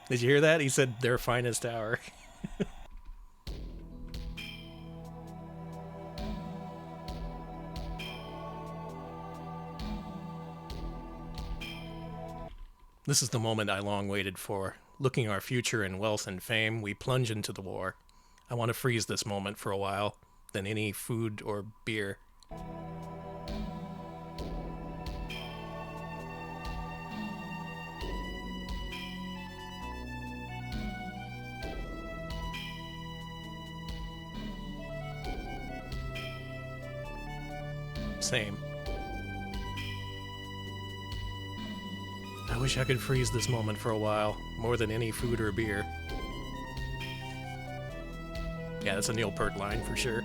Did you hear that? He said their finest hour. This is the moment I long waited for. Looking our future in wealth and fame, we plunge into the war. I want to freeze this moment for a while, than any food or beer. Same. I wish I could freeze this moment for a while, more than any food or beer. Yeah, that's a Neil Peart line for sure.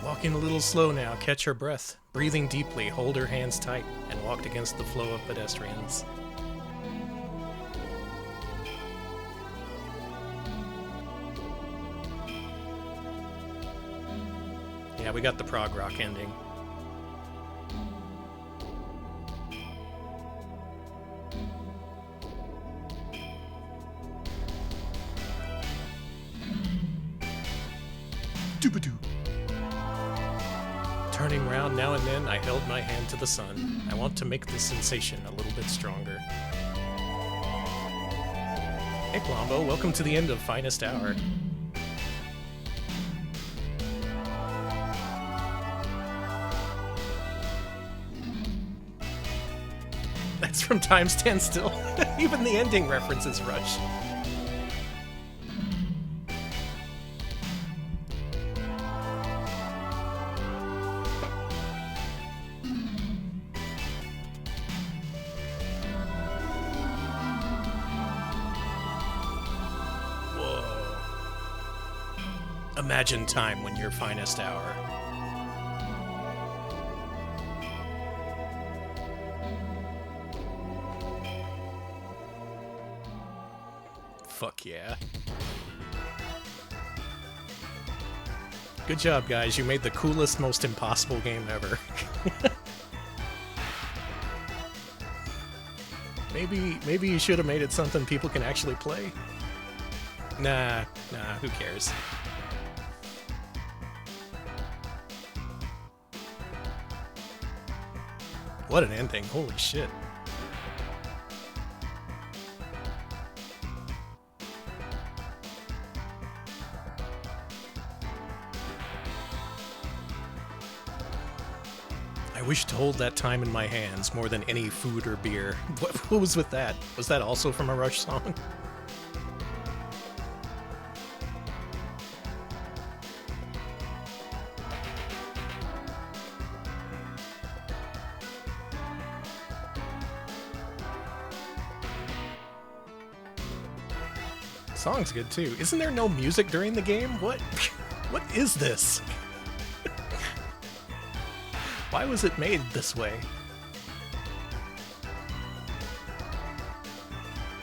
Walking a little slow now, catch her breath. Breathing deeply, hold her hands tight, and walked against the flow of pedestrians. Yeah, we got the prog rock ending. Doobadoo. Turning round now and then, I held my hand to the sun. I want to make this sensation a little bit stronger. Hey Plombo, welcome to the end of Finest Hour. That's from Time Stand Still. Even the ending references Rush. Imagine time when your finest hour. Fuck yeah. Good job, guys. You made the coolest, most impossible game ever. Maybe you should have made it something people can actually play. Nah, who cares? What an ending, holy shit. I wish to hold that time in my hands more than any food or beer. What was with that? Was that also from a Rush song? Song's good too. Isn't there no music during the game? What is this? Why was it made this way?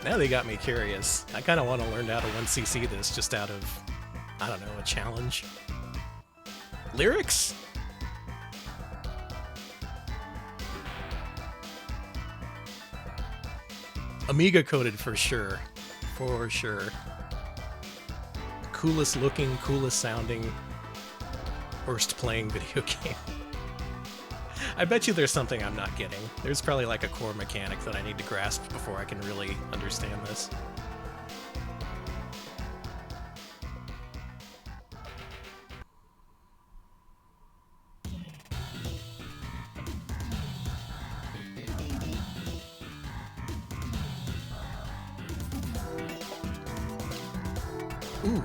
Now they got me curious. I kind of want to learn how to 1cc this just out of, I don't know, a challenge. Lyrics? Amiga coded for sure. For sure. Coolest looking, coolest sounding, worst playing video game. I bet you there's something I'm not getting. There's probably like a core mechanic that I need to grasp before I can really understand this. Ooh.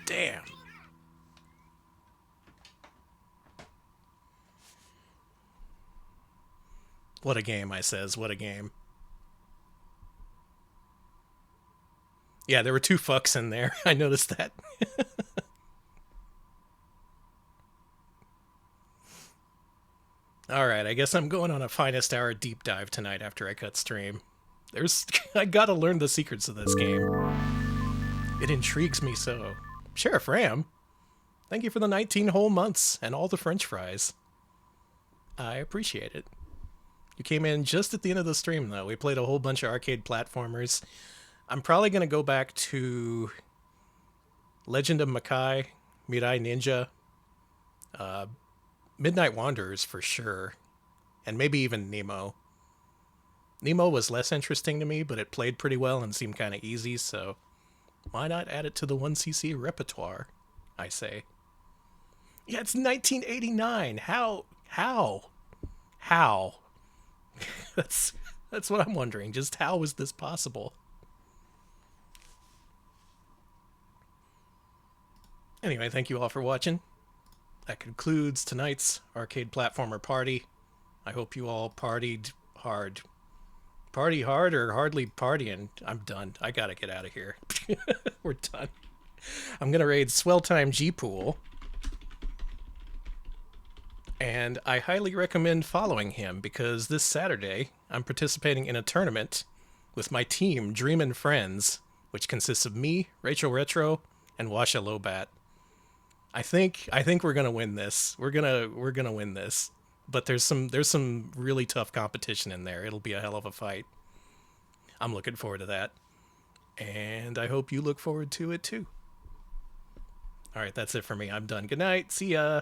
Damn. What a game, I says. What a game. Yeah, there were 2 fucks in there. I noticed that. Alright, I guess I'm going on a Finest Hour deep dive tonight after I cut stream. I gotta learn the secrets of this game. It intrigues me so. Sheriff Ram, thank you for the 19 whole months and all the french fries. I appreciate it. You came in just at the end of the stream, though. We played a whole bunch of arcade platformers. I'm probably going to go back to Legend of Makai, Mirai Ninja, Midnight Wanderers for sure, and maybe even Nemo. Nemo was less interesting to me, but it played pretty well and seemed kind of easy, so why not add it to the 1cc repertoire, I say. Yeah, it's 1989. How? That's what I'm wondering. Just how was this possible? Anyway, thank you all for watching. That concludes tonight's arcade platformer party. I hope you all partied hard. Party hard or hardly partying? I'm done. I gotta get out of here. We're done. I'm gonna raid Swell Time G-Pool. And I highly recommend following him because this Saturday I'm participating in a tournament with my team, Dreamin' Friends, which consists of me, Rachel Retro, and Washa Lobat. I think we're gonna win this. We're gonna win this. But there's some really tough competition in there. It'll be a hell of a fight. I'm looking forward to that. And I hope you look forward to it too. Alright, that's it for me. I'm done. Good night. See ya.